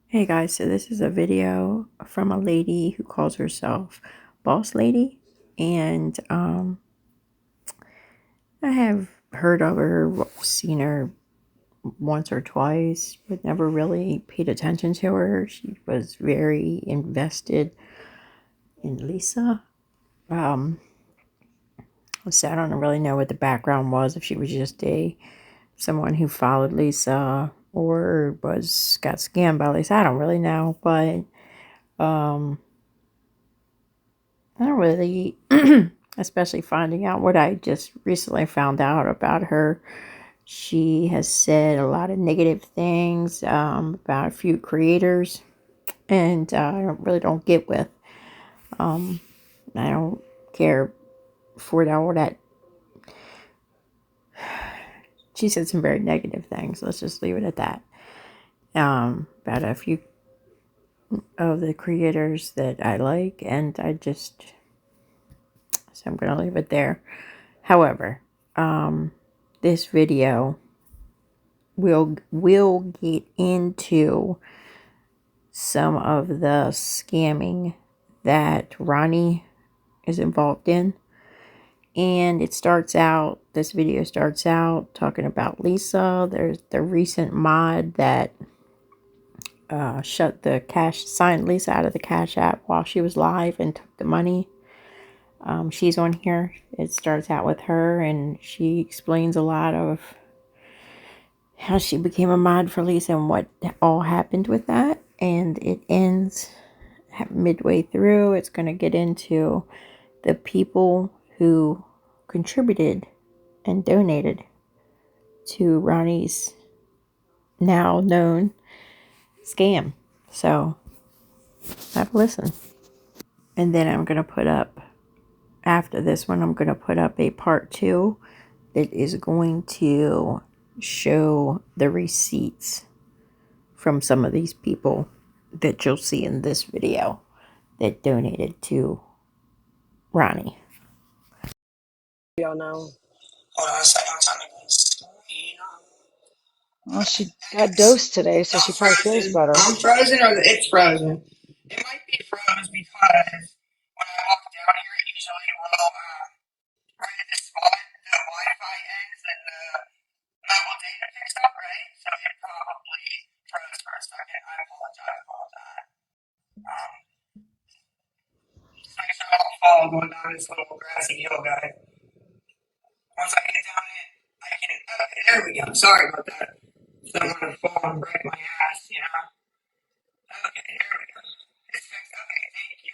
Hey guys, so this is a video from a lady who calls herself Boss Lady, and I have heard of her, seen her once or twice, but never really paid attention to her. She was very invested in Lisa. So I don't really know what the background was, if she was just someone who followed Lisa or got scammed by Lisa. I don't really know, but I don't really, especially finding out what I just recently found out about her. She has said a lot of negative things about a few creators, and really don't get with. I don't care for all that. She said some very negative things. Let's just leave it at that. About a few of the creators that I like, and so I'm going to leave it there. However, this video will get into some of the scamming that Roni is involved in. And this video starts out talking about Lisa. There's the recent mod that signed Lisa out of the Cash App while she was live and took the money. She's on here. It starts out with her, and she explains a lot of how she became a mod for Lisa and what all happened with that. And it ends midway through. It's going to get into the people who contributed and donated to Ronnie's now known scam. So have a listen. And then after this one, I'm going to put up a part 2 that is going to show the receipts from some of these people that you'll see in this video that donated to Ronnie. Y'all know. Hold on a second, I'm trying to go screen. Well, she got dosed today, so she I'm probably feels frozen. better. I'm frozen or it's frozen. It might be froze because when I walk down here, it usually will, right at the spot, the Wi-Fi ends and the mobile data picks up, right? So it probably froze for a second. I apologize about that. Just make sure I don't fall going down this little grassy hill, guys. Once I get down it, I can, okay, there we go. Sorry about that. So I'm going to fall and break my ass, you know? Okay, there we go. It's fixed. Okay, thank you.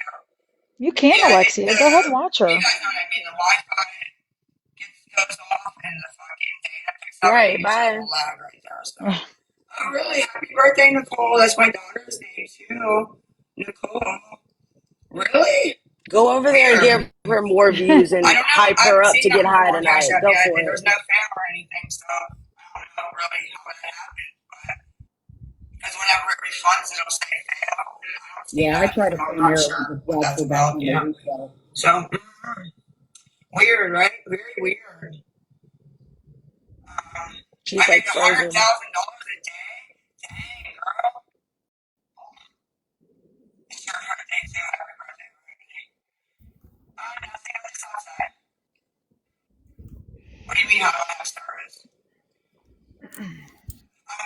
You can, Yeah, Alexia. Go ahead and watch you her. guys know what I mean. The Wi-Fi goes off and the fucking data picks up. Right, It's a bye. little loud right there. So, oh really? Happy birthday, Nicole. That's my daughter's name too. Nicole. Really? Go over there and give her more views and I don't know. hype I her haven't up seen to get that high before on Cash tonight. App Go yet, for and there's it. no fam or anything, so I don't know really how that happened. But because whenever it refunds, it'll say fail. And I don't see Yeah, I that, try so to I'm pay not Maryland sure as what well that's for back about. when they Yeah. resell. So weird, right? Very weird. I She's make like $100,000 frozen. a day. Dang, girl. It's your birthday too. Happy birthday, birthday. Oh, nothing on the south side. What do you mean how do I have service? I'm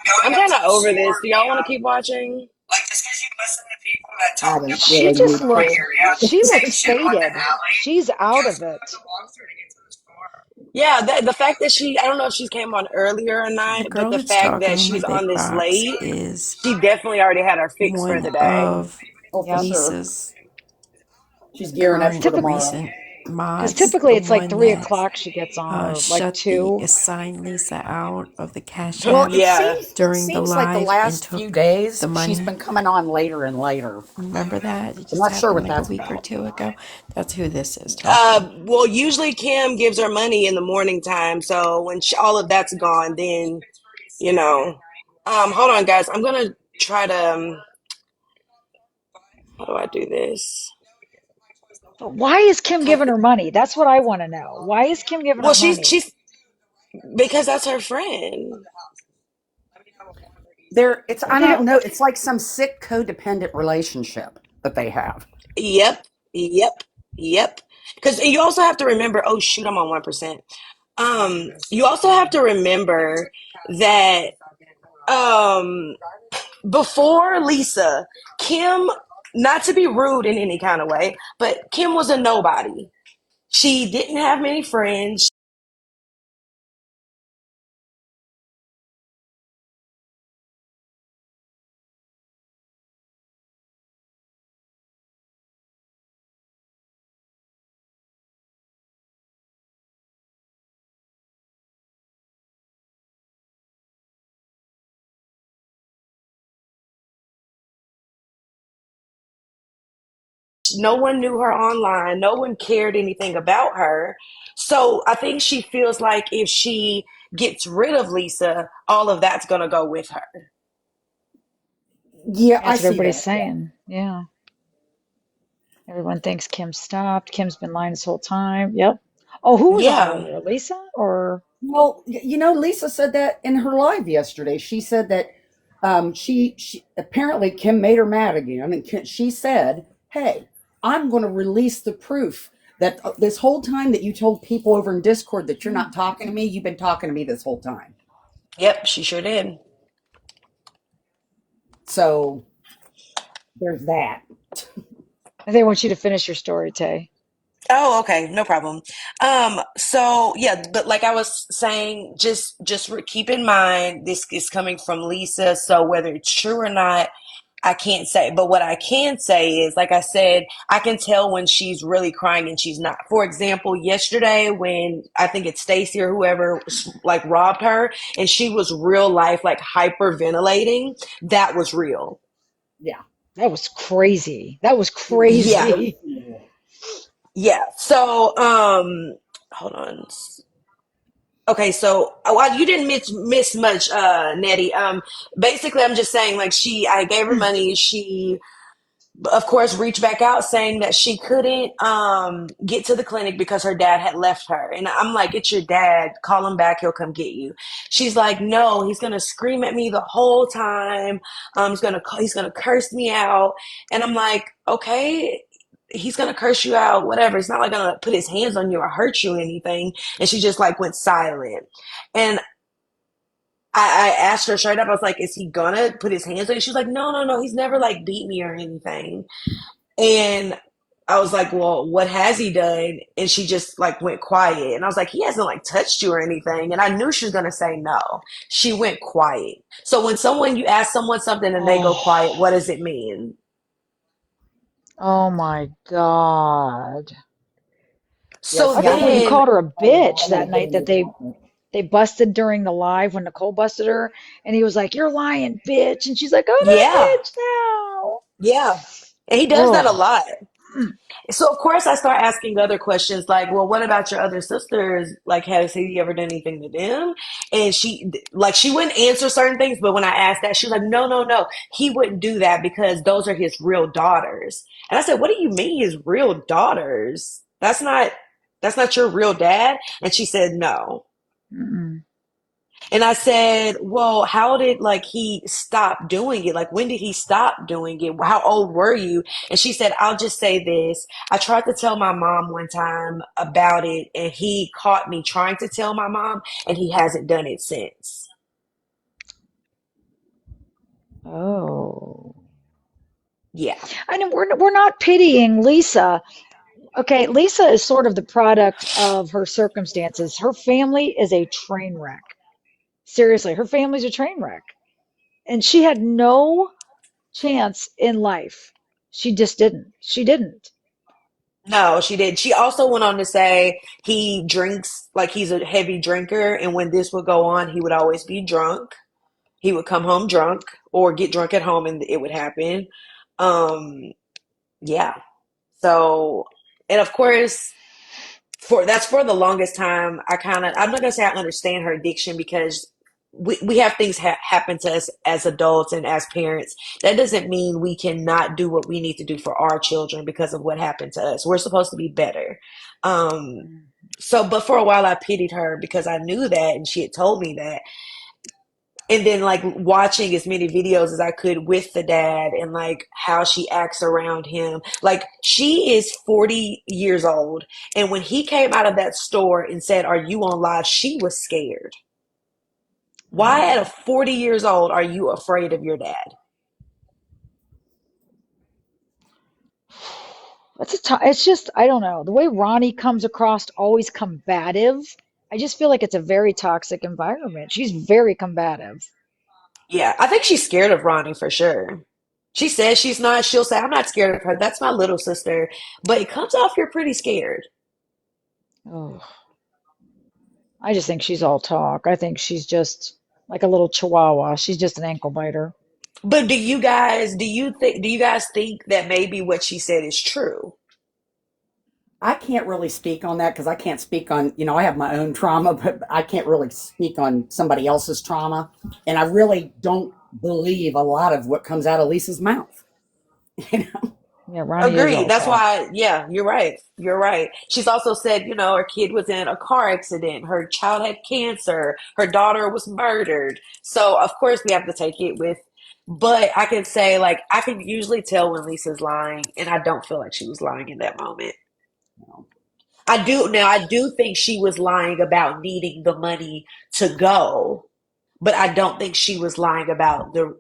going I'm up kind to of the over this. store, Do y'all want to Mia. keep watching? Like, just because you listen to people that I talk haven't about She really just used my looks, it. area, she same looks shit on the faded. alley. She's out Guess of what? I have it. to walk through to get to the store. Yeah, the fact that I don't know if she came on earlier or The not, but girl the that's fact talking that in the she's on big this box late, is she definitely already had her fix for one the day. of Oh, for Yep. sure. Lisa's She's gearing up current for Typically, tomorrow. recent because mods, the typically it's like one 3 o'clock she gets on, or like shut the 2. assigned Lisa out of the Cash Well, App it Yeah. seems it during the seems like the live and last few took days the she's money. been coming on later and later. Remember that? It I'm just not sure happened what like a that's week or about. two ago. That's who this is talking. Well, usually Kim gives her money in the morning time, so when all of that's gone, then you know. Hold on, guys. I'm gonna try to. How do I do this? But why is Kim giving her money? That's what I want to know. Why is Kim giving Well, her she's money? she's because that's her friend. I think don't know, it's like some sick codependent relationship that they have. Yep, yep, yep. Because you also have to remember, oh shoot, I'm on 1%. You also have to remember that um before Lisa, Kim, not to be rude in any kind of way, but Kim was a nobody. She didn't have many friends. No one knew her online. No one cared anything about her. So I think she feels like if she gets rid of Lisa, all of that's going to go with her. Yeah, I that's what see everybody's that. Yeah. saying. Yeah. Everyone thinks Kim stopped. Kim's been lying this whole time. Yep. Oh, who was lying Yeah. earlier? Lisa or Well, Lisa said that in her live yesterday. She said that she apparently Kim made her mad again, and she said, "Hey, I'm going to release the proof that this whole time that you told people over in Discord that you're not talking to me, you've been talking to me this whole time." Yep, she sure did. So there's that. they want you to finish your story, Tay. Oh, okay, no problem. So yeah, but like I was saying, keep in mind this is coming from Lisa, so whether it's true or not, I can't say. But what I can say is, like I said, I can tell when she's really crying and she's not. For example, yesterday when I think it's Stacy or whoever like robbed her and she was real life like hyperventilating, that was real. Yeah. That was crazy. That was It was Yeah. very crazy. cool. Yeah. So, hold on. Okay, so well, you didn't miss much, Nettie. Basically, I'm just saying, like I gave her money. She, of course, reached back out saying that she couldn't get to the clinic because her dad had left her. And I'm like, it's your dad. Call him back. He'll come get you. She's like, no, he's gonna scream at me the whole time. He's gonna curse me out. And I'm like, okay. He's gonna curse you out, whatever. It's not like gonna put his hands on you or hurt you or anything. And she just like went silent. And I asked her straight up, I was like, is he gonna put his hands on you? She was like, no, no, no, he's never like beat me or anything. And I was like, well, what has he done? And she just like went quiet. And I was like, he hasn't like touched you or anything. And I knew she was going to say no. She went quiet. So when you ask someone something and they go quiet, Oh, what does it mean? oh my God. Yeah, So I see, I can't believe you then, called her a I would bitch that always night been that the opposite. they busted during the live when Nicole busted her and he was like, "You're lying, bitch." And she's like, "I'm yeah, not a bitch now." yeah. And he does that a Oh. lot. So of course I start asking other questions like, well, what about your other sisters? Like, has he ever done anything to them? And she wouldn't answer certain things, but when I asked that, she was like, no, no, no, he wouldn't do that because those are his real daughters. And I said, what do you mean his real daughters? That's not your real dad. And she said, no. Mm-mm. And I said, well, how did like he stop doing it? Like when did he stop doing it? How old were you? And she said, I'll just say this. I tried to tell my mom one time about it and he caught me trying to tell my mom and he hasn't done it since. Oh. Yeah. I know we're not pitying Lisa. Okay, Lisa is sort of the product of her circumstances. Her family is a train wreck. Seriously, her family's a train wreck. And she had no chance in life. She just didn't. She didn't. No, she did. She also went on to say he drinks like he's a heavy drinker and when this would go on, he would always be drunk. He would come home drunk or get drunk at home and it would happen. Um, yeah. So, and of course, for the longest time, I'm not gonna say I understand her addiction because we have things happen to us as adults and as parents. That doesn't mean we cannot do what we need to do for our children because of what happened to us. We're supposed to be better. Um, but for a while, I pitied her because I knew that, and she had told me that. And then like watching as many videos as I could with the dad and like how she acts around him. Like she is 40 years old. And when he came out of that store and said, "Are you on live?" she was scared. Why at a 40 years old are you afraid of your dad? It's just, I don't know. The way Ronnie comes across always combative. I just feel like it's a very toxic environment. She's very combative. Yeah, I think she's scared of Ronnie for sure. She says she's not. She'll say, "I'm not scared of her. That's my little sister." But it comes off you're pretty scared. Oh, I just think she's all talk. I think she's just like a little chihuahua. She's just an ankle biter. But do you guys think that maybe what she said is true? I can't really speak on that because I can't speak on, I have my own trauma, but I can't really speak on somebody else's trauma. And I really don't believe a lot of what comes out of Lisa's mouth. You know? Yeah, Ronnie is Agreed. all That's talk. why, yeah, you're right. You're right. She's also said, her kid was in a car accident, her child had cancer, her daughter was murdered. So, of course, we have to take it with, but I can say, like, I can usually tell when Lisa's lying, and I don't feel like she was lying in that moment. I do think she was lying about needing the money to go, but I don't think she was lying about the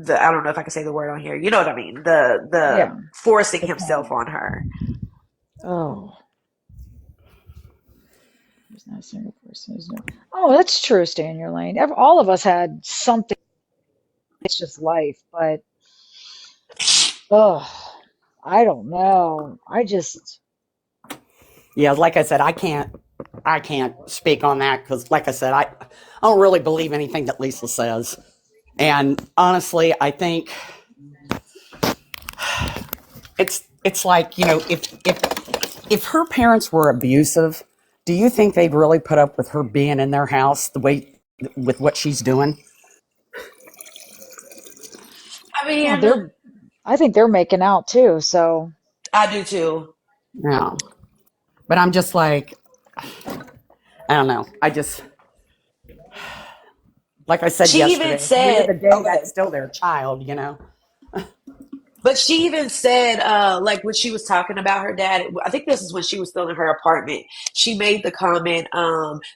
I don't know if I can say the word on here. You know what I mean? The Yeah. forcing The himself trauma. on her. Oh, there's not a single person who's new. Oh, that's true, stay in your lane. All of us had something. It's just life, but oh, I don't know. Yeah, like I said, I can't speak on that because, like I said, I don't really believe anything that Lisa says. And honestly, I think it's like if her parents were abusive, do you think they'd really put up with her being in their house the way with what she's doing? I well, mean, I think they're making out too. So I do too. Yeah, but I'm just like, I don't know. I just, like I said She even yesterday, at the end of said, the day, that's okay, still their child. but she even said, like when she was talking about her dad, I think this is when she was still in her apartment. She made the comment,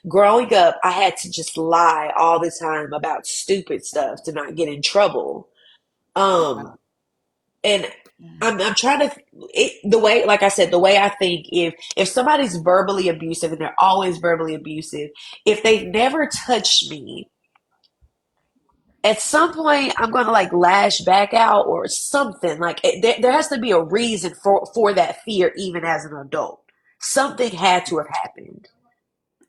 growing up, I had to just lie all the time about stupid stuff to not get in trouble. Um, and I'm trying to the way, like I said, the way I think, if somebody's verbally abusive and they're always verbally abusive, if they never touch me, at some point I'm going to like lash back out or something. Like there has to be a reason for that fear, even as an adult. Something had to have happened.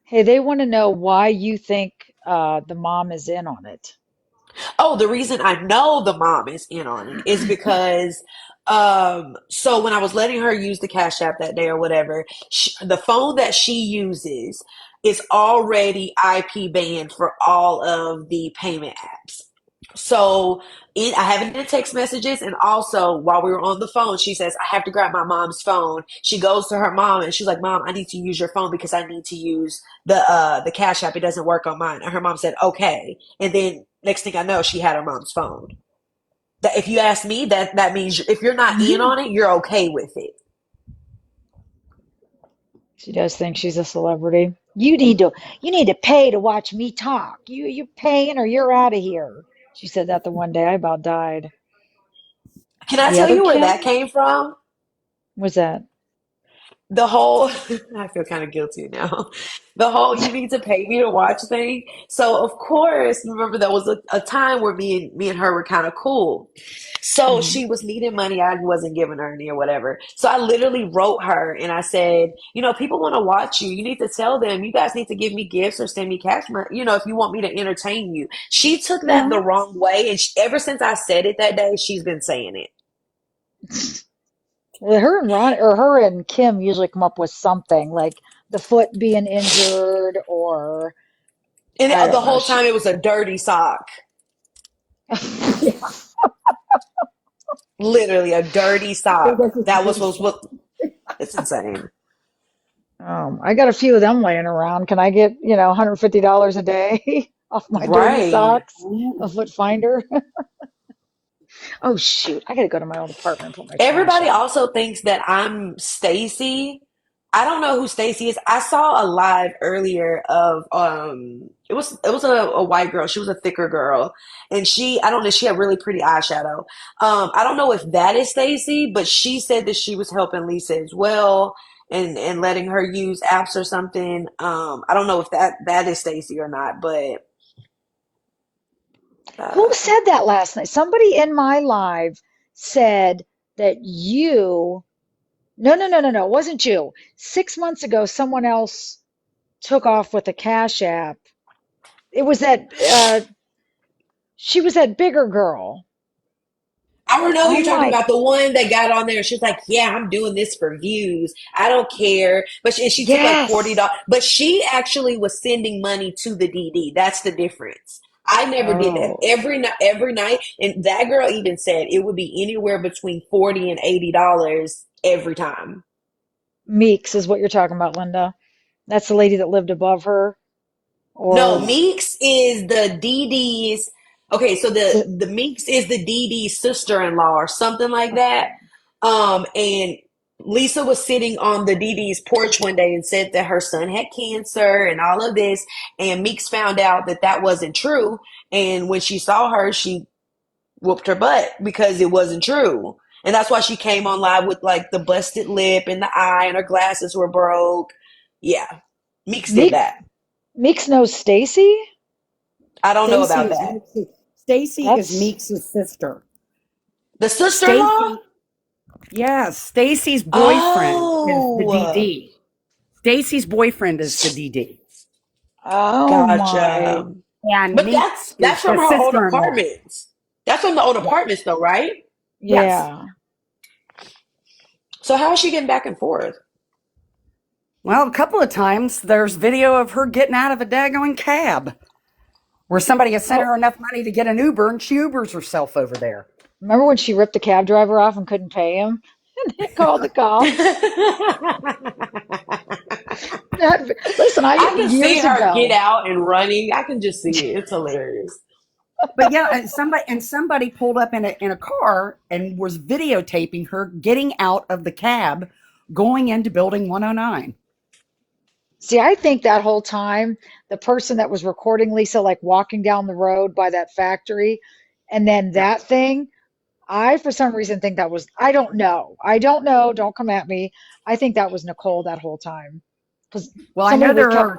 hey, they want to know why you think the mom is in on it. Oh, the reason I know the mom is in on it is because so when I was letting her use the Cash App that day or whatever, the phone that she uses is already IP banned for all of the payment apps. So I have it in text messages, and also while we were on the phone, she says, "I have to grab my mom's phone." She goes to her mom and she's like, "Mom, I need to use your phone because I need to use the Cash App. It doesn't work on mine." And her mom said, "Okay." And then next thing I know, she had her mom's phone. That, if you ask me, that means if you're not in on it, you're okay with it. She does think she's a celebrity. You need to pay to watch me talk. You paying or you're out of here. She said that the one day I about died. Can I The tell other you where that Kim came from? was that. The whole I feel kind of guilty now. The whole "you need to pay me to watch" thing. So of course, remember there was a time where me and her were kind of cool. So Hmm. she was needing money. I wasn't giving her any or whatever. So I literally wrote her and I said, people want to watch you. You need to tell them you guys need to give me gifts or send me cash money, if you want me to entertain you. She took that the Well, wrong way, and ever since I said it that day, she's been saying it. her and Ron or her and Kim usually come up with something like the foot being injured or And I the don't know. whole time it was a dirty sock. Literally a dirty It sock. was That was just, what it's insane. I got a few of them laying around. Can I get, $150 a day off my dirty Right. socks? A foot finder? Oh shoot, I gotta go to my old apartment and put my trash Everybody out. also thinks that I'm Stacy. I don't know who Stacy is. I saw a live earlier of it was a white girl. She was a thicker girl. And I don't know, she had really pretty eyeshadow. I don't know if that is Stacy, but she said that she was helping Lisa as well and letting her use apps or something. I don't know if that is Stacy or not, but Who uh said that last night? Somebody in my live said that no, no, no, no, no, it wasn't you. 6 months ago, someone else took off with a Cash App. It was she was that bigger girl. I don't know who you're I'm talking like, about. The one that got on there, she was like, "Yeah, I'm doing this for views. I don't care." But she took like yes. $40. But she actually was sending money to the DD. That's the difference. I never did that. Oh, Every night, and that girl even said it would be anywhere between $40 and $80 every time. Meeks is what you're talking about, Linda. That's the lady that lived above her, No, or Meeks is the DD's. Okay, so the si- the Meeks is the DD's sister-in-law or something like that. okay. And Lisa was sitting on the DD's porch one day and said that her son had cancer and all of this. And Meeks found out that that wasn't true. And when she saw her, she whooped her butt because it wasn't true. And that's why she came on live with like the busted lip and the eye and her glasses were broke. Yeah, Meeks did Meek that. Meeks knows Stacy? I don't know Stacy about is that. That's Meeks' sister. The sister-in-law? Stacy, yeah, Stacy's boyfriend is the Oh, DD. Stacy's boyfriend is the DD. oh my. gotcha. And But Meeks is that's from the her old sister-in-law. apartments. That's from the old Yeah. apartments though, right? Yes. Yeah. So how is she getting back and forth? Well, a couple of times there's video of her getting out of a daggone cab where somebody has sent Oh, her enough money to get an Uber and she Ubers herself over there. remember when she ripped the cab driver off and couldn't pay him? And they called the cops. I Listen, can see years her get ago. out and running. I can just see it. It's hilarious. But yeah, and somebody pulled up in a car and was videotaping her getting out of the cab going into building 109. See, I think that whole time, the person that was recording Lisa, like walking down the road by that factory, and then Yeah. that thing, I, for some reason, think that was, I don't know. I don't know. Don't come at me. I think that was Nicole that whole time. Because Well, somebody was kept,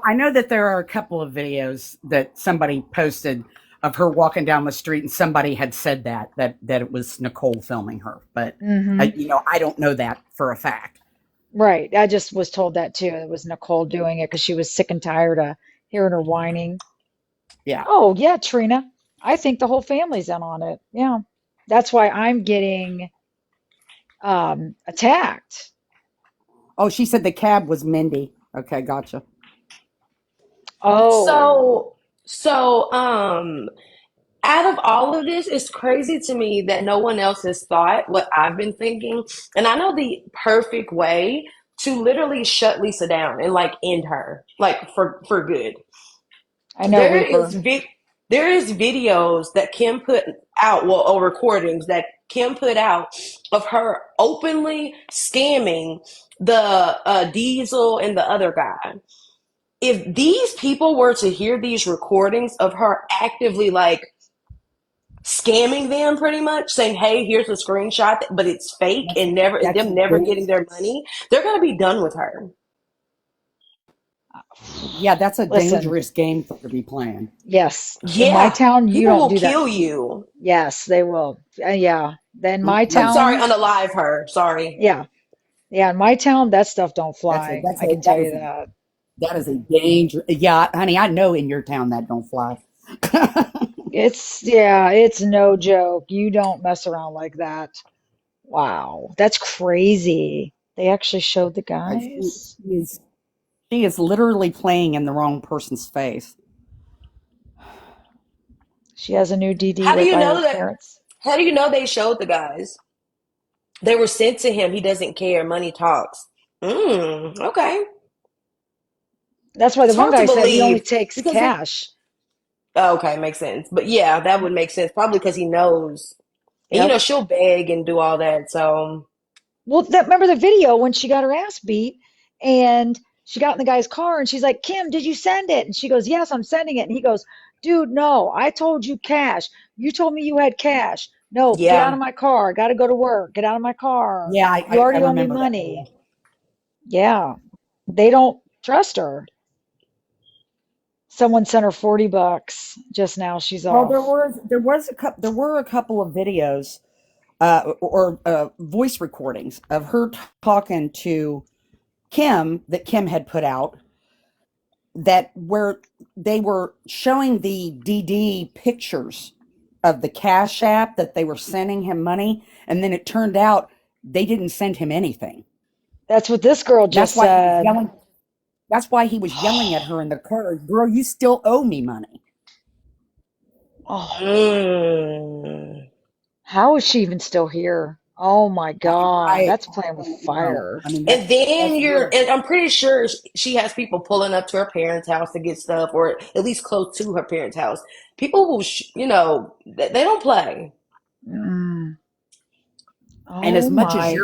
I know that there are a couple of videos that somebody posted of her walking down the street and somebody had said that it was Nicole filming her, but hmm I don't know that for a fact. right. I just was told that too. It was Nicole doing it because she was sick and tired of hearing her whining. Yeah. Oh, yeah, Trina. I think the whole family's in on it. Yeah. That's why I'm getting attacked. Oh, she said the cab was Mindy. Okay, gotcha. Oh, So, out of all of this, it's crazy to me that no one else has thought what I've been thinking. And I know the perfect way to literally shut Lisa down and like end her, like for good. I know, There is Reaper. vi- there is videos that Kim put out, well, or recordings that Kim put out of her openly scamming the Diesel and the other guy. If these people were to hear these recordings of her actively like scamming them pretty much saying, hey, here's a screenshot, but it's fake That's and never that's them never dan- getting their money, they're going to be done with her. yeah, that's a Listen, dangerous game for her to be playing. yes, in my Yeah, town, you people don't will do that. kill you. Yes, they will. Yeah. Then my I'm Mm-mm. sorry, town, unalive her, sorry. yeah. Yeah, in my town, that stuff don't That's a fly. that's I a can tell that you is that. that is a danger. Yeah, honey, I know in your town that don't fly. Yeah, it's no joke. You don't mess around like that. Wow, that's crazy. They actually showed the She guys. is she is literally playing in the wrong person's face. She has a new DD How do right you by her know that? parents. How do you know they showed the guys? They were sent to him. He doesn't care. Money talks. Okay. That's why the It's one hard to guy said he only believe takes because cash. okay, makes sense. But yeah, that would make sense probably because he knows, and Yep. she'll beg and do all that. So Well, remember the video when she got her ass beat and she got in the guy's car and she's like, Kim, did you send it? And she goes, yes, I'm sending it. And he goes, dude, no, I told you cash. You told me you had cash. No, get out yeah. of my car. I got to go to work. Get out of my car. Yeah, You I already owe me remember that video. money. Yeah, they don't trust her. Someone sent her 40 bucks just now. She's Well, off. there were a couple of videos or voice recordings of her talking to Kim that Kim had put out that where they were showing the DD pictures of the Cash App that they were sending him money, and then it turned out they didn't send him anything. That's what this girl That's just why he was said. yelling. That's why he was yelling at her in the car, "Girl, you still owe me money." Oh, Mm. how is she even still here? Oh my God, I that's playing with don't know. fire. I mean, And then that's weird. and I'm pretty sure she has people pulling up to her parents' house to get stuff, or at least close to her parents' house. People will, they don't play. Mm. And Oh my.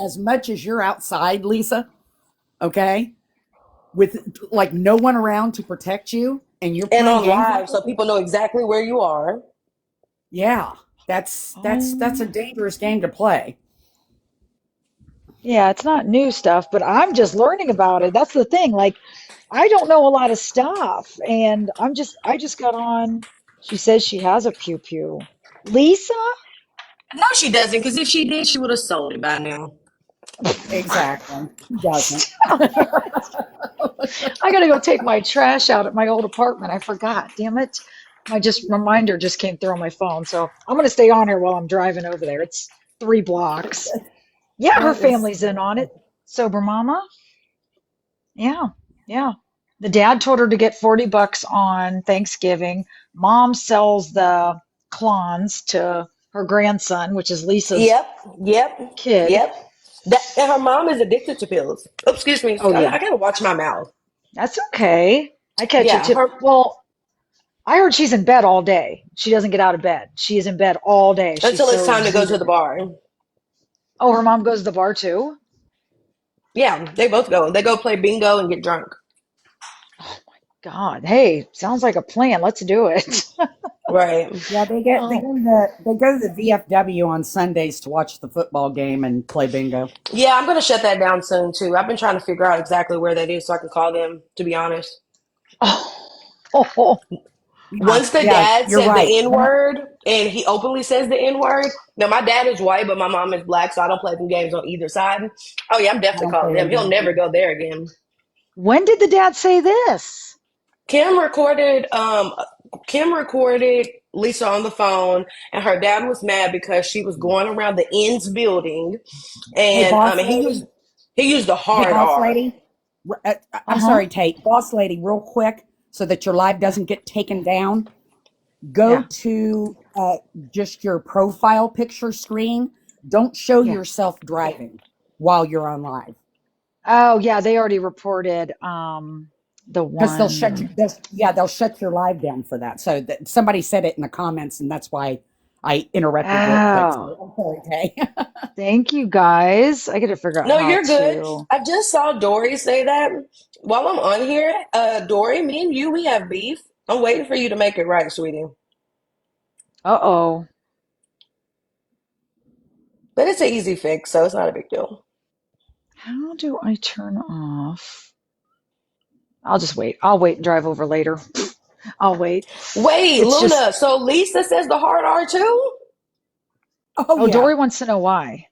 as much as you're outside, Lisa, okay, with like no one around to protect you, and you're And playing on games like live, so that, people know exactly where you are. yeah, that's Oh, a dangerous game to play. yeah, it's not new stuff, but I'm just learning about it. That's the thing. Like, I don't know a lot of stuff, and I just got on. She says she has a pew pew. Lisa? No, she doesn't, because if she did, she would have sold it by now. Exactly. She doesn't. Stop it. I gotta go take my trash out at my old apartment. I forgot. Damn it. My just reminder just came through on my phone. So I'm gonna stay on here while I'm driving over there. It's 3 blocks. Yeah, her That is family's in on it. Sober mama. Yeah, yeah. The dad told her to get 40 bucks on Thanksgiving. Mom sells the clans to her grandson, which is Lisa's Yep, yep, kid. yep. That and her mom is addicted to pills. Oh, excuse me. Oh I yeah, gotta watch my mouth. that's okay. I catch it Yeah, too. her Well, I heard she's in bed all day. She doesn't get out of bed. She is in bed all day. She's until it's so time to go to the exuberant. bar. Oh, her mom goes to the bar too? Yeah, they both go. They go play bingo and get drunk. God, hey, sounds like a plan. Let's do it. Right. yeah. Oh, They go to the VFW on Sundays to watch the football game and play bingo. Yeah, I'm gonna shut that down soon too. I've been trying to figure out exactly where that is so I can call them, to be honest. oh, Yeah, Once the yeah. dad You're said right. the N word and he openly says the N word. Now my dad is white, but my mom is black, so I don't play them games on either side. Oh yeah, I'm I definitely don't calling play them. them He'll games never either. go there again. when did the dad say this? Kim recorded Kim recorded Lisa on the phone, and her dad was mad because she was going around the ends building, Hey, and boss he lady. used the Hey, hard boss R. lady. I'm Uh-huh. sorry, Tate. Boss lady, real quick, so that your live Yeah. doesn't get taken down. Go Yeah. to just your profile picture screen. Don't show Yeah. yourself driving while you're on live Oh, yeah, they already reported the because one. they'll shut your live down for that. So that somebody said it in the comments, and that's why I interrupted real quick. Oh, So I'm sorry, Tay. thank you guys. I gotta figure out No, how you're good. to. I just saw Dory say that while I'm on here. Dory, me and you, we have beef. I'm waiting for you to make it right, sweetie. Uh-oh. But it's an easy fix, so it's not a big deal. How do I turn off? I'll just wait. I'll wait and drive over later. I'll wait. Wait, It's just, Luna. So Lisa says the hard R too? Oh oh, yeah. Dory wants to know why.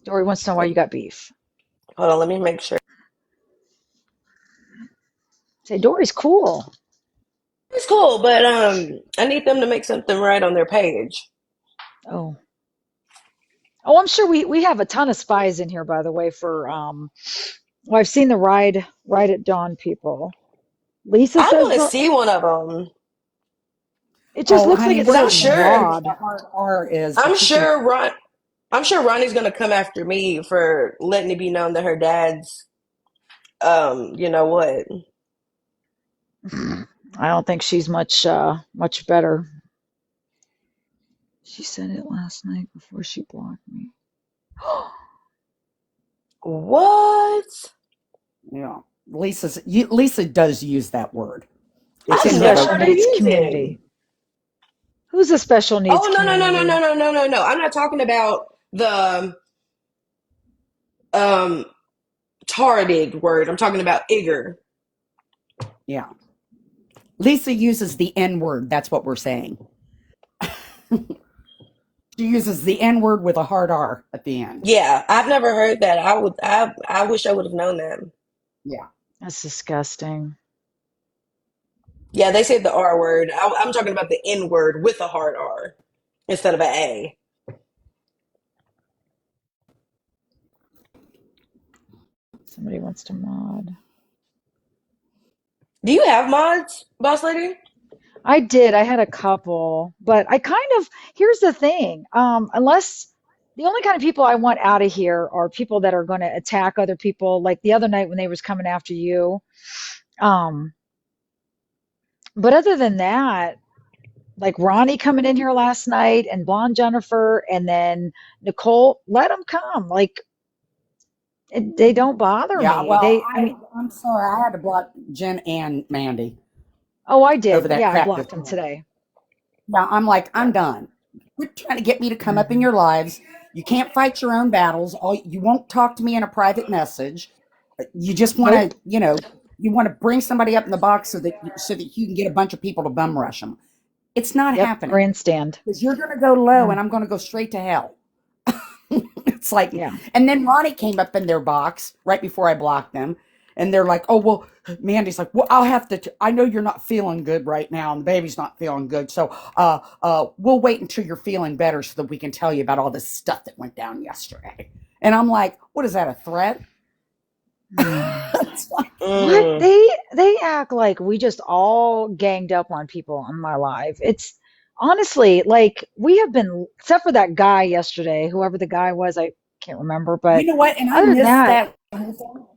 Dory wants to know why you got beef. Hold on, let me make sure. Say, Dory's cool. It's cool, but I need them to make something right on their page. Oh. Oh, I'm sure we have a ton of spies in here, by the way, for well, I've seen the ride at dawn people. Lisa I says want to the see one of them it just Oh, looks like honey, it because we I'm don't says know sure. what the broad. hard R is, I'm but you can. sure Ron. I'm sure Ronnie's gonna come after me for letting it be known that her dad's You know what? I don't think she's much better. She said it last night before she blocked me. What? Yeah. Lisa does use that word. It's It's I've a in her never special heard her vocab. needs using. community. Who's a special needs Oh no no no no no community? no no no no! I'm not talking about the um tardig word. I'm talking about igger. Yeah. Lisa uses the N word. That's what we're saying. She uses the N word with a hard R at the end. Yeah, I've never heard that. I wish I would have known that. Yeah. That's disgusting. Yeah, they said the R word. I'm talking about the N word with a hard R instead of an A. Somebody wants to mod. Do you have mods, boss lady? I did. I had a couple, but here's the thing. Unless the only kind of people I want out of here are people that are going to attack other people, like the other night when they was coming after you. Um, but other than that, like Ronnie coming in here last night and Blonde Jennifer and then Nicole, let them come. Like they don't bother Yeah. me. Well, I mean, I'm sorry. I had to block Jen and Mandy oh, I over did. that Yeah, I crap this blocked them morning. today. Yeah. I'm like, Yeah. I'm done. Quit trying to get me to come up in Hmm. your lives. You can't fight your own battles. You won't talk to me in a private message. You just want Nope. to, you want to bring somebody up in the box so that you can get a bunch of people to bum rush them. It's not Yep. happening Grandstand. because you're going to go low Mm, and I'm going to go straight to hell. It's like, yeah. and then Ronnie came up in their box right before I blocked them. And they're like, oh, well, Mandy's like, well, I'll have to, I know you're not feeling good right now. And the baby's not feeling good. So, we'll wait until you're feeling better so that we can tell you about all this stuff that went down yesterday. And I'm like, what is that, a threat? Mm. It's like, What? Mm. They act like we just all ganged up on people on my live. It's honestly like we have been, except for that guy yesterday, whoever the guy was, I can't remember. you But know what? And I other than missed that, that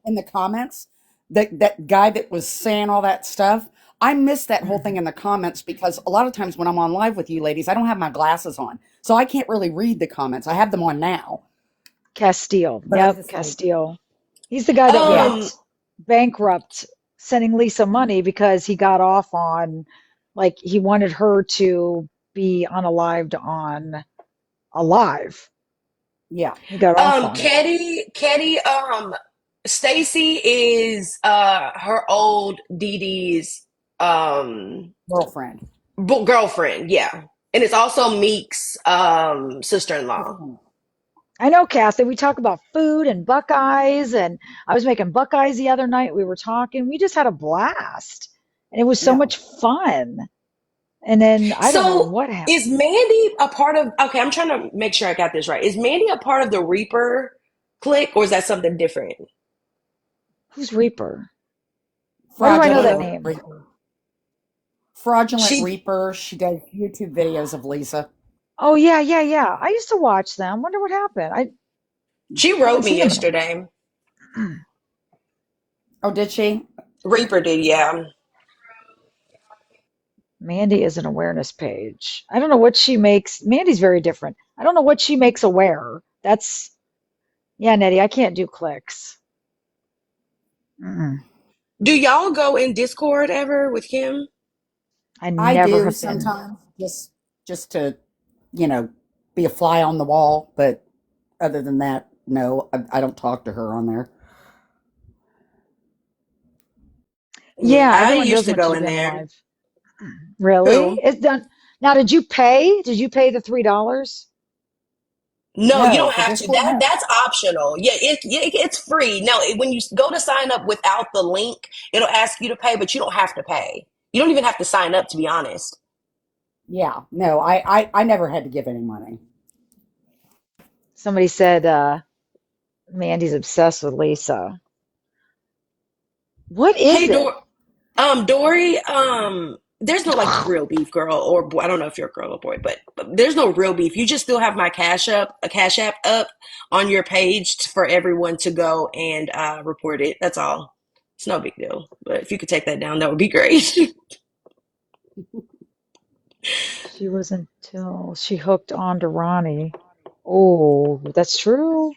in the comments. That guy that was saying all that stuff. I missed that whole thing mhm, in the comments because a lot of times when I'm on live with you ladies, I don't have my glasses on. So I can't really read the comments. I have them on now. Castile. But I'm Yep, just like, Castile. He's the guy that yeah, Um. went bankrupt sending Lisa money because he got off on, like, he wanted her to be unalived on alive. yeah, He got off on it. Ketty, Stacy is her old Dee Dee's girlfriend. girlfriend, yeah. And it's also Meek's That's sister-in-law. funny. I know, Cassie. We talk about food and Buckeyes, and I was making Buckeyes the other night. We were talking. We just had a blast, and it was so Yeah. much fun. And then I don't know So what is happened. Mandy a part of, okay, I'm trying to make sure I got this right. Is Mandy a part of the Reaper clique or is that something different? Who's Reaper? Why do I know that Fraudulent Mm. name? Reaper. Fraudulent She Reaper. She does YouTube videos of Lisa. Oh yeah, yeah, yeah. I used to watch them. Wonder what happened. I she haven't wrote me seen them in a yesterday. while. Oh, did she? Reaper did, yeah. Mandy is an awareness page. I don't know what she makes. Mandy's very different. I don't know what she makes aware. That's, yeah, Nettie, I can't do clicks. Mm-mm. Do y'all go in Discord ever with Kim? I I never do have been. sometimes, just to, you know, be a fly on the wall. But other than that, no, I don't talk to her on there. Yeah, Yeah, I everyone used does to want go you to in be on the there. live. Really? Who? It's done. Now, did you pay? Did you pay the $3? No, you No, don't for have to. Discord, no. That's optional. Yeah, it's free. No, when you go to sign up without the link, it'll ask you to pay, but you don't have to pay. You don't even have to sign up, to be honest. Yeah, no, I never had to give any money. Somebody said Mandy's obsessed with Lisa. What is Hey, it? Dory, there's no like real beef, girl or boy. I don't know if you're a girl or boy, but there's no real beef. You just still have my cash app up on your page for everyone to go and report it. That's all. It's no big deal. But if you could take that down, that would be great. She was until she hooked on to Ronnie. Oh, that's true.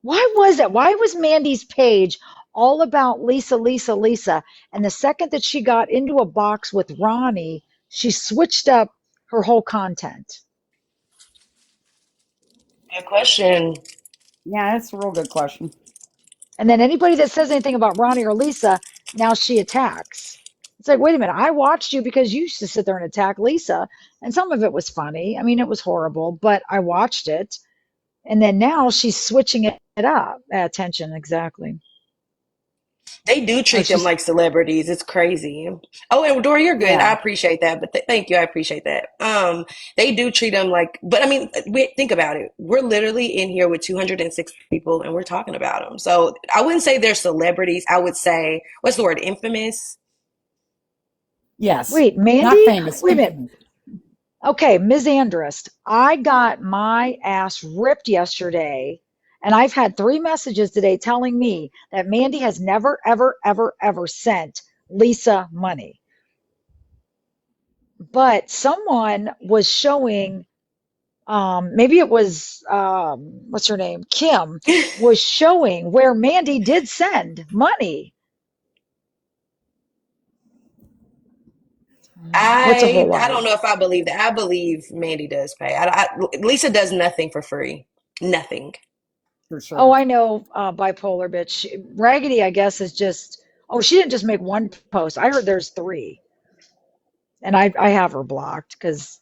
Why was that? Why was Mandy's page all about Lisa, Lisa, Lisa? And the second that she got into a box with Ronnie, she switched up her whole content. Good question. Yeah, that's a real good question. And then anybody that says anything about Ronnie or Lisa, now she attacks. It's like, wait a minute, I watched you because you used to sit there and attack Lisa. And some of it was funny. I mean, it was horrible, but I watched it. And then now she's switching it up. Attention, exactly. They do Oh, treat them she's like celebrities. It's crazy. Oh, and Dora, you're good. I Yeah. appreciate that. But thank you. I appreciate that. They do treat them like, but I mean, think about it. We're literally in here with 206 people and we're talking about them. So I wouldn't say they're celebrities. I would say, what's the word? Infamous. Yes. wait, Not Mandy? famous, Wait a minute. infamous. Okay, Ms. Andrist, I got my ass ripped yesterday, and I've had 3 messages today telling me that Mandy has never, ever, ever, ever sent Lisa money. But someone was showing, maybe it was, what's her name? Kim was showing where Mandy did send money. What's a whole I lot? don't know if I believe that. I believe Mandy does pay. Lisa does nothing for free. Nothing. For Oh, sure. I know, bipolar bitch. Raggedy, I guess, is just. Oh, she didn't just make one post. I heard there's 3, and I have her blocked because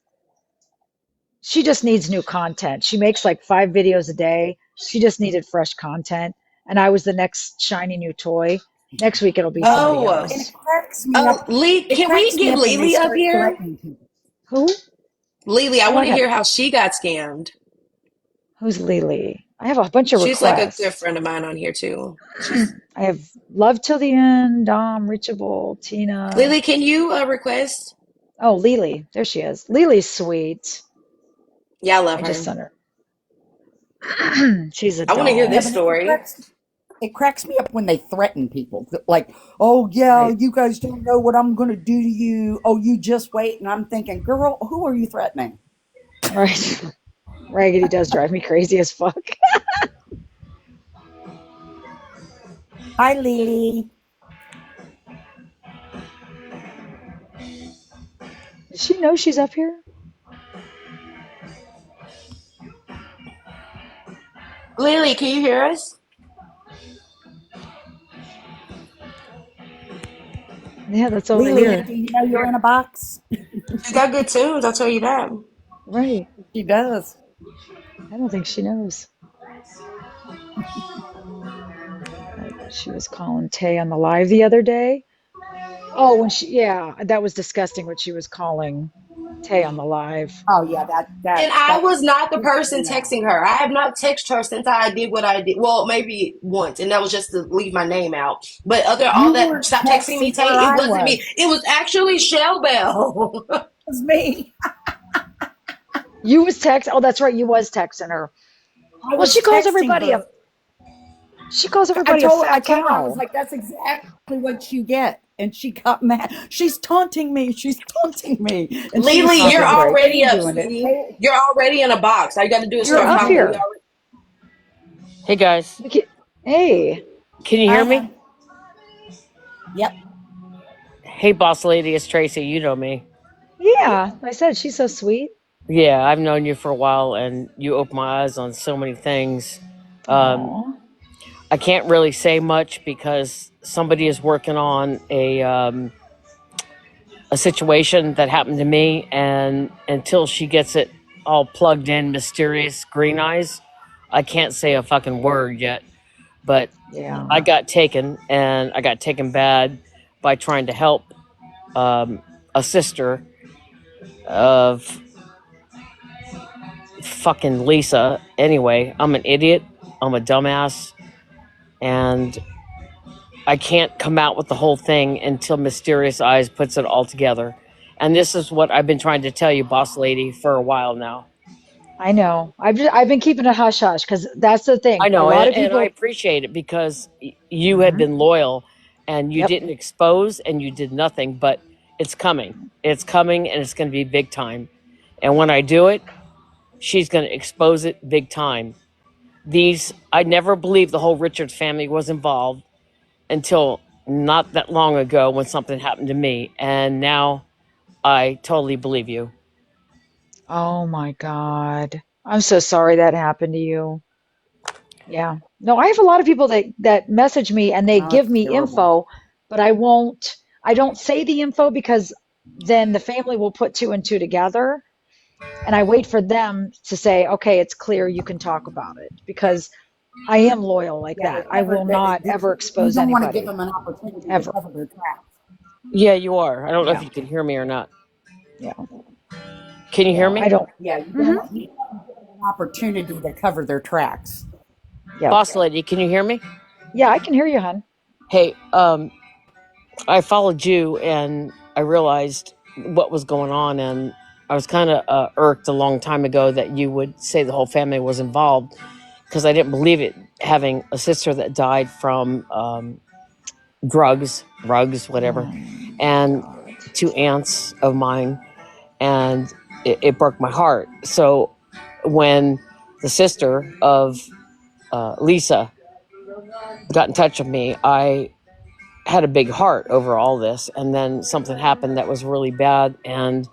she just needs new content. She makes like 5 videos a day. She just needed fresh content, and I was the next shiny new toy. Next week it'll be somebody Oh, And it else. cracks me oh, up. Lee, It can we cracks me get up when they Lily up start here? threatening people. Who? Lily, I want to What? hear how she got scammed. Who's Lily? I have a bunch of She's like a good requests. friend of mine on here too. She's I have Love Till the End, Dom, Reachable, Tina. Lily. Can you request? Oh, Lily. There she is. Lily's sweet. Yeah, I love I just her. sent her. She's a I want to hear Yeah, doll. this but story. it cracks me up when they threaten people. Like, oh yeah, Right. you guys don't know what I'm gonna do to you. Oh, you just wait. And I'm thinking, girl, who are you threatening? Right. Raggedy does drive me crazy as fuck. Hi, Lily. Does she know she's up here? Lily, can you hear us? Yeah, that's all I Lily, hear. do you know you're in a box? She got good tunes. I'll tell you that. Right. She does. I don't think she knows. She was calling Tay on the live the other day. Oh, yeah, that was disgusting what she was calling Tay on the live. Oh yeah, And I that was not the freaks person me out. texting her. I have not texted her since I did what I did. Well, maybe once, and that was just to leave my name out. But other all You that, were stop texting me, texting Tay. where It I wasn't was. me. It was actually Shell Bell. It was me. You was text. Oh, that's right. You was texting her. I Well, was she calls texting everybody a. her. She calls everybody a I fat told her, I was cow. like, that's exactly what you get. And she got mad. She's taunting me. She's taunting me. And she was Lily, Oh, you're good so break. already ashamed up, doing it. sweetie. You're already in a box. All you got to do is You're start up talking. We here. already. Hey guys, We can, hey. can you hear Hi, me? hon. Yep. Hey boss lady, it's Tracy. You know me. Yeah, I said she's so sweet. Yeah, I've known you for a while, and you opened my eyes on so many things. Um, Aw. I can't really say much because somebody is working on a situation that happened to me, and until she gets it all plugged in, mysterious green eyes, I can't say a fucking word yet. But Yeah. I got taken, and I got taken bad by trying to help a sister of fucking Lisa. Anyway, I'm an idiot. I'm a dumbass. And I can't come out with the whole thing until Mysterious Eyes puts it all together. And this is what I've been trying to tell you, boss lady, for a while now. I know. I've been keeping a hush hush because that's the thing. I A know, lot of and I people. appreciate it because you have Mhm. been loyal and you Yep. didn't expose and you did nothing, but it's coming. It's coming and it's going to be big time. And when I do it, she's going to expose it big time. I never believed the whole Richards family was involved until not that long ago when something happened to me. And now I totally believe you. Oh my God. I'm so sorry that happened to you. Yeah. No, I have a lot of people that message me and they Oh, give it's me terrible. info, but I don't say the info because then the family will put two and two together, and I wait for them to say, "Okay, it's clear, you can talk about it," because I am loyal like Yeah, that. I will not ever you expose don't want to give anybody them an opportunity to ever. cover their tracks. Yeah, you are. I don't know if Yeah. you can hear me or not. Yeah. Can you hear Yeah, I me? don't. Yeah, Hmm. you don't want to give them an opportunity to cover their tracks. Yep. Boss lady, can you hear me? Yeah, I can hear you, hon. Hey, I followed you and I realized what was going on, and I was kind of irked a long time ago that you would say the whole family was involved because I didn't believe it. Having a sister that died from drugs, whatever, Oh my and God. two aunts of mine, and it broke my heart. So when the sister of Lisa got in touch with me, I had a big heart over all this, and then something happened that was really bad, and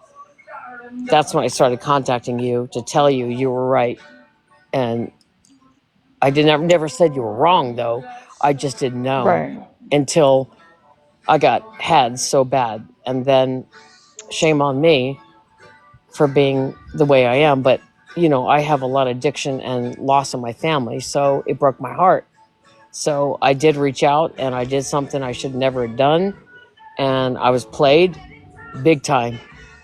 that's when I started contacting you to tell you you were right. And I didn't never said you were wrong though. I just didn't know Right. until I got had so bad, and then shame on me for being the way I am. But I have a lot of addiction and loss in my family, so it broke my heart. So I did reach out and I did something I should never have done, and I was played big time.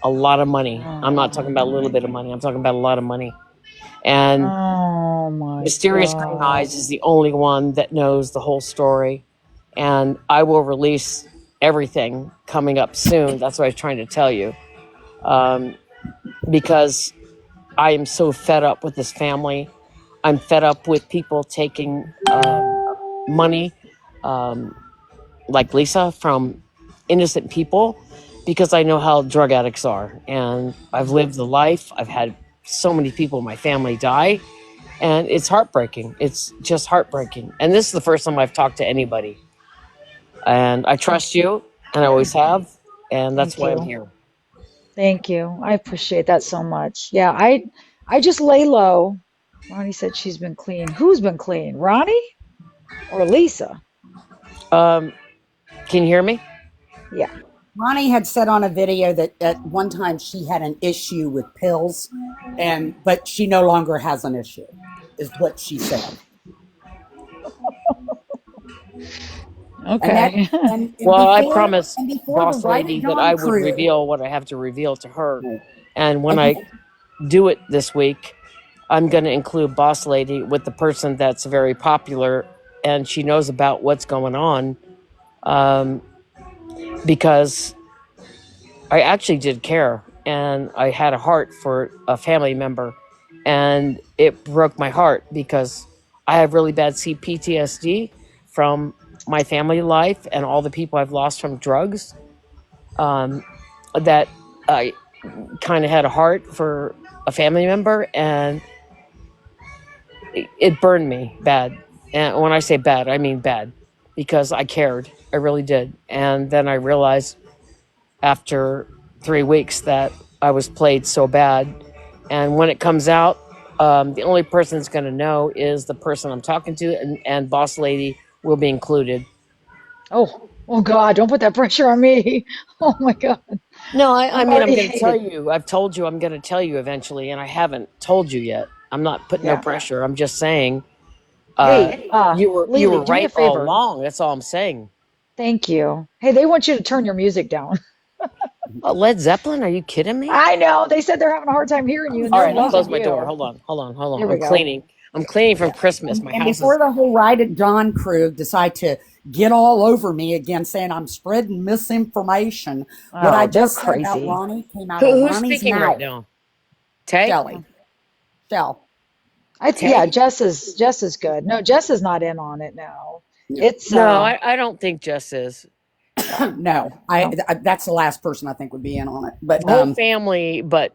A lot of money. I'm not talking about a little bit of money. I'm talking about a lot of money. And Oh my Mysterious Green God. Eyes is the only one that knows the whole story. And I will release everything coming up soon. That's what I was trying to tell you. Um, because I am so fed up with this family. I'm fed up with people taking money, um, like Lisa, from innocent people because I know how drug addicts are. And I've lived the life. I've had so many people in my family die. And it's heartbreaking. It's just heartbreaking. And this is the first time I've talked to anybody. And I trust you, and I always have. And that's Thank why I'm you. here. Thank you. I appreciate that so much. Yeah, I just lay low. Ronnie said she's been clean. Who's been clean? Ronnie or Lisa? Um, can you hear me? Yeah. Ronnie had said on a video that at one time she had an issue with pills, but she no longer has an issue, is what she said. And that Okay. and Well, I before promised and before the Boss Ride Lady at that Dawn I would crew, reveal what I have to reveal to her. And when and I be, do it this week, I'm going to include Boss Lady with the person that's very popular and she knows about what's going on, um, because I actually did care and I had a heart for a family member. And it broke my heart because I have really bad PTSD from my family life and all the people I've lost from drugs. Um, that I kind of had a heart for a family member, and it burned me bad. And when I say bad, I mean bad because I cared. I really did. And then I realized after 3 weeks that I was played so bad. And when it comes out, the only person that's going to know is the person I'm talking to, and Boss Lady will be included. Oh God, don't put that pressure on me. Oh my God. No, I I'm mean, I'm already going to tell hated. you. I've told you I'm going to tell you eventually, and I haven't told you yet. I'm not putting no Yeah. pressure. I'm just saying Hey, you Lily, were do me a right all favor. along. That's all I'm saying. Thank you. Hey, they want you to turn your music down. Led Zeppelin? Are you kidding me? I know. They said they're having a hard time hearing you and All they're right, I'll losing close my door. you. Hold on. There we I'm go. cleaning. I'm cleaning from Yeah. Christmas. My and house before is. the whole Ride at Dawn crew decide to get all over me again saying I'm spreading misinformation, what I Oh, they're just said about crazy. Ronnie came out of Who's Ronnie's speaking right mouth. now? Tay? Shelly. Shell. Yeah, Tay? Jess is good. No, Jess is not in on it. No, No, it's No, I don't think Jess is. no. no. That's the last person I think would be in on it. The whole family, but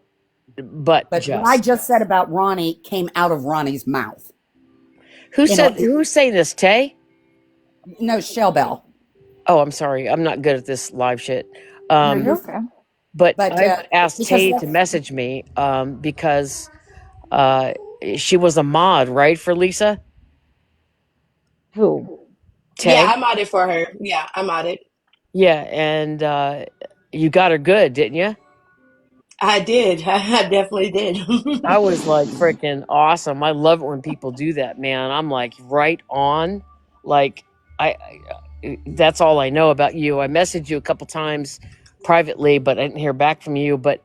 But what I Jess. just said about Ronnie came out of Ronnie's mouth. Who's saying this? Tay? No, Shell Bell. Oh, I'm sorry. I'm not good at this live shit. No, You're you're Um, okay. but but I've asked because Tay to message me because uh, she was a mod, right, for Lisa? Who? Yeah, Tay? I modded for her. Yeah, I modded. Yeah, and you got her good, didn't you? I did. I definitely did. I was like freaking awesome. I love it when people do that, man. I'm like right on. Like that's all I know about you. I messaged you a couple times privately, but I didn't hear back from you. But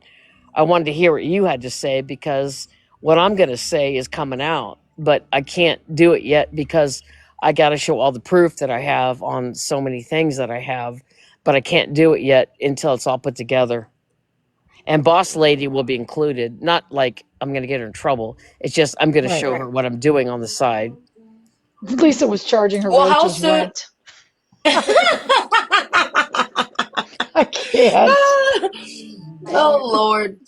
I wanted to hear what you had to say because what I'm going to say is coming out, but I can't do it yet because I got to show all the proof that I have on so many things that I have, but I can't do it yet until it's all put together. And boss lady will be included. Not like I'm going to get her in trouble. It's just I'm going to Right. show her what I'm doing on the side. Lisa was charging her Well, how roaches soon? rent. I can't. Oh Lord.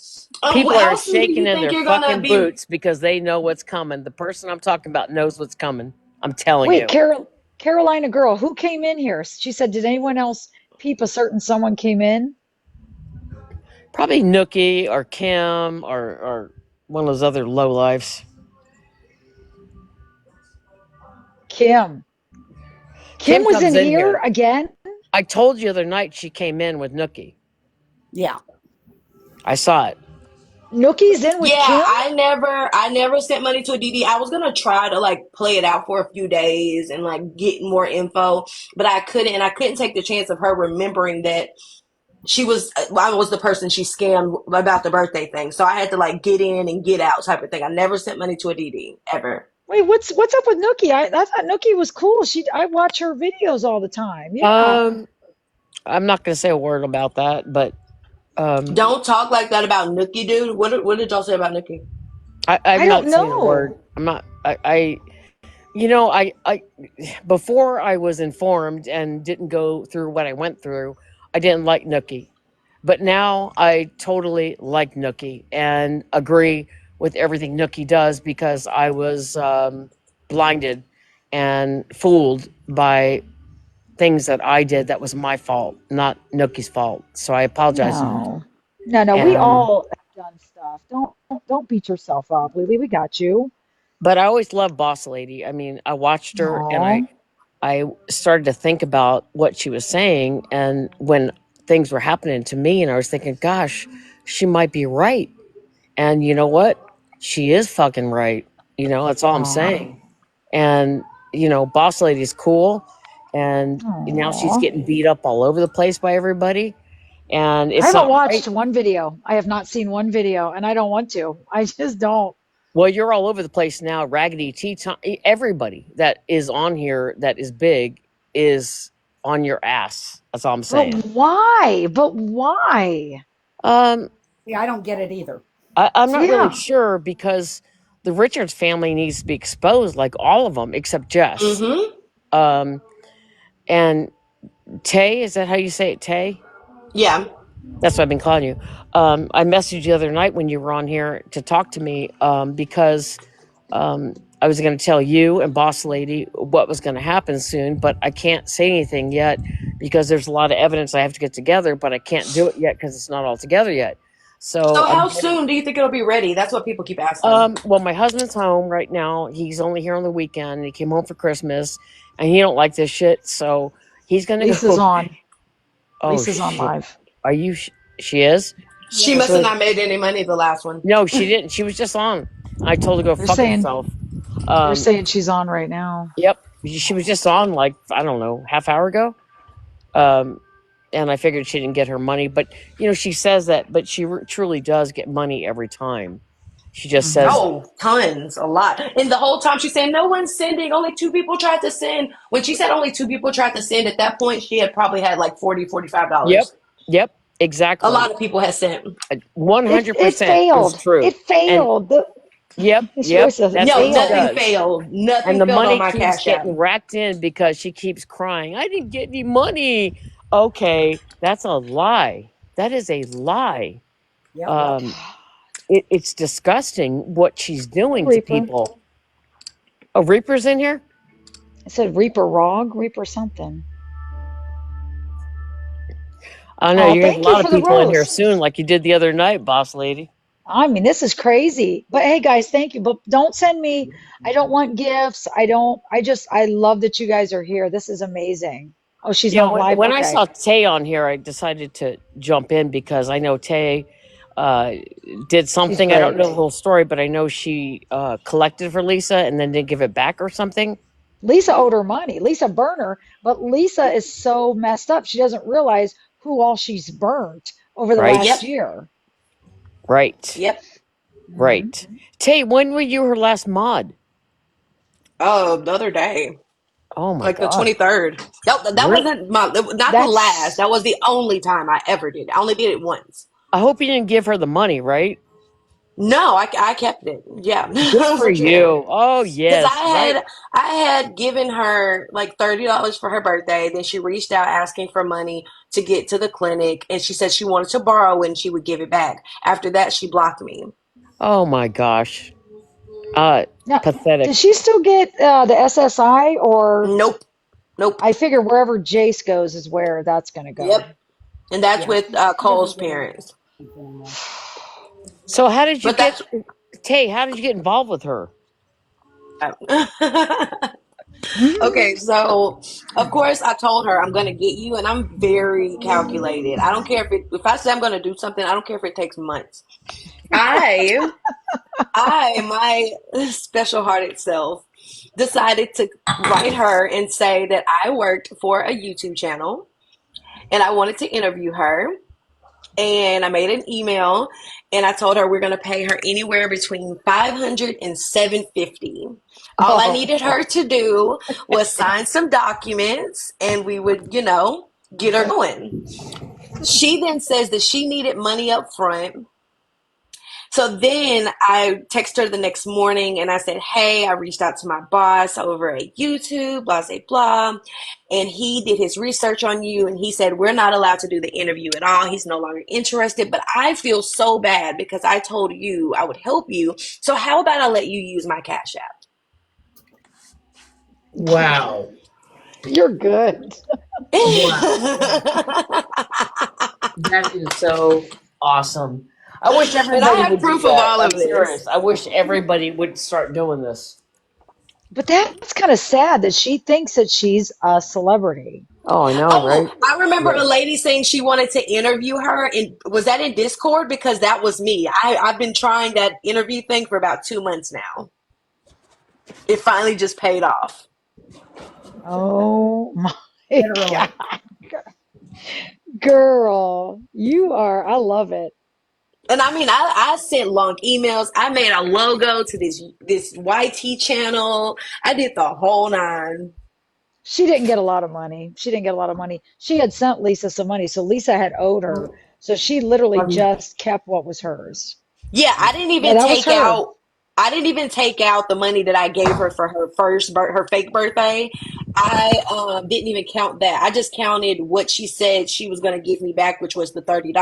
People How are soon do shaking you in think their you're gonna fucking be? boots because they know what's coming. The person I'm talking about knows what's coming. I'm telling Wait, you. Carolina girl, who came in here? She said, did anyone else peep a certain someone came in? Probably Nookie or Kim or one of those other low lives. Kim. Kim Kim was comes in in here here. again? I told you the other night she came in with Nookie. yeah, I saw it. Nookie's in with Yeah, Kim? I never sent money to a DD. I was gonna try to like play it out for a few days and like get more info, but I couldn't, and I couldn't take the chance of her remembering that I was the person she scammed about the birthday thing. So I had to like get in and get out type of thing. I never sent money to a DD ever. Wait, what's up with Nookie? I thought Nookie was cool. I watch her videos all the time. Yeah. Um, I'm not going to say a word about that, but um, Don't talk like that about Nookie, dude. What did y'all say about Nookie? I I'm don't not saying a know. word. I'm not. You know, before I was informed and didn't go through what I went through, I didn't like Nookie. But now I totally like Nookie and agree with everything Nookie does because I was blinded and fooled by things that I did that was my fault, not Nookie's fault. So I apologize to her. No. No. We And all have done stuff. Don't beat yourself up, Lily. We got you. but I always loved Boss Lady. I mean, I watched her and Aw. I started to think about what she was saying and when things were happening to me and I was thinking, gosh, she might be right. And you know what? She is fucking right. You know, that's all I'm Aw. saying. And Boss Lady's cool and now she's Aw. getting beat up all over the place by everybody and I it's haven't not right. watched one video. I have not seen one video, and I don't want to. I just don't. Well, you're all over the place now. Raggedy Teton, everybody that is on here that is big is on your ass. That's all I'm But saying. why? But why? Um, yeah, I don't get it either. I'm not really Yeah. sure because the Richards family needs to be exposed, like all of them except Jess. Mm-hmm. Um, and Tay, is that how you say it, Tay? Yeah. That's what I've been calling you. I messaged you the other night when you were on here to talk to me because I was going to tell you and Boss Lady what was going to happen soon, but I can't say anything yet because there's a lot of evidence I have to get together, but I can't do it yet because it's not all together yet. So So I'm how getting. soon do you think it'll be ready? That's what people keep asking. Well, my husband's home right now. He's only here on the weekend. He came home for Christmas, and he don't like this shit. So he's gonna Lisa's go. on. Oh Lisa's on shit! live. Are you? She is. She Yes. must have So not made any money the last one. no, she didn't. She was just on. I told her to go They're fuck saying herself. they're Um, saying she's on right now. yep, she was just on like I don't know, half hour ago. Um, and I figured she didn't get her money, but she says that, but she truly does get money every time. She just says Hmm. that. Oh, tons, a lot. And the whole time she's saying no one's sending. Only two people tried to send. When she said only two people tried to send, at that point she had probably had like 40, Yep, $45. yep, A exactly. lot of people had sent. One It hundred it percent is failed. true. It And failed. She always says it That's No, what she nothing failed. does. failed. And Nothing the failed on money my keeps Cash App. getting racked in because she keeps crying, I didn't get any money. Okay, that's a lie. That is a lie. Yep. Um, it's disgusting what she's Hey, doing to Reaper. people. A Reaper's in here? I said Reaper Rog, Reaper something. I know Oh, you're gonna have a thank you lot of for the people in here rose. soon, like you did the other night, boss lady. I mean, this is crazy. But hey, guys, thank you. But don't send me, I don't want gifts. I love that you guys are here. This is amazing. Oh, she's Yeah, not live? when I Okay. saw Tay on here, I decided to jump in because I know Tay uh, did She's something. I don't know great. the whole story, but I know she collected for Lisa and then didn't give it back or something. Lisa owed her money. Lisa burned her, but Lisa is so messed up. She doesn't realize who all she's burnt over the Right, last Yep. year. right, Yep. Hmm. right. Tay, when were you her last mod? Oh, the other day. Oh my Like the God. 23rd. That Really? wasn't not the last. That's That was the only time I ever did it. I only did it once. I hope you didn't give her the money, right? No, I kept it. Yeah, Good for for sure. you. Oh, Because yes, right. I had given her like $30 for her birthday. Then she reached out asking for money to get to the clinic, and she said she wanted to borrow and she would give it back. After that, she blocked me. Oh my gosh. Uh, now. Does Pathetic. she still get the SSI, or Nope, nope. I figure wherever Jace goes is where that's going to go? Yep, and that's Yeah. with She Cole's doesn't get parents. anything anymore. So how did you But get that's Tay? How did you get involved with her? okay. So of course I told her I'm gonna get you, and I'm very calculated. I don't care if I say I'm gonna do something. I don't care if it takes months. I my special hearted self decided to write her and say that I worked for a YouTube channel and I wanted to interview her. And I made an email and I told her we're going to pay her anywhere between 500 and 750. All I needed Oh, her to do was sign some documents and we would, get her going. She then says that she needed money up front. So then I texted her the next morning and I said, hey, I reached out to my boss over at YouTube, blah, blah, blah. And he did his research on you and he said, we're not allowed to do the interview at all. He's no longer interested. But I feel so bad because I told you I would help you. So how about I let you use my Cash App? Wow. you're good. Wow. That is so awesome. I wish And I everybody have would do proof of that. all I'm of this. serious. I wish everybody would start doing this. But that's kind of sad that she thinks that she's a celebrity. Oh, I know, right? Oh, I remember Yeah. a lady saying she wanted to interview her. And was that in Discord? Because that was me. I've been trying that interview thing for about 2 months now. It finally just paid off. Oh my Hit her God. up. Girl, you are, I love it. And I mean, I sent long emails. I made a logo to this YT channel. I did the whole nine. She didn't get a lot of money. She didn't get a lot of money. She had sent Lisa some money, so Lisa had owed her. So she literally just kept what was hers. Yeah, Yeah, that was her. I didn't even take out the money that I gave her for her her fake birthday. I didn't even count that. I just counted what she said she was going to give me back, which was the $30.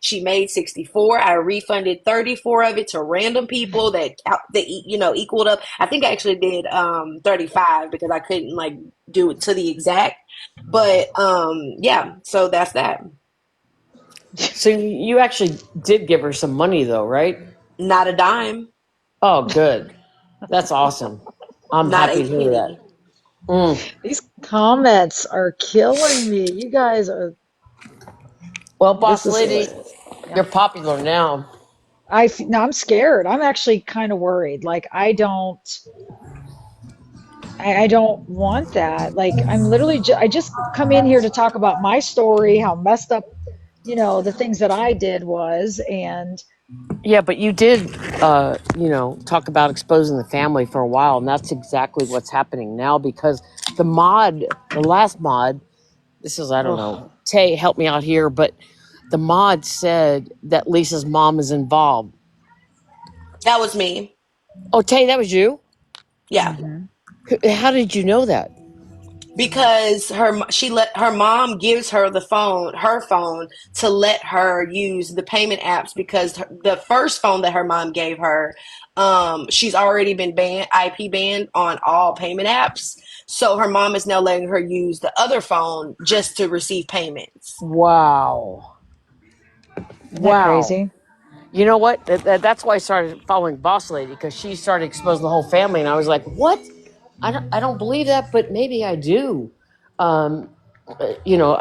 She made 64. I refunded 34 of it to random people that equaled up. I think I actually did 35 because I couldn't like do it to the exact. But yeah, so that's that. So you actually did give her some money, though, right? Not a dime, Oh, good. That's awesome. I'm not happy a to hear that. penny. Mm. These comments are killing me. You guys are, Well, this boss is lady, hilarious. you're Yeah. popular now. Now I'm scared. I'm actually kind of worried. Like I don't want that. Like I'm literally I just come in here to talk about my story, how messed up, the things that I did was, and Yeah, but you did, talk about exposing the family for a while, and that's exactly what's happening now because the last mod, this is, I don't know, oh, Tay, help me out here, but the mod said that Lisa's mom is involved. That was me. Oh, Tay, that was you? Yeah. Mm-hmm. How did you know that? Because her mom gives her her phone to let her use the payment apps because the first phone that her mom gave her, she's already been IP banned on all payment apps. So her mom is now letting her use the other phone just to receive payments. Wow. Isn't that Wow. crazy? You know what? That's why I started following Boss Lady, because she started exposing the whole family, and I was like, "What? I don't believe that, but maybe I do." Um,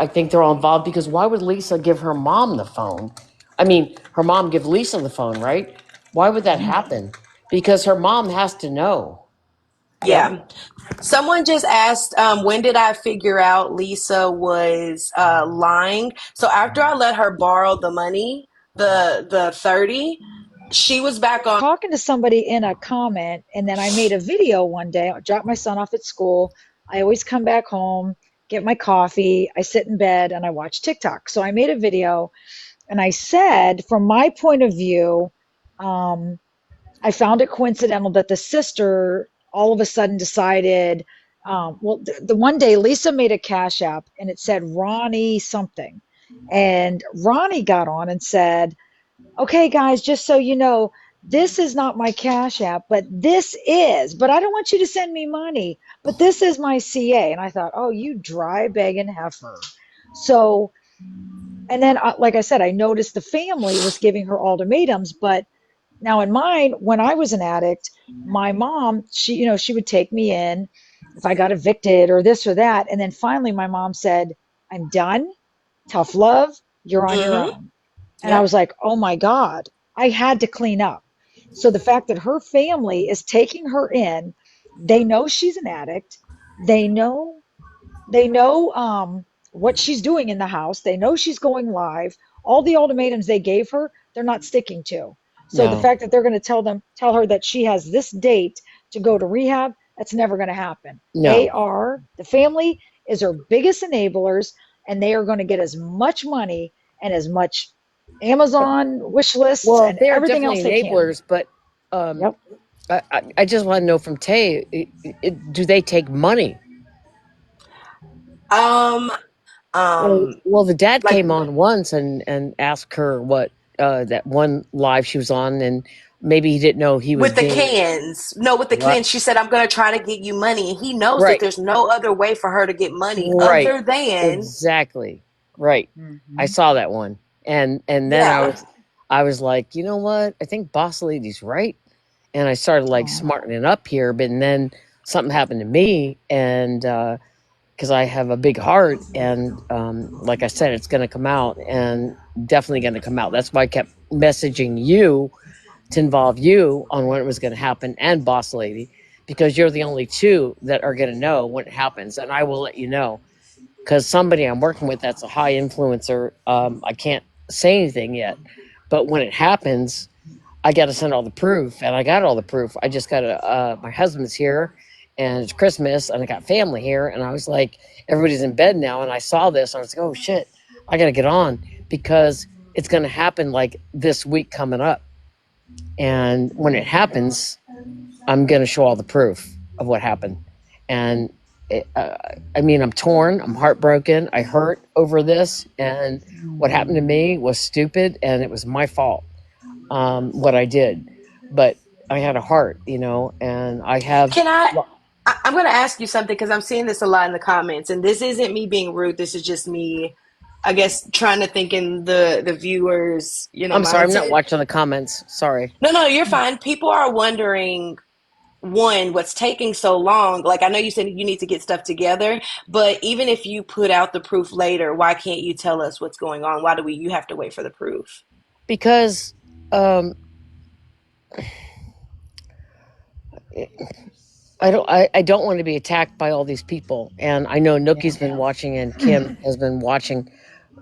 I think they're all involved, because why would Lisa give her mom the phone? I mean, her mom give Lisa the phone, right? Why would that Hmm. happen? Because her mom has to know. Yep. Yeah. Someone just asked, when did I figure out Lisa was lying? So after I let her borrow the money, the 30, she was back on. Talking to somebody in a comment, and then I made a video one day. I dropped my son off at school. I always come back home, get my coffee, I sit in bed, and I watch TikTok. So I made a video, and I said, from my point of view, um, I found it coincidental that the sister all of a sudden decided, well, the one day Lisa made a Cash App and it said Ronnie something. And Ronnie got on and said, okay, guys, just so you know, this is not my Cash App, but this is. But I don't want you to send me money, but this is my CA. And I thought, oh, you dry begging heifer. So, and then, like I said, I noticed the family was giving her ultimatums, but now in mine, when I was an addict, my mom, she would take me in if I got evicted or this or that. And then finally my mom said, I'm done. Tough love. You're on your Hmm. own. And I Yep. was like, oh my God, I had to clean up. So the fact that her family is taking her in, they know she's an addict. They know they know what she's doing in the house. They know she's going live. All the ultimatums they gave her, they're not sticking to. So the No, fact that they're going to tell her that she has this date to go to rehab, that's never going to happen. no. The family is her biggest enablers, and they are going to get as much money and as much Amazon wish lists Well, and they're everything definitely else they can. enablers, but um, Yep. I just want to know from Tay, do they take money? Um, Well, um, well, the dad like came on once and asked her what that one live she was on, and maybe he didn't know he was with the being cans. No, with the right. cans, she said, I'm going to try to get you money. And he knows that Right, there's no other way for her to get money right, other than, exactly, right. I Mm-hmm. saw that one, and then yeah. I was like, you know what? I think Boss Lady's right, and I started like Oh, smartening up here, but then something happened to me, and because I have a big heart, and like I said, it's going to come out, and definitely going to come out. That's why I kept messaging you to involve you on when it was going to happen, and Boss Lady, because you're the only two that are going to know when it happens, and I will let you know. Because somebody I'm working with that's a high influencer, I can't say anything yet, but when it happens, I got to send all the proof, and I got all the proof. I just got to. My husband's here, and it's Christmas, and I got family here, and I was like, everybody's in bed now, and I saw this, and I was like, oh shit, I got to get on, because it's going to happen like this week coming up, and when it happens, I'm going to show all the proof of what happened, and. I mean, I'm torn. I'm heartbroken. I hurt over this, and what happened to mhm. me was stupid, and it was my fault, what I did, but I had a heart, and I have. Can I'm going to ask you something because I'm seeing this a lot in the comments, and this isn't me being rude. This is just me, I guess, trying to think in the viewers, I'm sorry, I'm not mindset. watching the comments. Sorry. No, no, you're fine. People are wondering, one, what's taking so long. Like, I know you said you need to get stuff together, but even if you put out the proof later, why can't you tell us what's going on? Why do you have to wait for the proof? Because um, I don't want to be attacked by all these people, and I know Yeah. Nookie's been watching and Kim has been watching.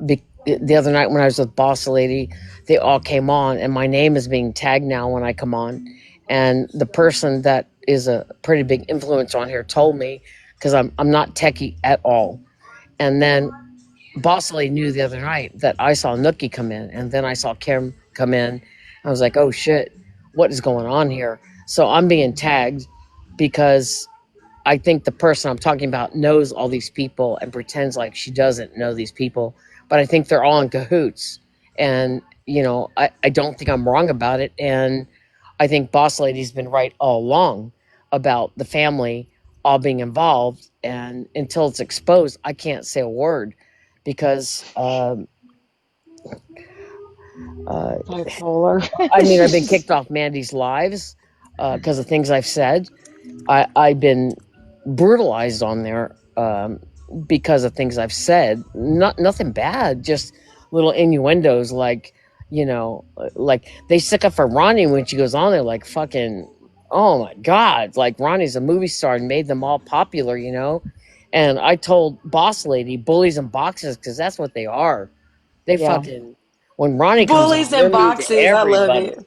The other night when I was with Boss Lady, they all came on, and my name is being tagged now when I come on, and the person that is a pretty big influencer on here told me, because I'm not techie at all, and then Bossley knew the other night that I saw Nookie come in, and then I saw Kim come in. I was like, "Oh shit, what is going on here?" So I'm being tagged because I think the person I'm talking about knows all these people and pretends like she doesn't know these people. But I think they're all in cahoots. And, I don't think I'm wrong about it. And I think Boss Lady's been right all along about the family all being involved. And until it's exposed, I can't say a word because, Bipolar. I've been kicked off Mandy's lives because of things I've said. I've been brutalized on there because of things I've said. Nothing bad, just little innuendos like they stick up for Ronnie when she goes on there like fucking, oh my god, like Ronnie's a movie star and made them all popular, And I told Boss Lady bullies and boxes because that's what they are. They Yeah. fucking when Ronnie comes Bullies on, they're and mean to boxes. I love everybody. it.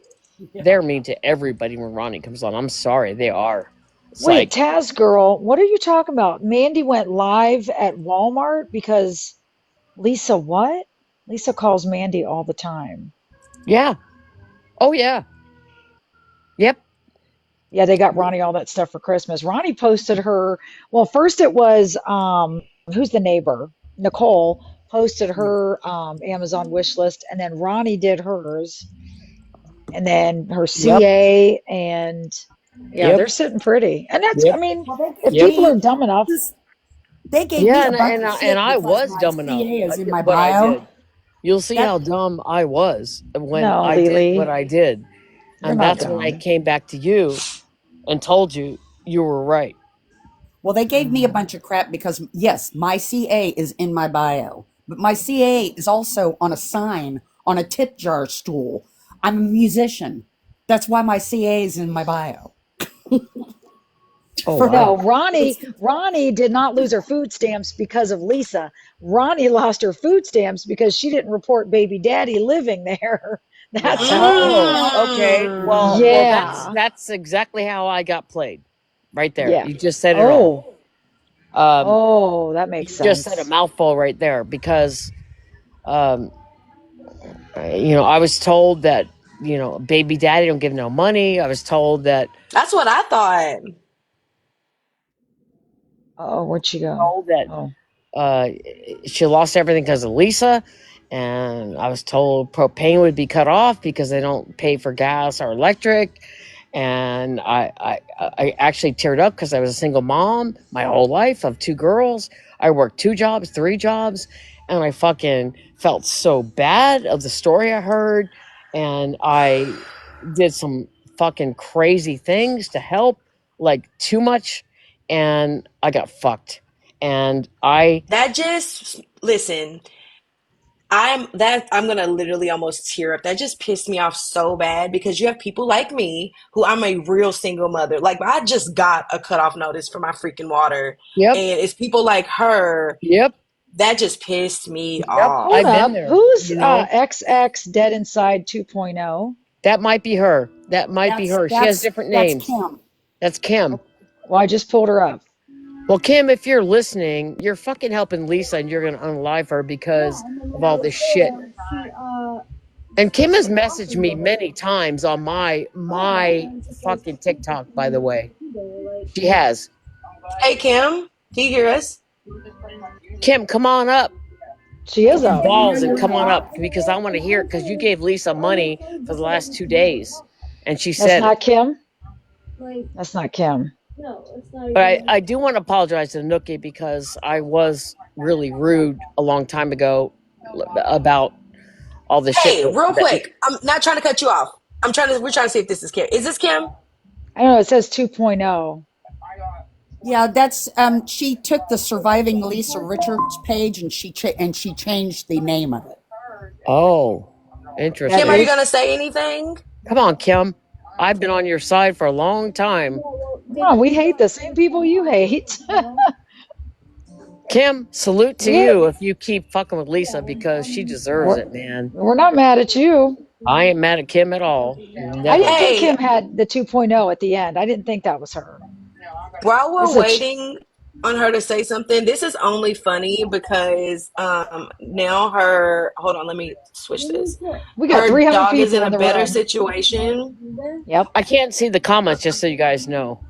They're mean to everybody when Ronnie comes on. I'm sorry, they are. It's Wait, like, Taz girl, what are you talking about? Mandy went live at Walmart because Lisa what? Lisa calls Mandy all the time. yeah, oh yeah, yep, Yeah, they got Ronnie all that stuff for Christmas. Ronnie posted her, well, first it was who's the neighbor? Nicole posted her Amazon wish list, and then Ronnie did hers, and then her yep, CA, and yeah, yep, they're sitting pretty. And that's, I yep, mean, Well, they if gave yep. people are me dumb enough, this. They gave me Yeah, a bunch of and shit I because was my dumb enough. CA I is in did my what I bio. did. You'll see That how dumb I was when no, I did what Lily, I did, you're and not that's when I dumb. came back to you and told you you were right. Well, they gave me a Mm. bunch of crap because yes, my CA is in my bio, but my CA is also on a sign on a tip jar stool. I'm a musician. That's why my CA is in my bio. Oh For No, wow. Ronnie did not lose her food stamps because of Lisa. Ronnie lost her food stamps because she didn't report baby daddy living there. That's how. Oh, okay. Well, that's Yeah. that's exactly how I got played, right there. Yeah. You just said it all. Oh. Um, Oh, that makes you just said a sense. mouthful right there because, um, I was told that baby daddy don't give no money. I was told that That's what I thought. Oh, where'd she go? Oh. uh, she lost everything because of Lisa, and I was told propane would be cut off because they don't pay for gas or electric. And I actually teared up because I was a single mom my whole life of two girls. I worked two jobs, three jobs, and I fucking felt so bad of the story I heard, and I did some fucking crazy things to help, like too much, and I got fucked. And I That just listen. I'm gonna literally almost tear up. That just pissed me off so bad because you have people like me who I'm a real single mother. Like I just got a cutoff notice for my freaking water, Yep, and it's people like her yep, that just pissed me yep. Hold I've off. been up. there. Who's XX Dead Inside 2.0? That might be her. That might be that's her. She has that's different that's names. Kim. That's Kim. Oh, well, I just pulled her up. Well, Kim, if you're listening, you're fucking helping Lisa, and you're gonna unalive her because of all this shit. And Kim has messaged me many times on my fucking TikTok. By the way, she has. Hey Kim, do you hear us? Kim, come on up. She Put is some up. balls and come on up because I want to hear it because you gave Lisa money for the last 2 days, and she That's said it. not Kim. That's not Kim. But I do want to apologize to Nookie because I was really rude a long time ago about all the shit Hey, real that quick. I'm not trying to cut you off. We're trying to see if this is Kim. Is this Kim? I don't know. It says 2.0. Yeah, that's she took the surviving Lisa Richards page and she changed the name of it. Oh, Kim, That are you interesting. gonna is. say anything? Come on, Kim. I've been on your side for a long time. Come on, we hate the same people you hate. Kim, salute to We hate, you if you keep fucking with Lisa because she deserves we're, it, man. we're not mad at you. I ain't mad at Kim at all. I didn't Never. think Hey, Kim had the 2.0 at the end. I didn't think that was her. while This we're is a waiting on her to say something. This is only funny because now her, hold on, let me switch this. We got Her 300 dog is people in in a the better room. situation. Yep. I can't see the comments, just so you guys know.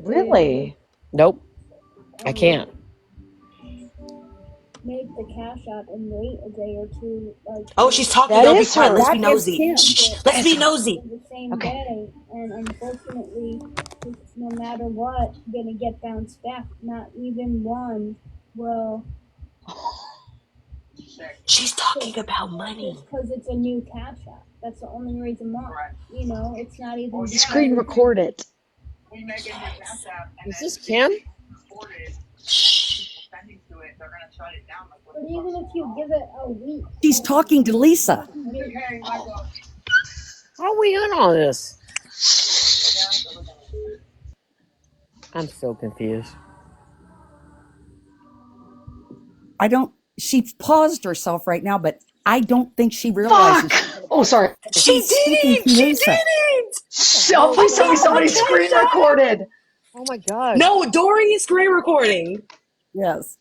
Really? Nope, I can't. Make the cash app and wait a day or two. Oh, she's talking, That y'all. Be is quiet. Let's her. be That is nosy. Kim. Shh, That let's is be her. nosy. The same Okay. day, and unfortunately, it's no matter what, gonna get bounced back. Not even one will. She's talking about money. Just because it's a new cash app. That's the only reason why. You know, it's not even. Screen record it. We make a new cash app, and Is then this Kim? reported Shh. sending to it, they're gonna shut it down. Like, But even if you give it a week. She's talking to Lisa. okay, Michael. How are we on all this? I'm so confused. I don't. She paused herself right now, but I don't think she realizes. Fuck! Oh, sorry. She She's speaking didn't. to She Lisa. didn't. Oh, please tell me About the somebody screen cash app. recorded. Oh my god. No, Dory is screen recording. Yes.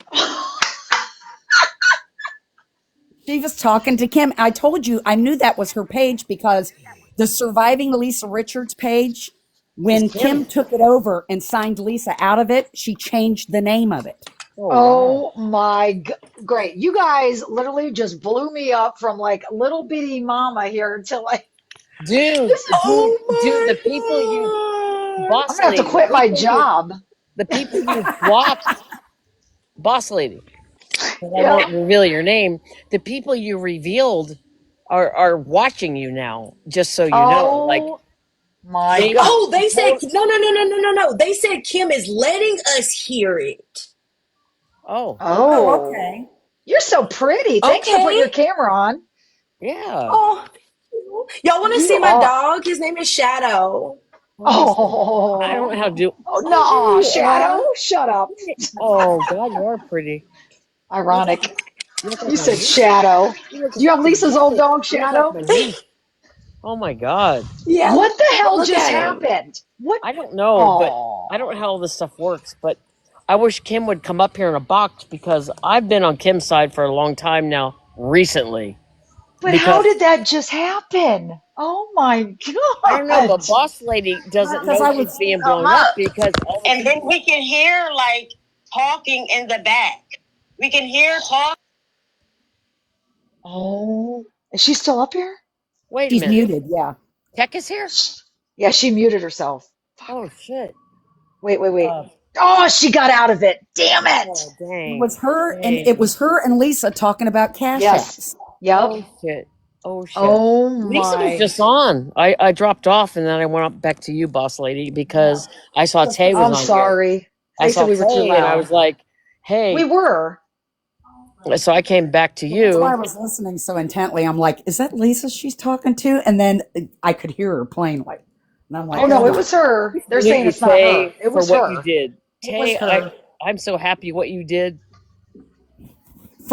She was talking to Kim. I told you, I knew that was her page because the Surviving Lisa Richards page, when It's Kim. Kim took it over and signed Lisa out of it, she changed the name of it. Oh my great. You guys literally just blew me up from like little bitty mama here to like Dude, this is dude, the people you, Oh my I'm boss gonna have to lady, quit my job. the people you blocked, boss lady, 'cause I Yep. won't reveal your name. The people you revealed are watching you now, just so you know. Like, Oh my they, god. Oh, they said no. They said Kim is letting us hear it. oh, Oh, Oh. okay. You're so pretty. Thanks for putting Okay. your camera on. yeah. Oh, y'all want to see You my are. dog? His name is Shadow. Let me see. I don't Oh. know how to do. Oh, Oh, there no, you Shadow. are. Shut up. Oh God, you are pretty. Ironic. You look like You my said niece. Shadow. You look Do you have Lisa's old exactly. dog, You look like Shadow? my niece. Oh my God. Yeah, What the hell look just at him. happened? What? I don't know, but I don't know Oh. how all this stuff works. But I wish Kim would come up here in a box because I've been on Kim's side for a long time now. Recently, But how because did that just happen? Oh my I don't know, God. but boss lady doesn't Because know I she's was, being blown up because all the And then people. we can hear like talking in the back. We can hear talk. Oh, is she still up here? Wait a she's minute, muted. Yeah. Tech is here. Yeah, she muted herself. Fuck. Oh shit. Wait. Uh, Oh, she got out of it. Damn it. oh It dang, was her, and it dang. was her and Lisa talking about cash Yes. apps. Yep. Oh shit. Oh shit. Oh Lisa was my. just on. I dropped off and then I went up back to you, boss lady, because I saw Just Tay because was I'm on here. sorry. I They saw said we were too Tay and I loud. was like, We hey. were. So I came back to that's why I you. was listening so intently. I'm like, is that Lisa she's talking to? And then I could hear her plainly. And I'm Oh like, no, oh it my, was her. They're Salute saying you, it's not her. Tay, It for was what you her. did. it was Tay, her. I'm so happy what you did.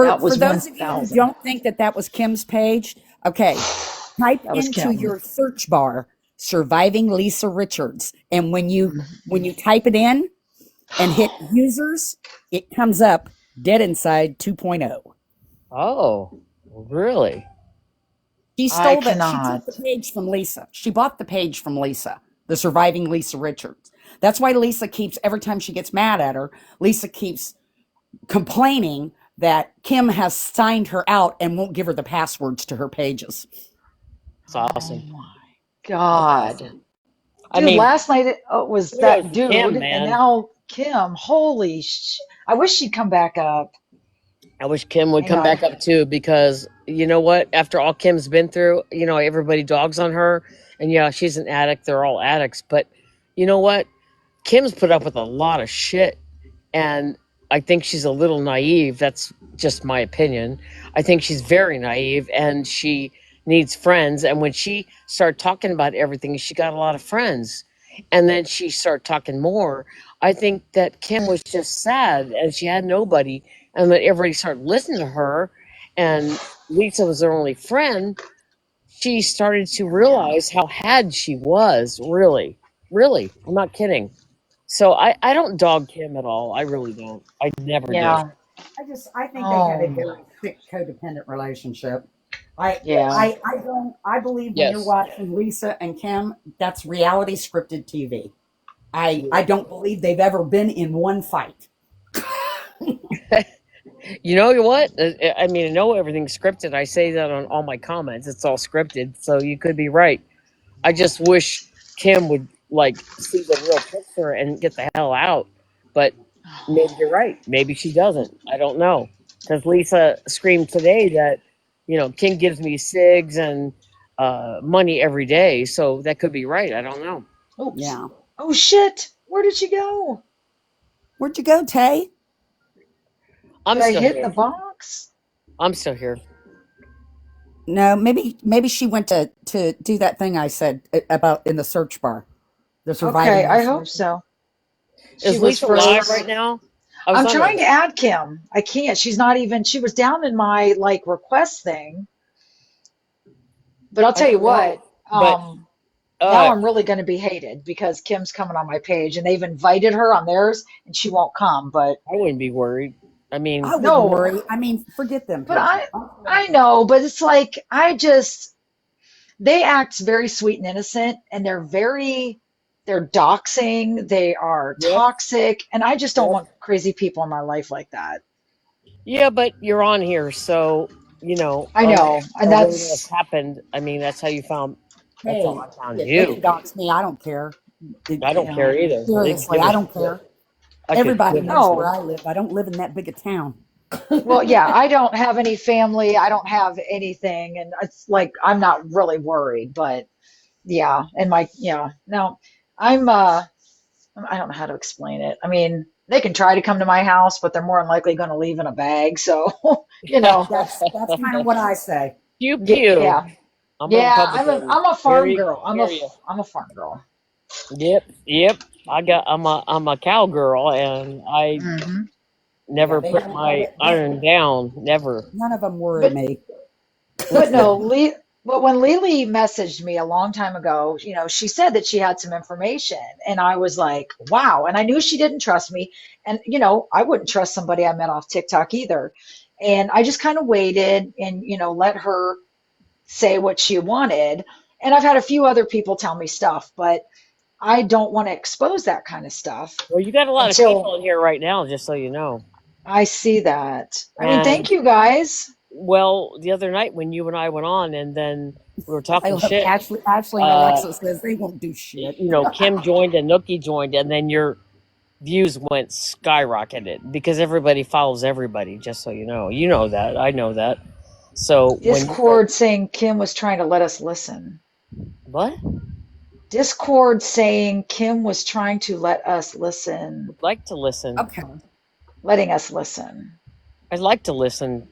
That For was those of you who 1,000. don't think that that was Kim's page, okay, type That was into Kim. your search bar "surviving Lisa Richards," and when you type it in and hit users, it comes up Dead Inside 2.0. Oh, really? She I stole that. She cannot. took the page from Lisa. She bought the page from Lisa, the Surviving Lisa Richards. That's why Lisa keeps, every time she gets mad at her, Lisa keeps complaining that Kim has signed her out and won't give her the passwords to her pages. It's Oh awesome. my That's God. awesome. I Dude, mean, last night it was kudos that to Kim, dude, and man. now Kim. Holy sh! I wish she'd come back up. I wish Kim would Hang come on. back up too because you know what? After all Kim's been through, everybody dogs on her. And yeah, she's an addict. They're all addicts. But you know what? Kim's put up with a lot of shit. And I think she's a little naive. That's just my opinion. I think she's very naive and she needs friends. And when she started talking about everything, she got a lot of friends. And then she started talking more. I think that Kim was just sad and she had nobody. And then everybody started listening to her. And Lisa was her only friend. She started to realize how had she was, really. Really. I'm not kidding. So I don't dog Kim at all. I really don't. I never did. Yeah. I think they had a Oh, very sick codependent relationship. I yeah. I believe when you're Yes. watching Lisa and Kim, that's reality scripted TV. I Yeah. don't believe they've ever been in one fight. You know what? I mean, I know everything's scripted. I say that on all my comments. It's all scripted. So you could be right. I just wish Kim would like see the real picture and get the hell out. But maybe you're right. Maybe she doesn't. I don't know. Because Lisa screamed today that, Kim gives me cigs and money every day. So that could be right. I don't know. Oops. Yeah. Oh shit. Where did she go? Where'd you go, Tay? I'm Did I still hit the here. box? I'm still here. No, maybe she went to do that thing I said about in the search bar, the Okay, surviving I hope isolation. so. She Is was Lisa live froze. right now? I was I'm on her. trying to add Kim. I can't. She's not even, she was down in my like request thing. But I'll I tell you don't know. what, But now uh, I'm really going to be hated because Kim's coming on my page and they've invited her on theirs and she won't come. But I wouldn't be worried. I mean, I wouldn't no, worry. I mean, forget them but people. I know, but it's like they act very sweet and innocent and they're doxing, they are yep, toxic, and I just don't yep. want crazy people in my life like that. Yeah, but you're on here, so I know, and everything that's that's happened. I mean, that's how you found. That's how Hey, I found shit, they you. can dox me. I don't care. I don't yeah. care either. I didn't Seriously, give a I don't shit. care. I could Everybody give a knows where shit. No. I live. I don't live in that big a town. Well, yeah, I don't have any family. I don't have anything, and it's like I'm not really worried, but yeah, and no, I'm I don't know how to explain it. I mean, they can try to come to my house, but they're more than likely going to leave in a bag. So, you know, That's kind of what I say. Pew yeah, pew. yeah, I'm a yeah. Republican. I'm a farm Hear girl. hear you. I'm a farm girl. Yep, yep. I'm a cowgirl, and I Hmm. Yeah, never they put don't. my iron down. Never. None of them worry But me. But no, Mm-mm. But when Lily messaged me a long time ago, she said that she had some information, and I was like, wow. And I knew she didn't trust me, and I wouldn't trust somebody I met off TikTok either. And I just kind of waited and let her say what she wanted. And I've had a few other people tell me stuff, but I don't want to expose that kind of stuff Well, you got a lot of people until in here right now, just so you know. I see that. I mean, And thank you guys. well, the other night when you and I went on, and then we were I talking love shit. Ashley. Ashley and Uh, Alexa says they won't do shit. Kim joined and Nookie joined, and then your views went skyrocketed because everybody follows everybody. Just so you know that. I know that. So when you guys, Discord saying Kim was trying to let us listen. what? Discord saying Kim was trying to let us listen, Would like to listen. Okay. letting us listen. I'd like to listen,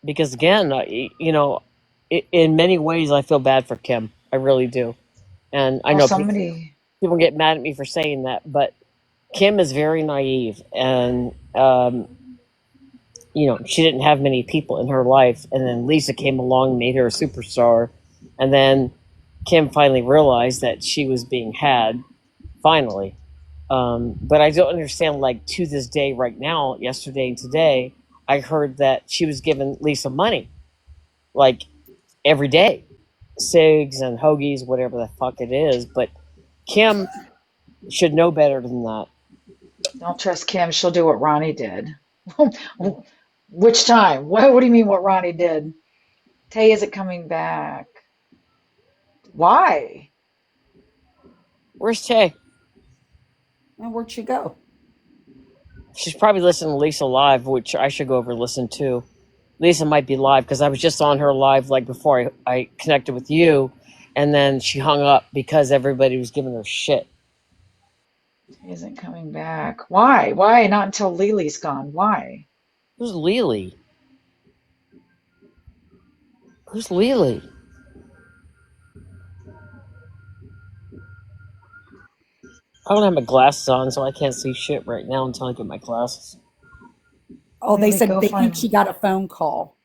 because again, in many ways, I feel bad for Kim. I really do, and I Oh, know somebody. people get mad at me for saying that, but Kim is very naive, and she didn't have many people in her life, and then Lisa came along and made her a superstar, and then Kim finally realized that she was being had. Finally, but I don't understand. Like to this day, right now, yesterday and today, I heard that she was giving Lisa money, like every day, cigs and hoagies, whatever the fuck it is. But Kim should know better than that. Don't trust Kim. She'll do what Ronnie did. Which time? What do you mean what Ronnie did? Tay isn't coming back. Why? Where's Tay? And where'd she go? She's probably listening to Lisa live, which I should go over and listen to. Lisa might be live because I was just on her live like before I connected with you, and then she hung up because everybody was giving her shit. Tay isn't coming back. Why? Why not until Lily's gone? Why? Who's Lily? Who's Lily? I don't have my glasses on, so I can't see shit right now until I get my glasses. Oh, they Lily, said go they think find. she got a phone call.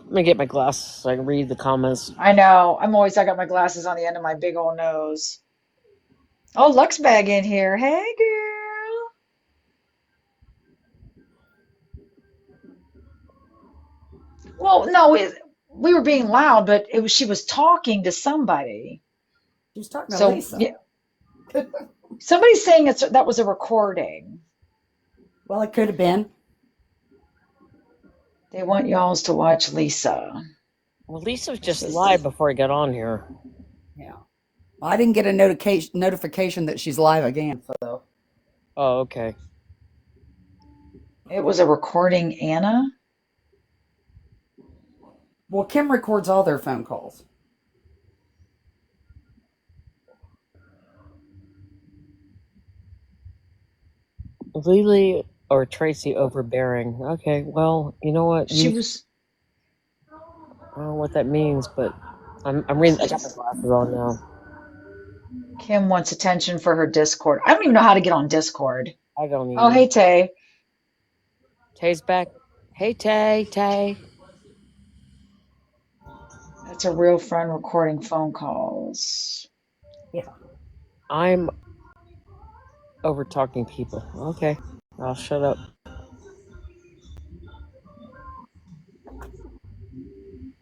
Let me get my glasses so I can read the comments. I know. I got my glasses on the end of my big old nose. Oh, Lux Bag in here. Hey, girl. Well, no, we were being loud, but she was talking to somebody. She was talking to So Lisa. yeah, somebody's saying that was a recording. Well, it could have been. They want y'alls to watch Lisa. Well, Lisa was just live before I got on here. Yeah. I didn't get a notification that she's live again. So. Oh, okay. It was a recording, Anna. Well, Kim records all their phone calls. Lily or Tracy overbearing. Okay, well, you know what? She was. I don't know what that means, but I'm reading. I got my glasses on now. Kim wants attention for her Discord. I don't even know how to get on Discord. I don't even. Oh, hey, Tay. Tay's back. Hey, Tay. That's a real friend recording phone calls. Yeah. I'm over talking people. Okay, I'll shut up.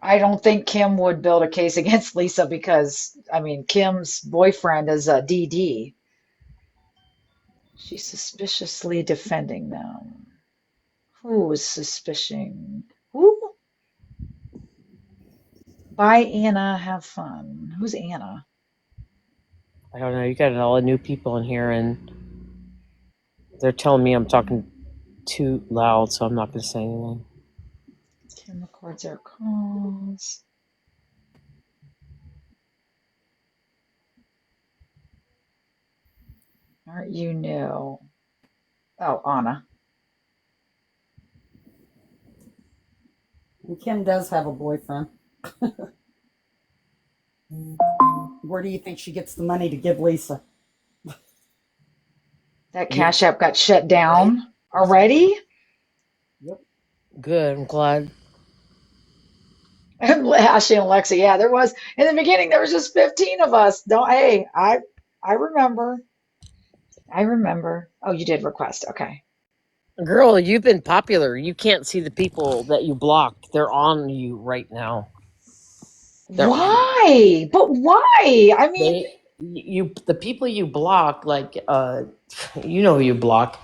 I don't think Kim would build a case against Lisa because, I mean, Kim's boyfriend is a DD. She's suspiciously defending them. Who is suspicion? Who? Bye, Anna. Have fun. Who's Anna? I don't know. You got all the new people in here, and they're telling me I'm talking too loud, so I'm not going to say anything. Kim records their calls. Aren't you new? Oh, Anna. And Kim does have a boyfriend. Where do you think she gets the money to give Lisa? That Cash App got shut down already? Yep. Good. I'm glad. Ashley and Lexi, yeah, there was in the beginning. There was just 15 of us. Don't hey, I remember. I remember. Oh, you did request. Okay. Girl, you've been popular. You can't see the people that you blocked. They're on you right now. They're on. Why? But why? I mean, The people you block, like you know who you block.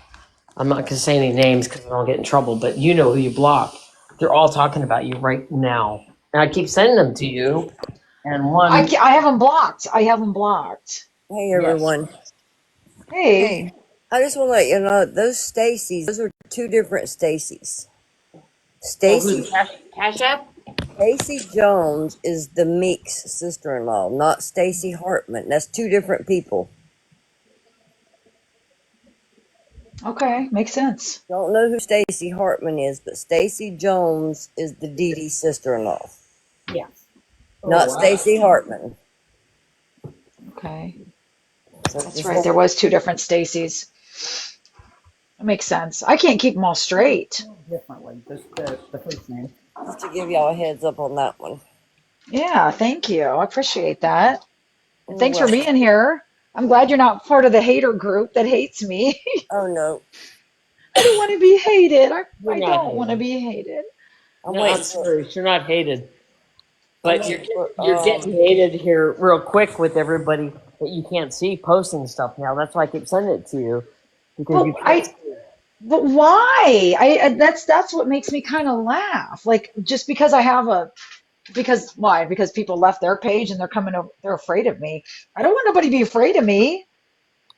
I'm not gonna say any names because I don't get in trouble, but you know who you block. They're all talking about you right now, and I keep sending them to you. And one, I have them blocked. I have them blocked. Hey yes, everyone. Hey, Hey, I just want to let you know those Stacys, those are two different Stacys. oh, who's Stacy Cash App? Stacy Jones is the Meeks sister-in-law, not Stacy Hartman. That's two different people. okay, makes sense. Don't know who Stacy Hartman is, but Stacy Jones is the Dee Dee sister-in-law, Yes. not Oh, wow. Stacy Hartman. Okay, So that's just right. There was two different Stacys. That makes sense. I can't keep them all straight. Differently, just the first name. just to give y'all a heads up on that one. Yeah, thank you. I appreciate that. And You're thanks for welcome. being here. I'm glad you're not part of the hater group that hates me. Oh no, I don't want to be hated. You're I not don't want to hated. be hated. I'm No, I'm waiting for. serious. You're not hated. I'm But waiting for. you're getting hated here real quick with everybody that you can't see posting stuff now. That's why I keep sending it to you because But you can't. I but why? That's what makes me kind of laugh. Like just because I have a because why? Because people left their page and they're coming over, they're afraid of me. I don't want nobody to be afraid of me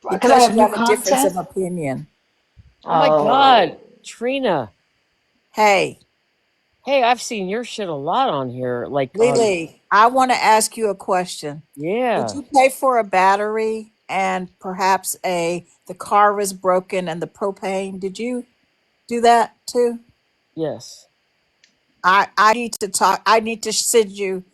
because I Because have you new have a difference content. of opinion. Oh my God, Oh. Trina! Hey, Hey, I've seen your shit a lot on here. Like, Lily. I want to ask you a question. Did yeah, you pay for a battery and perhaps the car was broken and the propane? Did you do that too? yes. I need to talk. I need to send you.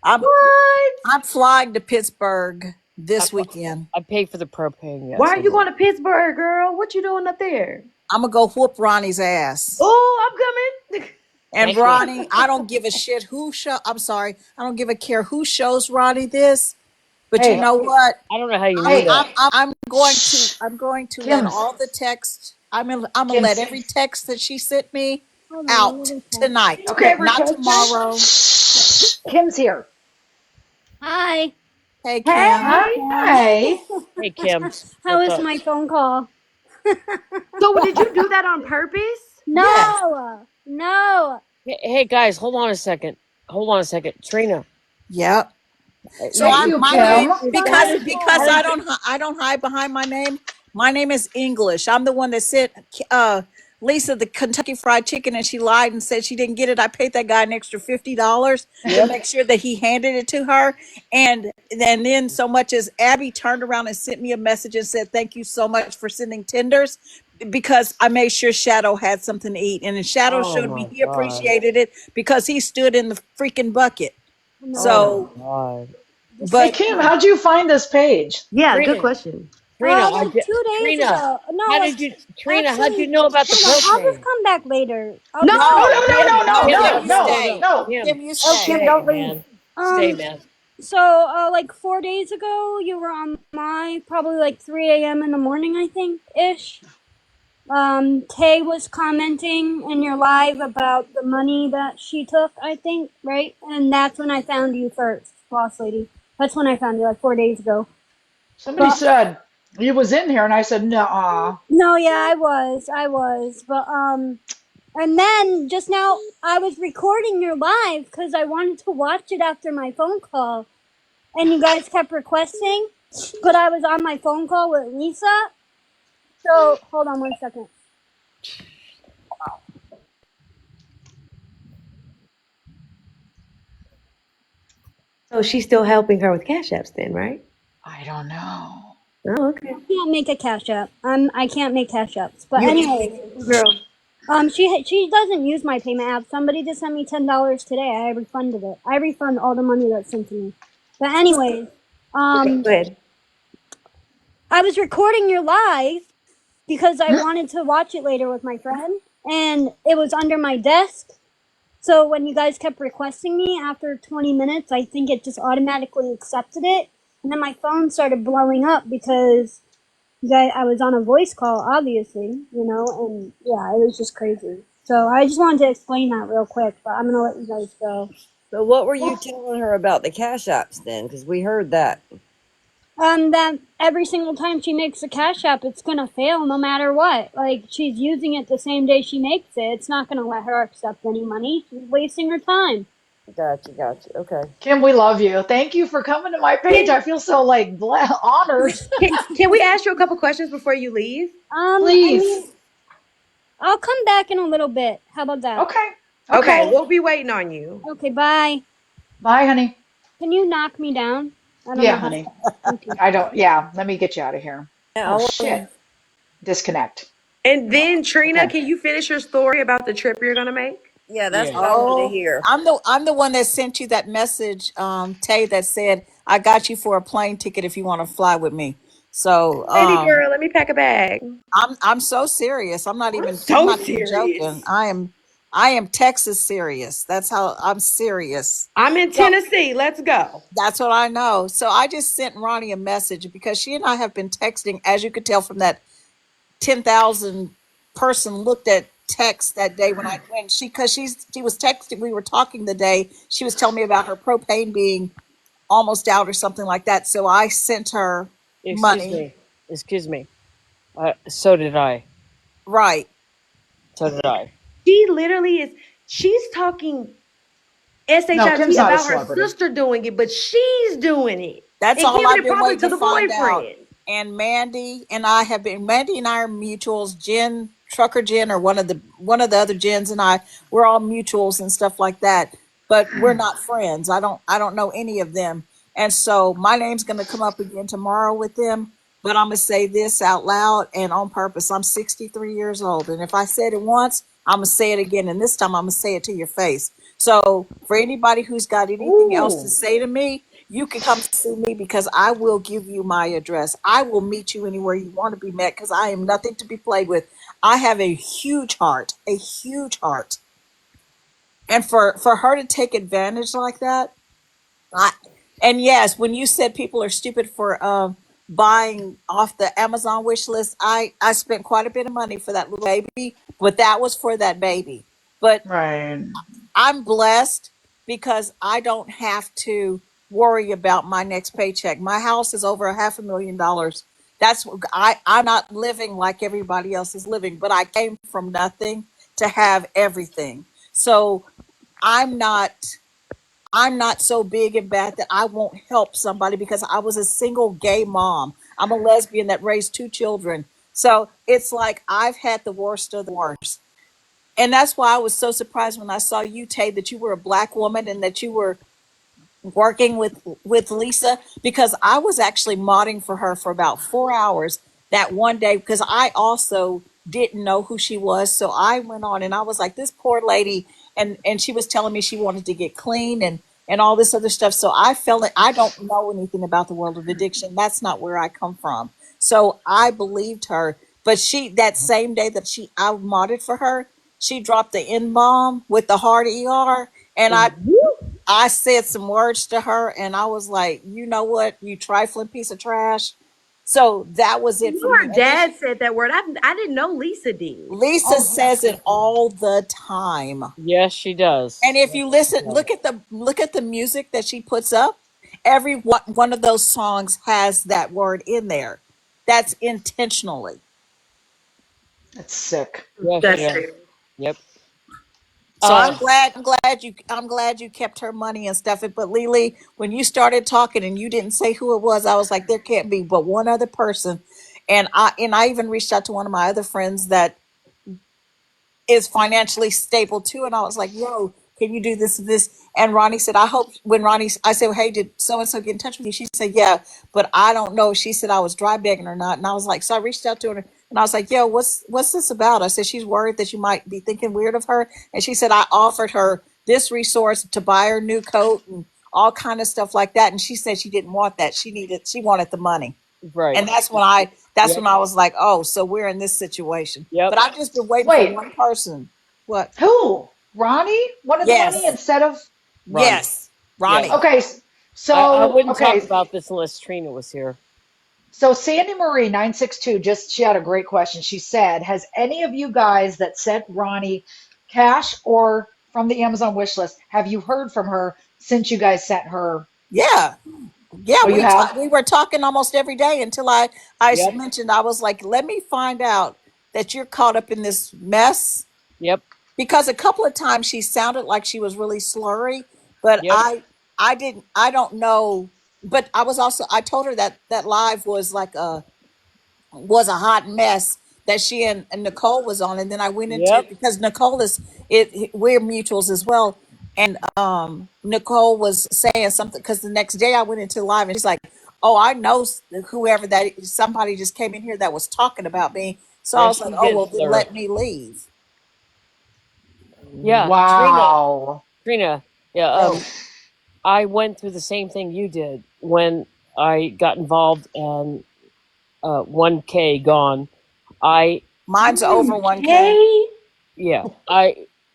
I'm What? I'm flying to Pittsburgh I, this weekend. I paid for the propane. Why Yes, are I you did. going to Pittsburgh, girl? What you doing up there? I'm gonna go whoop Ronnie's ass. Oh, I'm coming. And Thank you. Ronnie, I don't give a shit who show. I'm sorry, I don't give a care who shows Ronnie this. But you Hey, know what? I don't know how you knew hey, that. I'm going to shh. let Kim's, all the text. I'm gonna let Kim's. every text that she sent me Hold on, let out me check. tonight, Okay. not tomorrow. Shh. Kim's here. Hi. Hey Kim. Hi, Hi. Kim. Hi. Hey, Kim, How what's was up? my phone call? So did you do that on purpose? Yes. No, no. Hey, guys, hold on a second. Hold on a second. Trina, Yep. So Thank you, I'm you, my how, name Kim. how because did you, because how I did you, don't hide behind my name. My name is English. I'm the one that sent Lisa the Kentucky Fried Chicken, and she lied and said she didn't get it. I paid that guy an extra $50 to yep. make sure that he handed it to her. And then so much as Abby turned around and sent me a message and said thank you so much for sending tenders, because I made sure Shadow had something to eat, and then Shadow Oh showed me my he God. appreciated it because he stood in the freaking bucket. Oh No. my So, God. Just Hey, but Kim, how'd you find this page? Yeah, good Trina, question. like 2 days Trina, ago. No, how like did you, Trina, how'd you actually, know about the hold on. I'll just propane? come back later. I'll No, just come No, back. no, no, no, Kim, no, no, no, Kim, Kim, no, no, you no, no, no, no. stay. no. Kim, Kim, you Okay. Kim, stay. don't stay, leave. man. Stay, Um. man. So, like 4 days ago, you were on my probably like 3 a.m. in the morning, I think ish. Tay was commenting in your live about the money that she took, I think, right? And that's when I found you first, boss lady. That's when I found you, like 4 days ago. Somebody But said you was in here, and I said, no. no, yeah, I was. But and then just now I was recording your live because I wanted to watch it after my phone call, and you guys kept requesting, but I was on my phone call with Lisa. So hold on 1 second. So she's still helping her with cash apps then, right? I don't know. Oh, okay. I can't make a cash app. I can't make cash apps. But You anyway, girl. she doesn't use my payment app. Somebody just sent me $10 today. I refunded it. I refund all the money that's sent to me. But anyways, Okay, um, go ahead. I was recording your live because I wanted to watch it later with my friend, and it was under my desk. So when you guys kept requesting me after 20 minutes, I think it just automatically accepted it, and then my phone started blowing up because I was on a voice call, obviously, and yeah, it was just crazy. So I just wanted to explain that real quick, but I'm gonna let you guys go. So what were you telling her about the cash apps then? Because we heard that. That every single time she makes a cash app, it's gonna fail no matter what. Like, she's using it the same day she makes it. It's not gonna let her accept any money. She's wasting her time. Gotcha. Okay. Kim, we love you. Thank you for coming to my page. Can, I feel so like honored. can we ask you a couple questions before you leave? I Please. mean, I'll come back in a little bit. How about that? Okay. Okay, Okay. Okay. we'll be waiting on you. Okay, bye. Bye, honey. Can you knock me down? I don't Yeah, know how to. honey. Thank you. I don't. Yeah, let me get you out of here. Yeah, I Oh, want shit. to. Disconnect. And then Trina, Okay. can you finish your story about the trip you're gonna make? Yeah, that's Yeah. what I wanted to Oh, hear. I'm the one that sent you that message, Tay, that said I got you for a plane ticket if you want to fly with me. So Baby girl, let me pack a bag. I'm so serious. I'm I'm so not even joking. serious. I am Texas serious. That's how I'm serious. I'm in So Tennessee. Let's go. that's what I know. So I just sent Ronnie a message because she and I have been texting, as you could tell from that 10,000 person looked at text that day when she was texting. We were talking the day she was telling me about her propane being almost out or something like that. So I sent her Excuse money. me. Excuse me. So did I. Right. So did I. She literally is. She's talking No, shit Kim's not a about her celebrity. sister doing it, but she's doing it That's and all giving I've it been probably waiting to to the find out. boyfriend. And Mandy and I are mutuals. Jen, Trucker Jen, or one of the other Jens and I, we're all mutuals and stuff like that. But we're not friends. I don't know any of them. And so my name's gonna come up again tomorrow with them. But I'm gonna say this out loud and on purpose. I'm 63 years old. And if I said it once, I'm gonna say it again. And this time I'm gonna say it to your face. So for anybody who's got anything else to Ooh. say to me, you can come see me because I will give you my address. I will meet you anywhere you want to be met because I am nothing to be played with. I have a huge heart, a huge heart. And for her to take advantage like that, I, and yes, when you said people are stupid for buying off the Amazon wish list, I spent quite a bit of money for that little baby, but that was for that baby. But Right. I'm blessed because I don't have to worry about my next paycheck. My house is over $500,000. I'm not living like everybody else is living, but I came from nothing to have everything. So I'm not I'm not so big and bad that I won't help somebody because I was a single gay mom. I'm a lesbian that raised two children. So it's like I've had the worst of the worst. And that's why I was so surprised when I saw you, Tay, that you were a black woman and that you were working with Lisa, because I was actually modding for her for about 4 hours that one day because I also didn't know who she was. So I went on and I was like, this poor lady, and she was telling me she wanted to get clean and all this other stuff. So I felt like I don't know anything about the world of addiction. That's not where I come from. So I believed her. But she, that same day that I modded for her, she dropped the N bomb with the hard ER, and Woo. I said some words to her and I was like, you know what, you trifling piece of trash. So that was You it for know, me. her And then dad said that word. I didn't know Lisa did. Lisa Oh, says it all the time. Yes, she does. And if Yes, you she listen, does. look at the music that she puts up. Every one of those songs has that word in there. That's intentionally. that's sick. Yes, she That's does. fair. Yep. So Uh, I'm glad you kept her money and stuff. But Lily, when you started talking and you didn't say who it was, I was like, there can't be but one other person. And I even reached out to one of my other friends that is financially stable too. And I was like, yo, can you do this and this? And Ronnie said, I hope when Ronnie, I said, well, hey, did so and so get in touch with you? She said, yeah, but I don't know. She said I was dry begging or not. And I was like, so I reached out to her and I was like, yo, what's this about? I said, she's worried that you might be thinking weird of her. And she said, I offered her this resource to buy her new coat and all kind of stuff like that. And she said she didn't want that. She wanted the money. right. And that's when Yep. I was like, oh, so we're in this situation. Yep. But I've just been waiting for Wait, one person. What? who? Ronnie wanted the money Yes. instead of. Ronnie. Yes. Yeah. Ronnie. Okay, I so wouldn't talk okay, about this unless Trina was here. so Sandy Marie 962 just she had a great question. She said, "Has any of you guys that sent Ronnie cash or from the Amazon wish list, have you heard from her since you guys sent her? Yeah. Yeah, Oh, you have? we were talking almost every day until I Yep. mentioned, I was like, let me find out that you're caught up in this mess, Yep. because a couple of times she sounded like she was really slurry, but Yep. I don't know, but I told her that that live was a hot mess that she and Nicole was on, and then I went into, Yep. because Nicole is we're mutuals as well, and Nicole was saying something because the next day I went into live and she's like, "Oh, I know whoever that somebody just came in here that was talking about me," so I Yes, was like, she "Oh did well, then slur it. let me leave." Yeah. Trina. Wow. Trina. Yeah. Yo, I went through the same thing you did when I got involved and 1K gone. I mine's over 1K. Okay. yeah.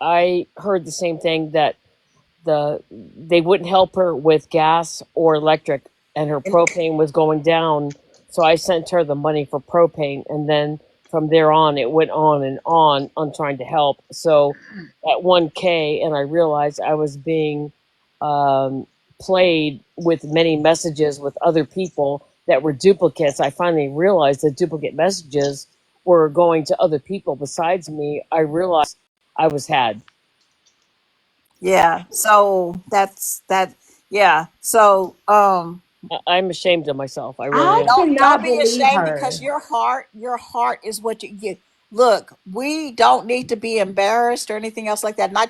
I heard the same thing that they wouldn't help her with gas or electric, and her And propane was going down. So I sent her the money for propane, and then from there on, it went on trying to help. So at 1K, and I realized I was being um, played with many messages with other people that were duplicates. I finally realized that duplicate messages were going to other people besides me. I realized I was had. yeah, so that's that. Yeah, so I'm ashamed of myself. I really I am. don't cannot be believe ashamed, her. because your heart is what you get. Look, we don't need to be embarrassed or anything else like that. And I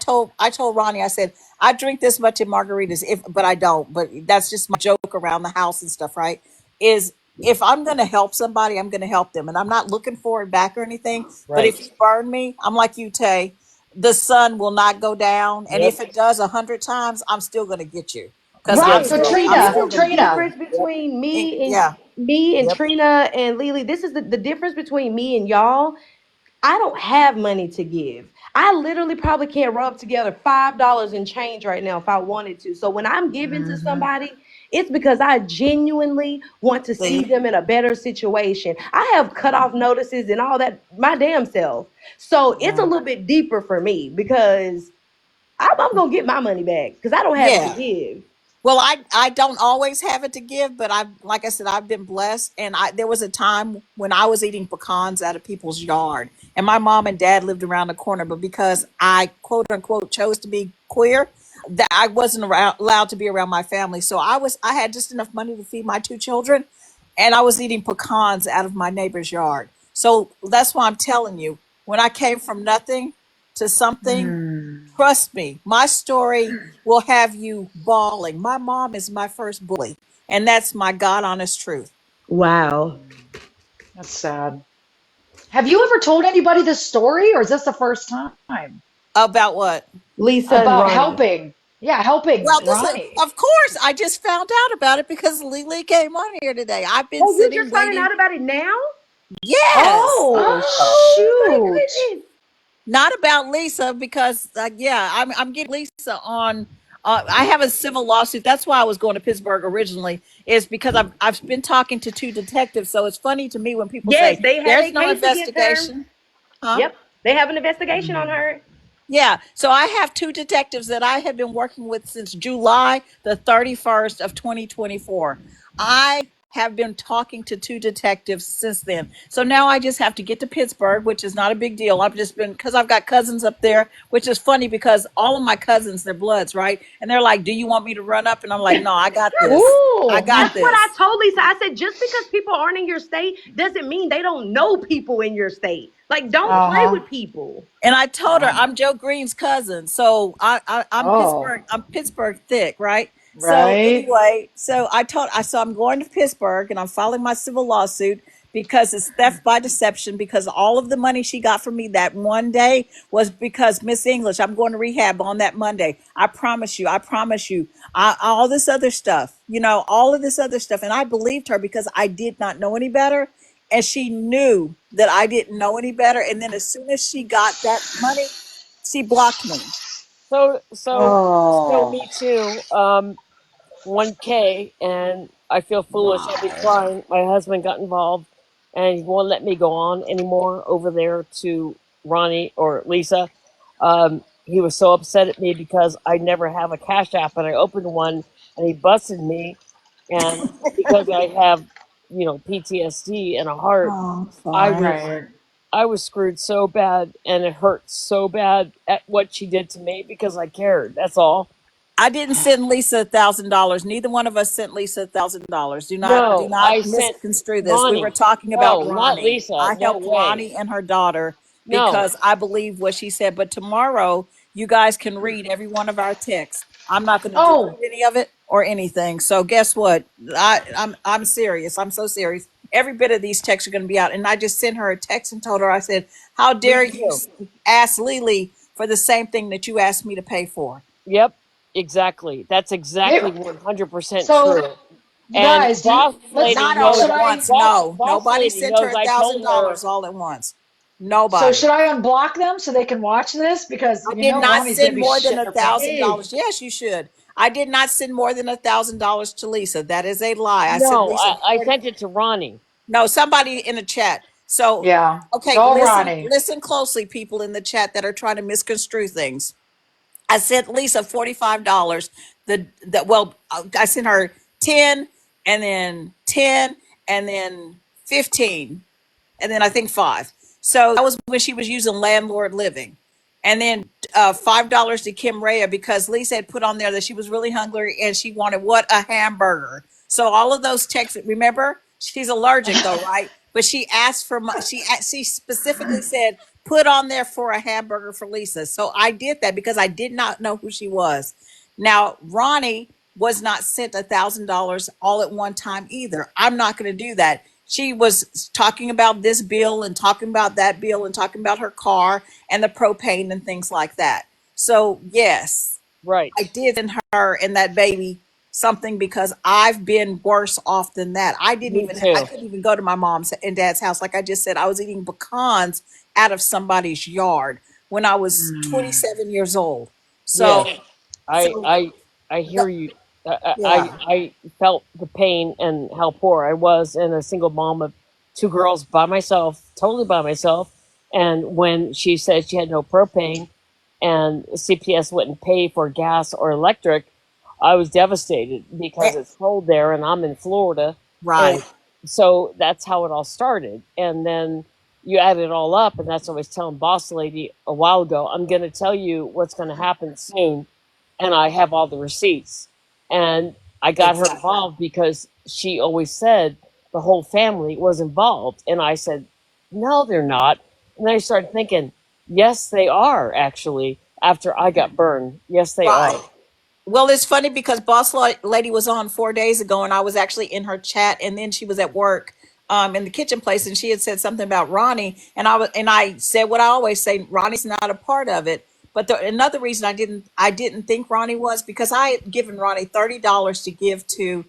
told Ronnie, I said, I drink this much in margaritas, if but I don't. But that's just my joke around the house and stuff, right? Is if I'm gonna help somebody, I'm gonna help them. And I'm not looking for it back or anything. But Right. if you burn me, I'm like you, Tay, the sun will not go down. And Yep. if it does 100 times, I'm still gonna get you. Because Right, Right. So but I'm this Trina, still is the gonna get you. Trina, difference between Yeah. me and Yep. Trina and Lily. This is the difference between me and y'all. I don't have money to give. I literally probably can't rub together $5 in change right now if I wanted to. So when I'm giving to Hmm. somebody, it's because I genuinely want to see See, them in a better situation. I have cut off notices and all that my damn self. So it's a Yeah. little bit deeper for me because I'm gonna get my money back because I don't have it to Yeah. give. Well, I don't always have it to give, but I like I said, I've been blessed. And there was a time when I was eating pecans out of people's yard, and my mom and dad lived around the corner. But because I quote unquote chose to be queer, that I wasn't allowed to be around my family. So I had just enough money to feed my two children, and I was eating pecans out of my neighbor's yard. So that's why I'm telling you, when I came from nothing to something, Hmm. trust me, my story will have you bawling. My mom is my first bully, and that's my God honest truth. Wow. That's sad. Have you ever told anybody this story, or is this the first time? About what? Lisa and About Ronnie. helping. Yeah, helping Well, this is, Ronnie. of course, I just found out about it because Lily came on here today. I've been Oh, you sitting just finding waiting. out about it now? Yes. Oh, Oh, my shoot. goodness. Not about Lisa because yeah, I'm getting Lisa on. I have a civil lawsuit. That's why I was going to Pittsburgh originally. Is because I've been talking to two detectives. So it's funny to me when people Yes, say they have there's a no case against her. investigation, huh? Yep, they have an investigation on Hmm. her. Yeah, so I have two detectives that I have been working with since July the 31st of 2024. I have been talking to two detectives since then. So now I just have to get to Pittsburgh, which is not a big deal. I've just been because I've got cousins up there, which is funny because all of my cousins, they're bloods, right? And they're like, "Do you want me to run up?" And I'm like, "No, I got this. I Ooh. got That's what I this." told Lisa. I said, just because people aren't in your state doesn't mean they don't know people in your state. Like, don't play Uh-huh. with people. And I told her Yeah. I'm Joe Green's cousin, so I'm Oh, Pittsburgh. I'm Pittsburgh thick, right? So right. anyway, so I'm going to Pittsburgh and I'm filing my civil lawsuit because it's theft by deception. Because all of the money she got from me that one day was because Miss English. I'm going to rehab on that Monday. I promise you. I promise you. All this other stuff, all of this other stuff, and I believed her because I did not know any better and she knew that I didn't know any better. And then as soon as she got that money, she blocked me. So so so Oh, me too. 1K, and I feel foolish. I'll be wow. crying. My husband got involved, and he won't let me go on anymore over there to Ronnie or Lisa. He was so upset at me because I never have a Cash App, and I opened one, and he busted me, and because I have, PTSD and a heart, Oh, I'm I sorry. was Right. I was screwed so bad, and it hurt so bad at what she did to me because I cared. That's all. I didn't send Lisa $1,000. Neither one of us sent Lisa $1,000. Do No, I not sent misconstrue this. We were Ronnie. talking about No, not Ronnie. Lisa. I No helped way. Ronnie and her daughter No. because I believe what she said. But tomorrow, you guys can read every one of our texts. I'm not going to delete Oh, any of it or anything. So guess what? I'm serious. I'm so serious. Every bit of these texts are going to be out. And I just sent her a text and told her, I said, "How Me dare you too. ask Lily for the same thing that you asked me to pay for?" Yep. Exactly. That's here. exactly 100% So, true. you And guys, boss let's, lady Not all knows. should at I, once. Boss No, boss nobody lady sent her knows. a I thousand told her. dollars all at once. so Nobody. should I unblock them so they can watch this? Because, I did not Ronnie's going to send be more than shitting a her pants. thousand Yes. dollars. Yes, you should. I did not send more than $1,000 to Lisa. That is a lie. I sent No, Lisa I 40. sent it to Ronnie. No, somebody in the chat. So, Yeah. okay, Go, listen, Ronnie. listen closely, people in the chat that are trying to misconstrue things. I sent Lisa $45. I sent her 10 and then 10 and then 15 and then I think five. So that was when she was using landlord living. And then $5 to Kim Rea because Lisa had put on there that she was really hungry and she wanted what a hamburger. So all of those texts, remember, she's allergic though, right? But she asked for she specifically said put on there for a hamburger for Lisa. So I did that because I did not know who she was. Now Ronnie was not sent $1,000 all at one time either. I'm not going to do that. She was talking about this bill and talking about that bill and talking about her car and the propane and things like that. So yes, Right. I did send her and that baby something because I've been worse off than that. Me I too. couldn't even go to my mom's and dad's house. Like I just said, I was eating pecans out of somebody's yard. when I was 27 years old. So, Yes, I so I I the, hear you. I, I yeah, I felt the pain and how poor I was, and a single mom of two girls by myself, totally by myself. And when she said she had no propane, and CPS wouldn't pay for gas or electric, I was devastated because eh, it's cold there, and I'm in Florida, and right. so that's how it all started. And then you add it all up, and that's what I was telling Boss Lady a while ago. I'm going to tell you what's going to happen soon, and I have all the receipts. And I got her Exactly. involved because she always said the whole family was involved, and I said, no, they're not. And then I started thinking, yes, they are actually. After I got burned, yes, they are. Right. Well, it's funny because Lady was on 4 days ago, and I was actually in her chat, and then she was at work, in the kitchen place, and she had said something about Ronnie, and I said what I always say: Ronnie's not a part of it. But another reason I didn't think Ronnie was because I had given Ronnie $30 to give to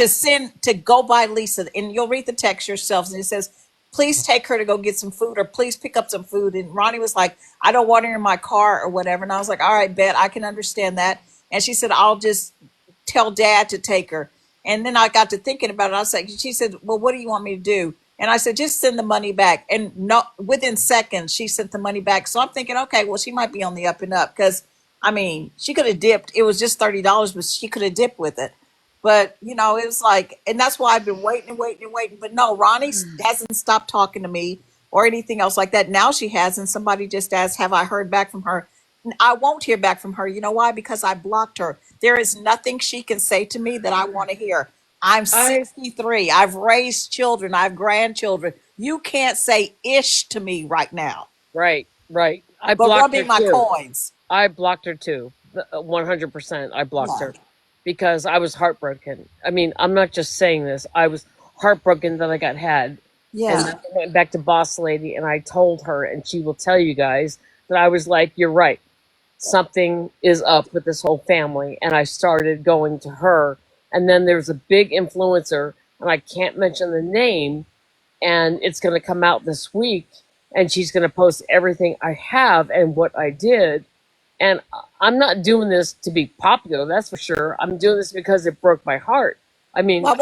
send to go buy Lisa, and you'll read the text yourselves, and it says, please take her to go get some food or please pick up some food. And Ronnie was like, I don't want her in my car or whatever. And I was like, all right, bet I can understand that. And she said, I'll just tell dad to take her. And then I got to thinking about it. I was like, she said, well, what do you want me to do? And I said, just send the money back. And no, within seconds, she sent the money back. So I'm thinking, okay, well, she might be on the up and up because I mean, she could have dipped. It was just $30, but she could have dipped with it. But it was like, and that's why I've been waiting and waiting and waiting. But no, Ronnie hasn't stopped talking to me or anything else like that. Now she has, and somebody just asked, "Have I heard back from her?" I won't hear back from her. You know why? Because I blocked her. There is nothing she can say to me that I want to hear. I'm I 63. I've raised children. I have grandchildren. You can't say ish to me right now. right, right. I But blocked her rubbing my too. coins. I blocked her too. 100%. I blocked Yeah. her because I was heartbroken. I mean, I'm not just saying this. I was heartbroken that I got had. And Yeah. then I went back to Boss Lady and I told her, and she will tell you guys that I was like, you're right. Something is up with this whole family. And I started going to her. And then there's a big influencer, and I can't mention the name, and it's going to come out this week. And she's going to post everything I have and what I did, and I'm not doing this to be popular, that's for sure. I'm doing this because it broke my heart. I mean, Why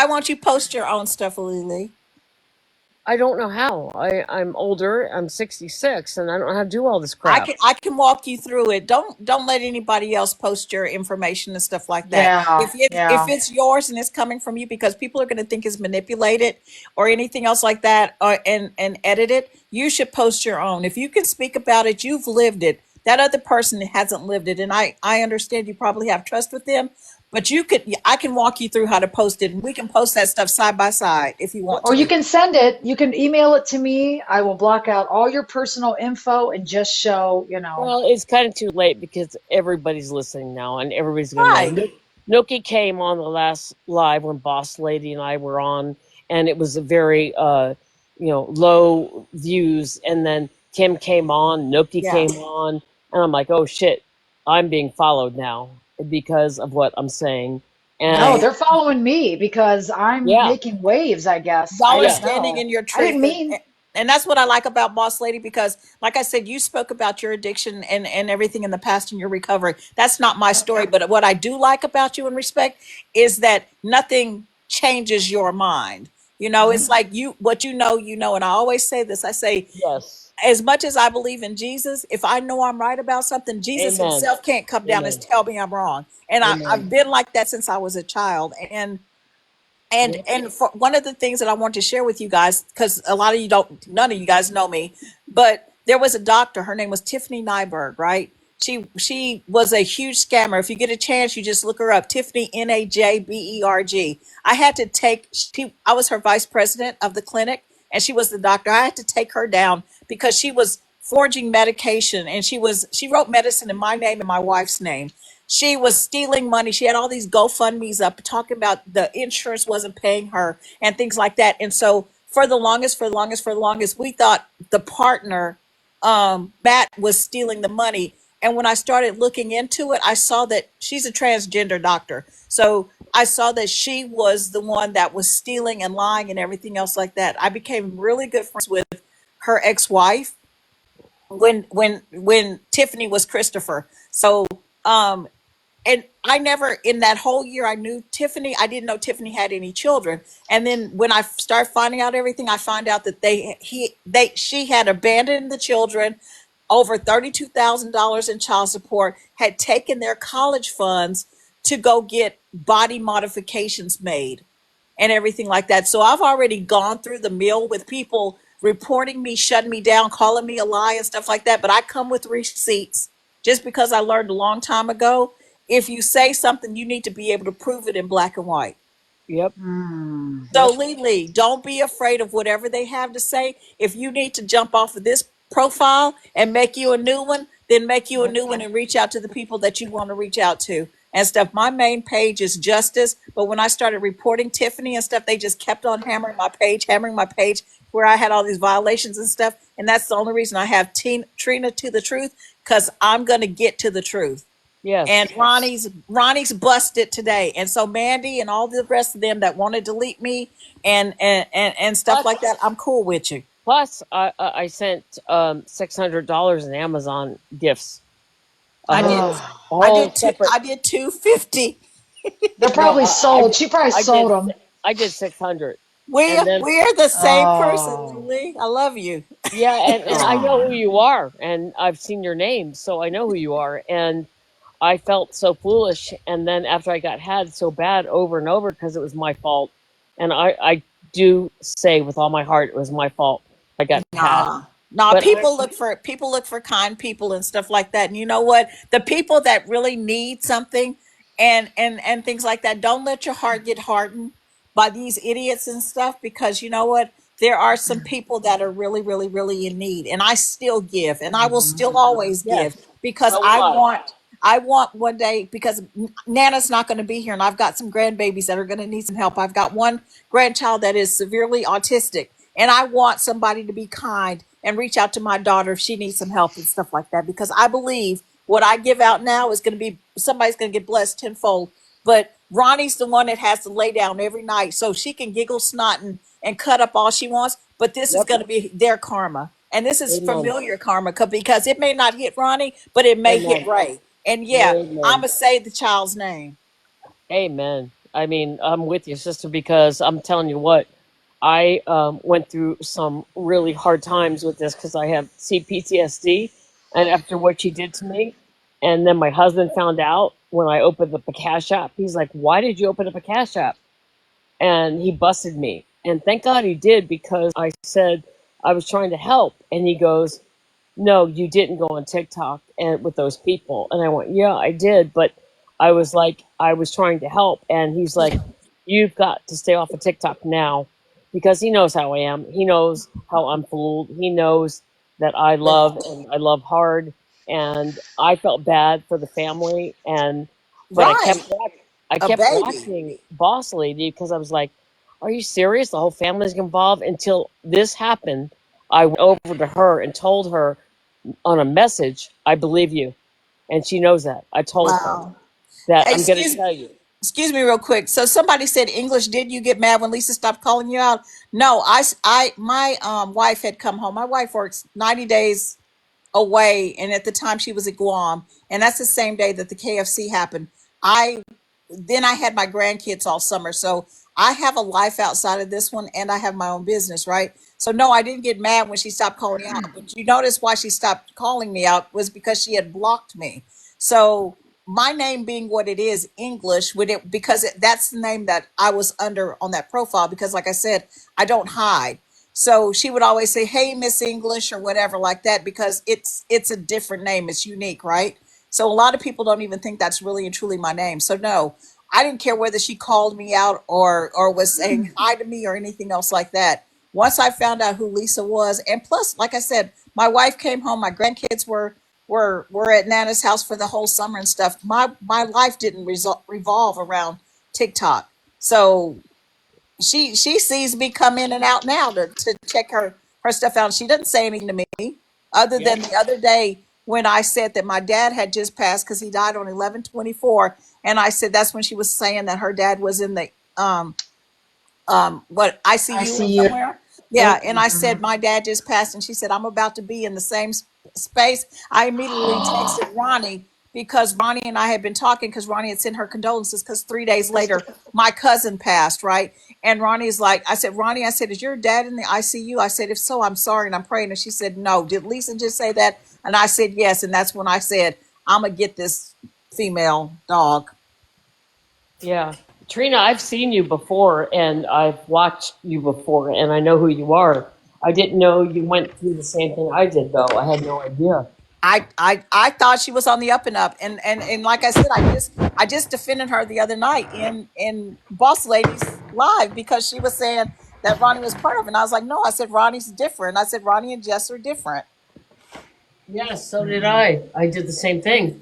won't you post your own stuff, Lily? I don't know how. I'm older. I'm 66, and I don't know how to do all this I crap. can I can walk you through it. Don't let anybody else post your information and stuff like that. Yeah, If yeah. it's yours and it's coming from you, because people are going to think it's manipulated or anything else like that, or and edit it, you should post your own. If you can speak about it, you've lived it. That other person hasn't lived it, and I understand you probably have trust with them, but I can walk you through how to post it, and we can post that stuff side by side if you want Or you to. can send it, you can email it to me. I will block out all your personal info and just show. Well, it's kind of too late because everybody's listening now, and everybody's going to know. Right. Nookie came on the last live when Boss Lady and I were on, and it was a very, low views. And then Kim came on, Nookie Yeah. came on, and I'm like, oh shit, I'm being followed now because of what I'm saying. No, And Right. they're following me because I'm yeah, making waves, I guess. I Y'all are don't yeah, standing know. in your I didn't truth, mean. and that's what I like about Boss Lady, because like I said, you spoke about your addiction and everything in the past and your recovery. That's not my story, but what I do like about you and respect is that nothing changes your mind. It's like what you know, and I always say this. I say, yes. as much as I believe in Jesus, if I know I'm right about something, Jesus Amen. himself can't come down and Amen. tell me I'm wrong. And I've Amen. been like that since I was a child. And Yep. and for one of the things that I want to share with you guys, because a lot of you don't, none of you guys know me, but there was a doctor. Her name was Tiffany Nyberg, right? She was a huge scammer. If you get a chance, you just look her up. Tiffany Najberg. I had to take. I was her vice president of the clinic, and she was the doctor. I had to take her down because she was forging medication, and she wrote medicine in my name and my wife's name. She was stealing money. She had all these GoFundMe's up talking about the insurance wasn't paying her and things like that. And so for the longest, we thought the partner, Matt, was stealing the money. And when I started looking into it, I saw that she's a transgender doctor. So I saw that she was the one that was stealing and lying and everything else like that. I became really good friends with her ex-wife, when Tiffany was Christopher. So um and I never in that whole year I knew Tiffany. I didn't know Tiffany had any children. And then when I started finding out everything, I found out that she had abandoned the children, over $32,000 in child support, had taken their college funds to go get body modifications made and everything like that. So I've already gone through the mill with people reporting me, shutting me down, calling me a lie and stuff like that. But I come with receipts just because I learned a long time ago. If you say something, you need to be able to prove it in black and white. Yep. So, Yep. Lily, don't be afraid of whatever they have to say. If you need to jump off of this profile and make you a new one, then make you a new one and reach out to the people that you want to reach out to and stuff. My main page is justice, but when I started reporting Tiffany and stuff, they just kept on hammering my page where I had all these violations and stuff. And that's the only reason I have Trina to the truth, because I'm going to get to the truth. And Yes. Ronnie's busted today, and so Mandy and all the rest of them that want to delete me and stuff Plus, like that, I'm cool with you. plus, I sent $600 in Amazon gifts. A I did whole Oh, a whole separate. I did 250. they're No, probably sold. She probably I sold did them. I did 600, and We're then we're the same person, Oh, Lily. I love you. yeah, and I know oh. who you are, and I've seen your name, so I know who you are, and I felt so foolish. And then after I got had so bad over and over because it was my fault, and I do say with all my heart it was my fault I got had, Nah, but I people look for kind people and stuff like that. And you know what? The people that really need something and things like that, don't let your heart get hardened by these idiots and stuff, because you know what? There are some people that are really, really, really in need. And I still give, and I will Mhm. still always give, yes, because so will I. I want one day, because Nana's not going to be here, and I've got some grandbabies that are going to need some help. I've got one grandchild that is severely autistic, and I want somebody to be kind and reach out to my daughter if she needs some help and stuff like that, because I believe what I give out now is going to be, somebody's going to get blessed tenfold. But Ronnie's the one that has to lay down every night so she can giggle, snot, and cut up all she wants. But this is Yep. going to be their karma. And this is Amen. familiar karma, because it may not hit Ronnie, but it may hit Amen. Ray. And yeah, I'm Amen. going to say the child's name. Amen. I mean, I'm with you, sister, because I'm telling you what, I went through some really hard times with this because I have CPTSD, and after what she did to me, and then my husband found out when I opened up a Cash App. He's like, "Why did you open up a Cash App?" And he busted me. And thank God he did, because I said I was trying to help, and he goes, "No, you didn't go on TikTok and with those people." And I went, "Yeah, I did, but I was like, I was trying to help." And he's like, "You've got to stay off of TikTok now," because he knows how I am. He knows how I'm fooled. He knows that I love and I love hard. And I felt bad for the family, and but Right. I A kept baby. watching Boss Lady because I was like, "Are you serious? The whole family's involved?" Until this happened, I went over to her and told her on a message, "I believe you." And she knows that. I told her Wow. that Hey, I'm going to tell you. excuse me real quick. So somebody said English. Did you get mad when Lisa stopped calling you out? No, my wife had come home. My wife works 90 days away, and at the time she was at Guam, and that's the same day that the KFC happened. I then I had my grandkids all summer, so I have a life outside of this one, and I have my own business, right? So no, I didn't get mad when she stopped calling me out. But you notice why she stopped calling me out was because she had blocked me. So my name being what it is, English, would it, because that's the name that I was under on that profile. Because like I said, I don't hide. So she would always say, "Hey, Miss English," or whatever like that, because it's a different name. It's unique, right? So a lot of people don't even think that's really and truly my name. So no, I didn't care whether she called me out or was saying hi to me or anything else like that. Once I found out who Lisa was, and plus, like I said, my wife came home, my grandkids were at Nana's house for the whole summer and stuff. My life didn't revolve around TikTok. So she sees me come in and out now to check her stuff out. She doesn't say anything to me other Yep. than the other day when I said that my dad had just passed because he died on 11/24, and I said that's when she was saying that her dad was in the what, I ICU see or you. somewhere. And Yeah, and I said my dad just passed, and she said I'm about to be in the same space, I immediately texted Ronnie because Ronnie and I had been talking because Ronnie had sent her condolences because 3 days later my cousin passed, right? And Ronnie's like, I said, Ronnie, I said, is your dad in the ICU? I said, if so, I'm sorry and I'm praying. And she said, no. Did Lisa just say that? And I said, yes. And that's when I said, I'm gonna get this female dog. Yeah. Trina, I've seen you before and I've watched you before and I know who you are. I didn't know you went through the same thing I did though. I had no idea. I thought she was on the up and up, and like I said, I just defended her the other night in Boss Ladies Live because she was saying that Ronnie was part of it. And I was like, no, I said Ronnie's different. I said Ronnie and Jess are different. Yes, so did I. I did the same thing.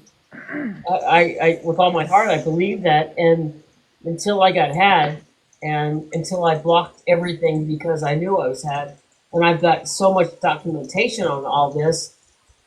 I with all my heart, I believed that, and until I got had, and until I blocked everything because I knew I was had, and I've got so much documentation on all this.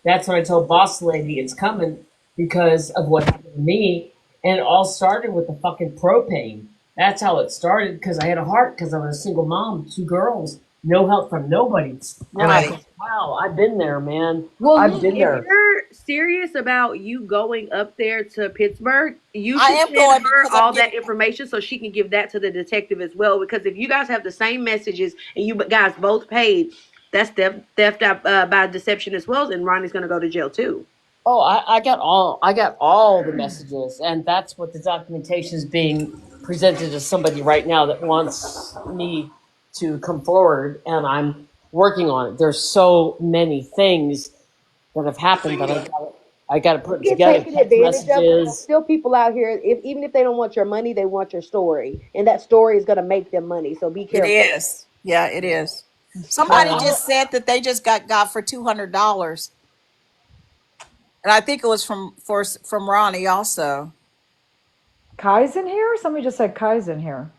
That's when I told Boss Lady it's coming because of what happened to me, and it all started with the fucking propane. That's how it started because I had a heart because I was a single mom, 2 girls, no help from nobody, and I Right. thought, wow, I've been there, man. Well, I've look, been if there. you're serious about you going up there to Pittsburgh, you I should am send going her because I'm all that getting. information so she can give that to the detective as well. Because if you guys have the same messages and you guys both paid, that's theft by deception as well, and Ronnie's going to go to jail too. Oh, I got all the messages, and that's what the documentation is being presented to somebody right now that wants me to come forward, and I'm working on it. There's so many things that have happened that I got to put it Get together. taken Text advantage of, but there's messages. still people out here. If even if they don't want your money, they want your story, and that story is going to make them money. So be It careful. is. Yeah, it is. It's Somebody true. just said that they just got for $200, and I think it was from Ronnie also. Kai's in here? Somebody just said Kai's in here.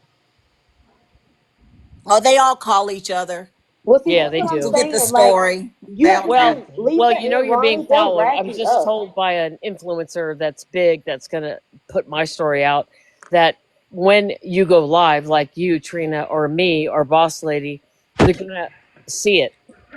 Oh, they all call each other Well, see, Yeah, that's they what I'm to do. get the saying. Like, story. you They have all to do. Well, see Lisa well, you know and you're being Ronnie, they're followed. I was racking just up. told by an influencer that's big that's going to put my story out that when you go live, like you, Trina, or me, or Boss Lady, they're going to see it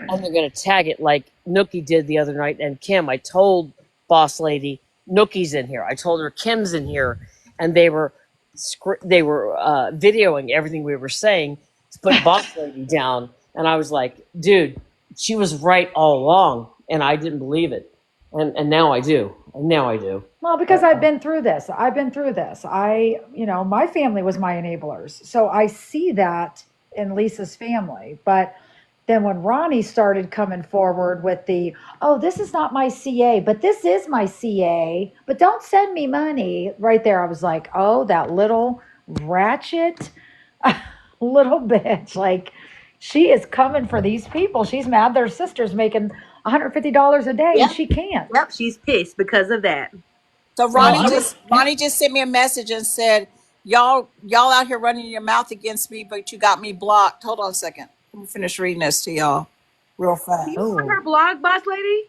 and they're going to tag it like Nookie did the other night. And Kim, I told Boss Lady, Nookie's in here. I told her Kim's in here, and they were videoing everything we were saying to put Boss Lady down. And I was like, dude, she was right all along, and I didn't believe it, and now I do. And now I do. Well, because I've been through this. I've been through this. My family was my enablers. So I see that in Lisa's family. But then when Ronnie started coming forward with oh, this is not my CA, but this is my CA, but don't send me money, right there, I was like, oh, that little ratchet little bitch. Like, she is coming for these people. She's mad their sister's making $150 a day and Yep, she can't. yep, she's pissed because of that. So Well, Ronnie I would. just sent me a message and said, y'all out here running your mouth against me, but you got me blocked. Hold on a second. Let me finish reading this to y'all real Do you fast. want Oh, her blog, boss lady?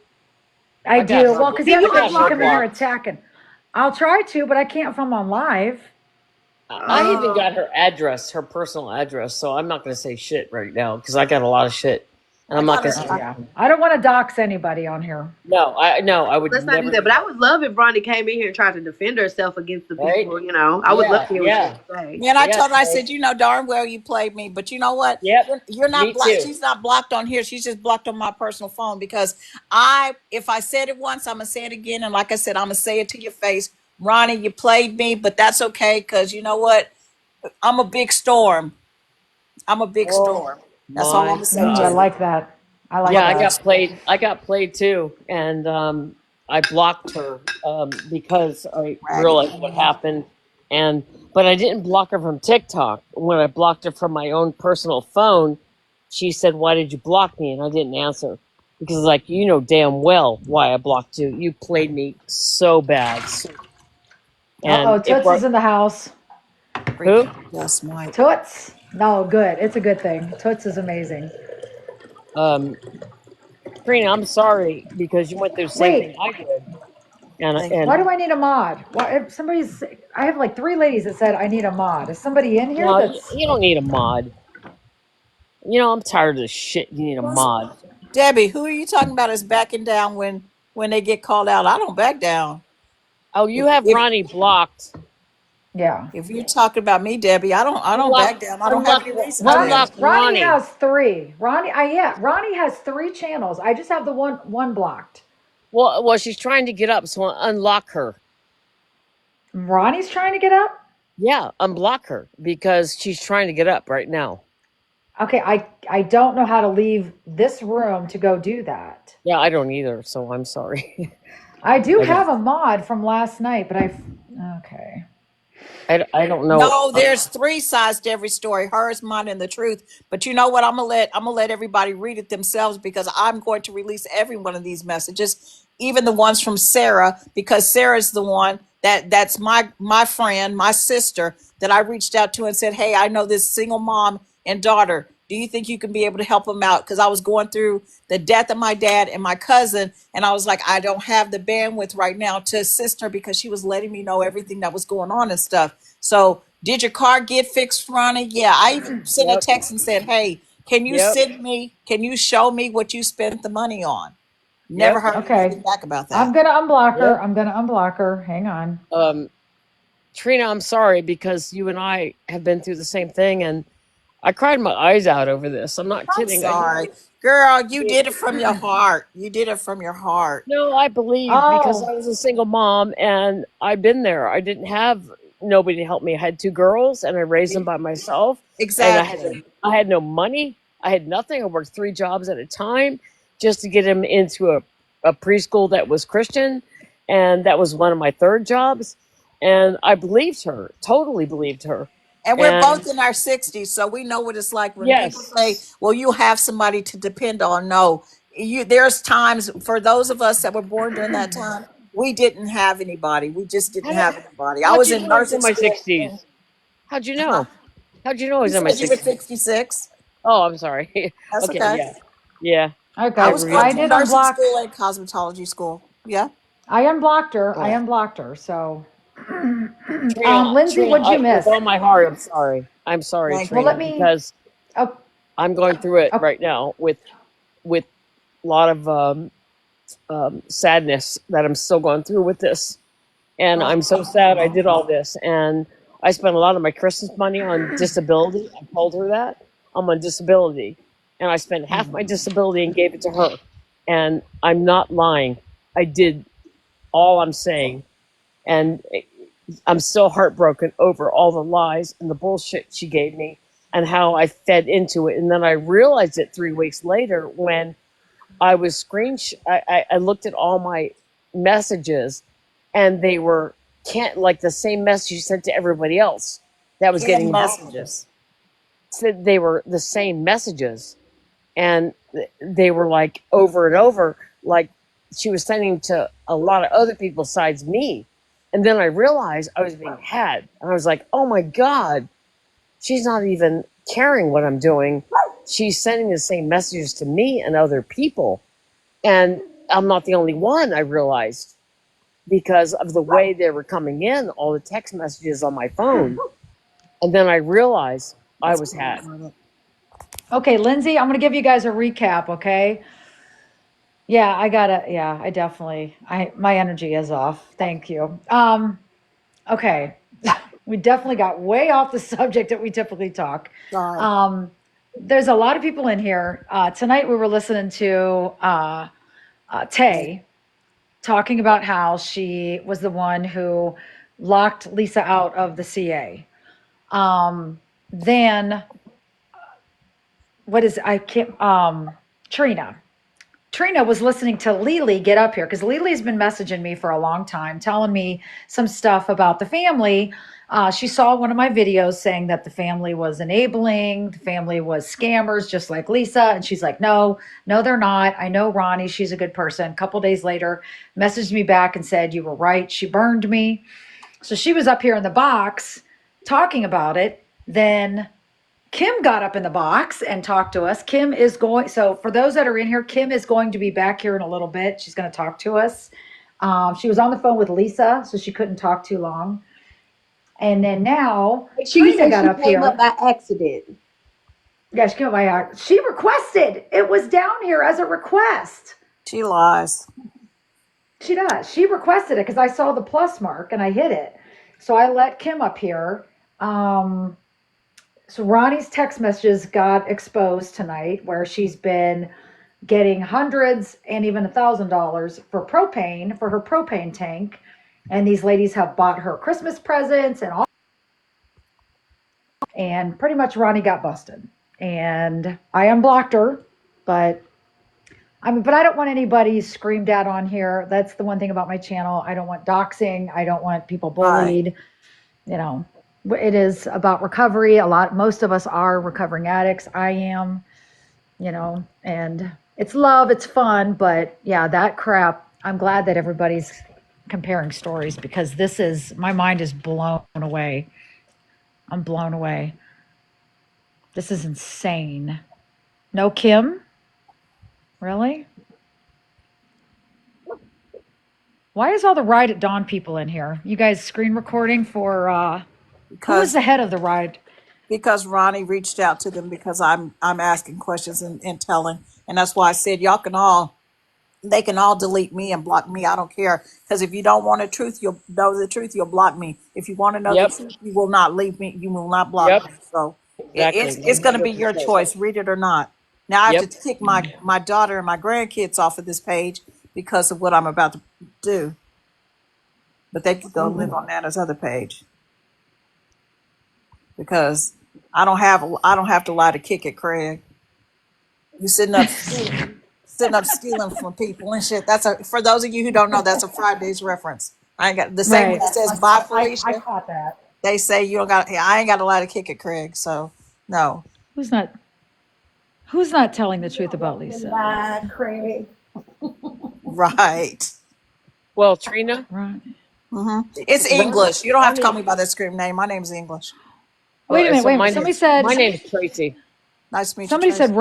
I I got do. her. Well, because Do you have you to I think got she's her unblock coming here her? blocked. attacking. I'll try to, but I can't from on live. I even Oh, got her address, her personal address. So I'm not going to say shit right now because I got a lot of shit, and I I'm not got going to her. Oh say yeah. anything. I don't want to dox anybody on here. No, I would let's not do never that. do But I that. would love if Ronnie came in here and tried to defend herself against the Right? people. I would love Yeah, to hear what she has yeah, to say. Yeah, and I yeah. told her, I So, said, you know darn well you played me, but you know what? yep, You're not me blocked. too. She's not blocked on here. She's just blocked on my personal phone because if I said it once, I'm gonna say it again, and like I said, I'm gonna say it to your face, Ronnie. You played me, but that's okay because you know what? I'm a big storm. I'm a big Oh storm. That's all I'm my gonna say to I God. you. like that. I I'm a like Yeah, I big that. got storm. played. I got played too, and I blocked her because I Raggedy realized what man. happened, and but I didn't block her from TikTok. When I blocked her from my own personal phone, she said, "Why did you block me?" And I didn't answer because, like, you know damn well why I blocked you. You played me so bad, Uh oh, and it Toots is brought in the house. who? Freaking just Mike. Toots. No, good. It's a good thing. Toots is amazing. Um, Trina, I'm sorry because you went through the same thing Wait, I did, and Thank why and do I need a mod? Why if somebody's I have like three ladies that said I need a mod. Is somebody in here no, that's you don't need a mod. You know, I'm tired of this shit. You need a you. mod. Debbie, who are you talking about is backing down when they get called out? I don't back down. Oh, If you have if Ronnie blocked. Yeah. if you're talking about me, Debbie, I don't Unlock, back down. I don't have unlock, any reason to. Ronnie unlock Ronnie Ronnie. has three. Ronnie has three channels. I just have the one blocked. Well, she's trying to get up, so unlock her. Ronnie's trying to get up? Yeah, unblock her because she's trying to get up right now. Okay, I don't know how to leave this room to go do that. Yeah, I don't either, so I'm sorry. I do I don't. have a mod from last night, but okay. I don't know. No, there's three sides to every story: hers, mine, and the truth. But you know what? I'm gonna let everybody read it themselves because I'm going to release every one of these messages, even the ones from Sarah, because Sarah's the one that's my friend, my sister that I reached out to and said, "Hey, I know this single mom and daughter. Do you think you can be able to help them out?" Because I was going through the death of my dad and my cousin, and I was like, I don't have the bandwidth right now to assist her because she was letting me know everything that was going on and stuff. So, did your car get fixed, Ronnie? Yeah, I even sent a Yep, text and said, "Hey, yep, can you show me what you spent the money on?" Never yep, heard anything Okay. back about I'm that. gonna unblock her. yep. I'm gonna unblock her. Hang on. Trina, I'm sorry because you and I have been through the same thing, and I cried my eyes out over this. I'm not I'm kidding. I did. sorry, girl. You did it from your heart. You did it from your heart. No, I believe because Oh, I was a single mom and I've been there. I didn't have nobody to help me. I had two girls and I raised them by myself, and Exactly. I had no money. I had nothing. I worked three jobs at a time just to get him into a preschool that was Christian, and that was one of my third jobs. And I believed her, totally believed her. And we're And both in our 60s, so we know what it's like when people yes, say, "Well, you have somebody to depend on." No, there's times for those of us that were born during that time, we didn't have anybody. We just didn't how did, have anybody. I how'd was you in know I was nursing in my school. And, 60s? How'd you huh? know? How'd you know I You was in my said you were 60s? 66. Oh, I'm sorry. That's Okay, okay. yeah, yeah. I I okay. was going I read. through did nursing unblock. school and cosmetology school. Yeah. I unblocked her. I Oh, unblocked her. So, Trina, Lindsay, Trina, what'd you with miss? all my heart, I'm sorry. I'm sorry, Thank Well, Trina, let you. me. because Oh, I'm going through it oh, right now with a lot of sadness that I'm still going through with this, and I'm so sad I did all this, and I spent a lot of my Christmas money on disability. I told her that I'm on disability, and I spent half my disability and gave it to her, and I'm not lying. I did all I'm saying, and I'm still heartbroken over all the lies and the bullshit she gave me and how I fed into it. And then I realized it 3 weeks later when I was I looked at all my messages and they were can't like the same message you sent to everybody else that was Hidden getting involved. messages. Said they were the same messages and they were like over and over like she was sending to a lot of other people besides me, and then I realized I was being had and I was like, oh my god, she's not even caring what I'm doing. She's sending the same messages to me and other people, and I'm not the only one. I realized because of the way they were coming in, all the text messages on my phone, and then I realized I That's was cool. had. okay, Lindsay. I'm gonna give you guys a recap. Okay. Yeah, I gotta. Yeah, I definitely. My energy is off. Thank you. Okay. We definitely got way off the subject that we typically talk. Sorry. Um, there's a lot of people in here. Tonight we were listening to Tay talking about how she was the one who locked Lisa out of the CA. Then what is I can't Trina. Trina was listening to Lily get up here because Lily's been messaging me for a long time, telling me some stuff about the family. She saw one of my videos saying that the family was enabling, the family was scammers, just like Lisa. And she's like, no, no, they're not. I know Ronnie. She's a good person. A couple days later, messaged me back and said, you were right. She burned me. So she was up here in the box talking about it. Then Kim got up in the box and talked to us. Kim is going, so for those that are in here, Kim is going to be back here in a little bit. She's going to talk to us. She was on the phone with Lisa, so she couldn't talk too long. And then now Make sure you Trina say got she up came up here. by accident. Yeah, she came up my yard. She requested. It was down here as a request. She lies. She does. She requested it because I saw the plus mark and I hit it. So I let Kim up here. Um, so Ronnie's text messages got exposed tonight, where she's been getting hundreds and even $1,000 for propane for her propane tank, and these ladies have bought her Christmas presents and all. And pretty much Ronnie got busted, and I unblocked her, but but I don't want anybody screamed at on here. That's the one thing about my channel. I don't want doxing. I don't want people Right. bullied. You know, it is about recovery. Most of us are recovering addicts. I am, and it's love, it's fun, but yeah, that crap. I'm glad that everybody's comparing stories, because my mind is blown away. I'm blown away. This is insane. No Kim? Really? Why is all the Ride at Dawn people in here? You guys screen recording for who was Because the head of the Ride? because Ronnie reached out to them because I'm asking questions and telling, and that's why I said they can all delete me and block me. I don't care, because if you don't want the truth, you'll know the truth. You'll block me. If you want to know the Yep. truth, you will not leave me. You will not block Yep. me. So Exactly. it's going to be your 100%. choice, read it or not. Now I have to Yep. kick my daughter and my grandkids off of this page because of what I'm about to do, but they can go live on Nana's other page because I don't have to lie to kick it, Craig. You sitting up stealing from people and shit. For those of you who don't know, that's a Fridays reference. I ain't got the same way Right. it says bye I Felicia. caught that. They say you don't got. I ain't got a lot to kick it, Craig. So no, Who's not who's not telling the truth about Lisa? Craig. right. Well, Trina, Right. It's Ronnie, English. You don't have to call Ronnie. me by that scream name. My name's English. Wait a minute, So wait a minute. my name's Tracy. Nice to meet you, Somebody Tracy. said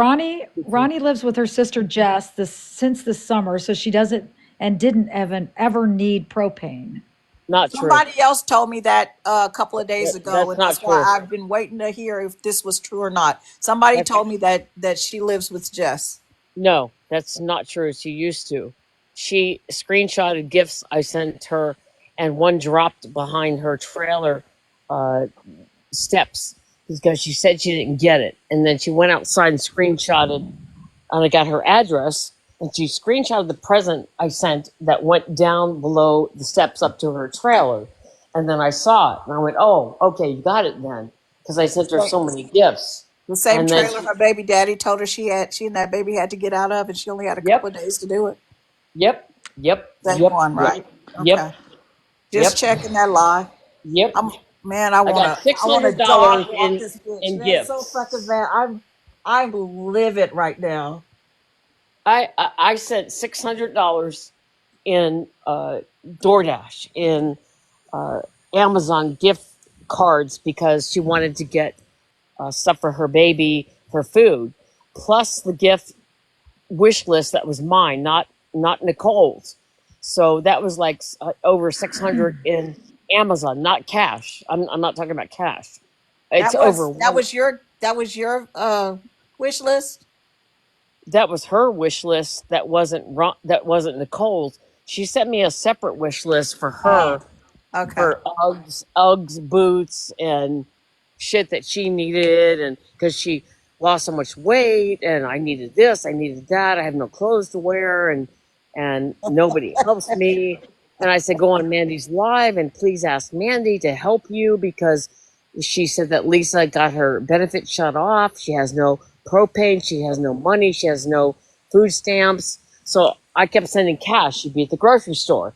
Ronnie lives with her sister Jess since this summer, so she doesn't and didn't ever need propane. Not true. Somebody else told me that a couple of days ago, That's and not that's why true. I've been waiting to hear if this was true or not. Somebody That's told me that she lives with Jess. No, that's not true. She used to. She screenshotted gifts I sent her, and one dropped behind her trailer uh, steps because she said she didn't get it. And then she went outside and screenshotted, and I got her address, and she screenshotted the present I sent that went down below the steps up to her trailer. And then I saw it, and I went, "Oh, okay, you got it then," because I sent her so many gifts. The same And then, trailer her baby daddy told her she and that baby had to get out of, and she only had a couple of yep, days to do it. yep, yep, Same yep, one, yep, right? yep, Okay. Just yep, checking that lie. yep. I'm man, I I got wanna $600 dog walk this bitch, in man. So fucking gifts. bad. I'm livid right now. I sent $600 in DoorDash, in uh, Amazon gift cards, because she wanted to get stuff for her baby, her food, plus the gift wish list that was mine, not Nicole's. So that was like over 600 in Amazon, not cash. I'm not talking about cash. It's over That one. was your wish list? That was her wish list. That wasn't Nicole's. She sent me a separate wish list for Oh, her, okay. for Uggs boots and shit that she needed, and because she lost so much weight, and I needed this, I needed that. I have no clothes to wear, and nobody helps me. And I said, go on Mandy's live and please ask Mandy to help you, because she said that Lisa got her benefit shut off. She has no propane. She has no money. She has no food stamps. So I kept sending cash. She'd be at the grocery store,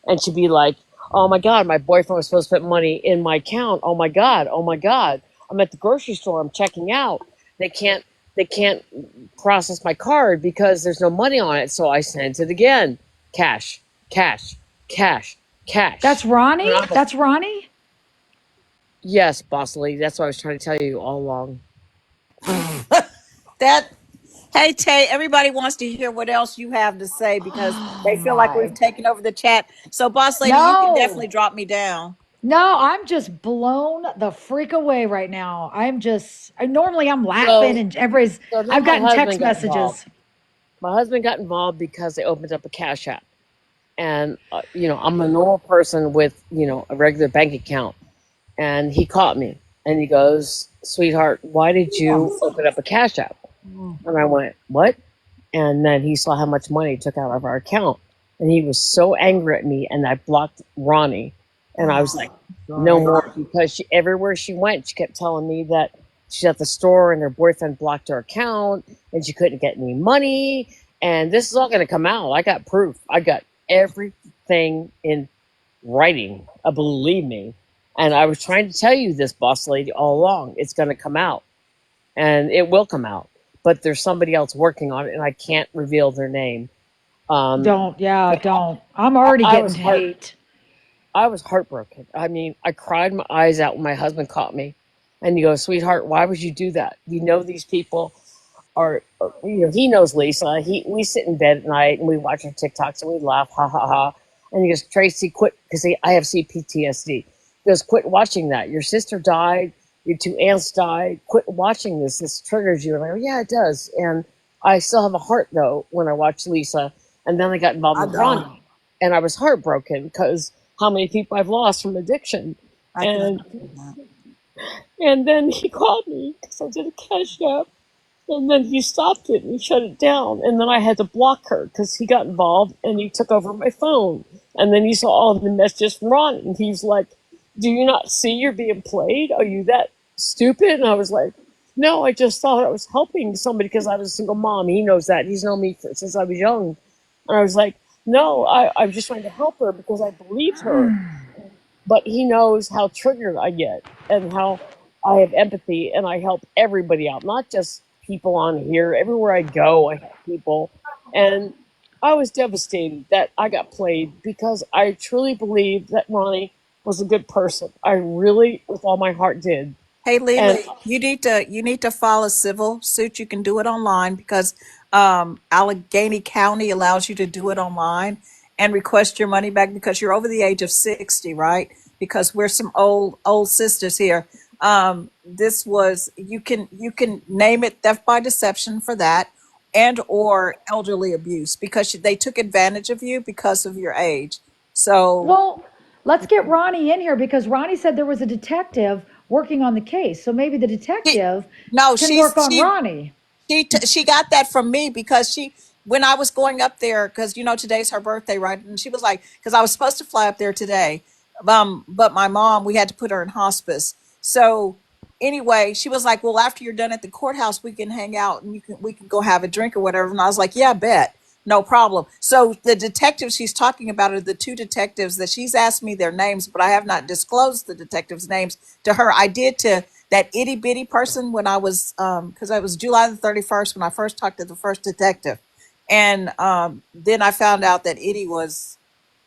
and she'd be like, "Oh my God, my boyfriend was supposed to put money in my account. Oh my God, oh my God. I'm at the grocery store. I'm checking out. They can't they can't process my card because there's no money on it." So I sent it again. Cash, cash, cash, cash. That's Ronnie? That's Ronnie? Yes, Boss Lady. That's what I was trying to tell you all along. That Hey Tay, everybody wants to hear what else you have to say because Oh they feel like we've my. taken over the chat. So boss lady, you can No. definitely drop me down. No, I'm just blown the freak away right now. Normally I'm laughing So, and everybody's, so then I've my gotten husband text got involved. messages. My husband got involved because they opened up a cash app, and I'm a normal person with a regular bank account, and he caught me, and he goes, "Sweetheart, why did you open up a cash app?" And I went, "What?" And then he saw how much money he took out of our account, and he was so angry at me, and I blocked Ronnie, and I was like, no Sorry. more, because everywhere she went, she kept telling me that she's at the store and her boyfriend blocked her account and she couldn't get any money, and this is all going to come out. I got proof. I got everything in writing. Believe me. And I was trying to tell you this, boss lady, all along. It's going to come out, and it will come out. But there's somebody else working on it, and I can't reveal their name. Um, Don't, yeah, but don't. I'm already I getting was heart hate. I was heartbroken. I mean, I cried my eyes out when my husband caught me, and he goes, "Sweetheart, why would you do that? You know these people he knows Lisa. We sit in bed at night and we watch our TikToks and we laugh, ha ha ha." And he goes, "Tracy, quit," because I have CPTSD. He goes, "Quit watching that. Your sister died. Your two aunts died. Quit watching this. This triggers you." And I go, "Yeah, it does." And I still have a heart though when I watch Lisa. And then I got involved I with don't. Ronnie, and I was heartbroken because how many people I've lost from addiction. I can And understand that. then he called me because I did a cash app, and then he stopped it and he shut it down. And then I had to block her because he got involved and he took over my phone. And then he saw all of the messages from Ron, and he's like, "Do you not see you're being played? Are you that stupid?" And I was like, "No, I just thought I was helping somebody because I was a single mom." He knows that. He's known me since I was young. And I was like, "No, I'm just trying to help her because I believed her." But he knows how triggered I get and how I have empathy, and I help everybody out, not just people on here. Everywhere I go, I help people. And I was devastated that I got played because I truly believe that Ronnie was a good person. I really, with all my heart, did. Hey And Lily, you need to file a civil suit. You can do it online because Allegheny County allows you to do it online and request your money back because you're over the age of 60, right? Because we're some old sisters here. This was you can name it theft by deception for that, and or elderly abuse because they took advantage of you because of your age. So Well, let's get Ronnie in here because Ronnie said there was a detective working on the case. So maybe the she, detective no, can work on she Ronnie. she got that from me because she when I was going up there because today's her birthday, right? And she was like, because I was supposed to fly up there today, but my mom, we had to put her in hospice. So anyway, she was like, well, after you're done at the courthouse, we can hang out and we can go have a drink or whatever. And I was like, yeah, bet. No problem. So the detectives she's talking about are the two detectives that she's asked me their names, but I have not disclosed the detectives' names to her. I did to that itty bitty person when I was because I was July the 31st when I first talked to the first detective, and then I found out that itty was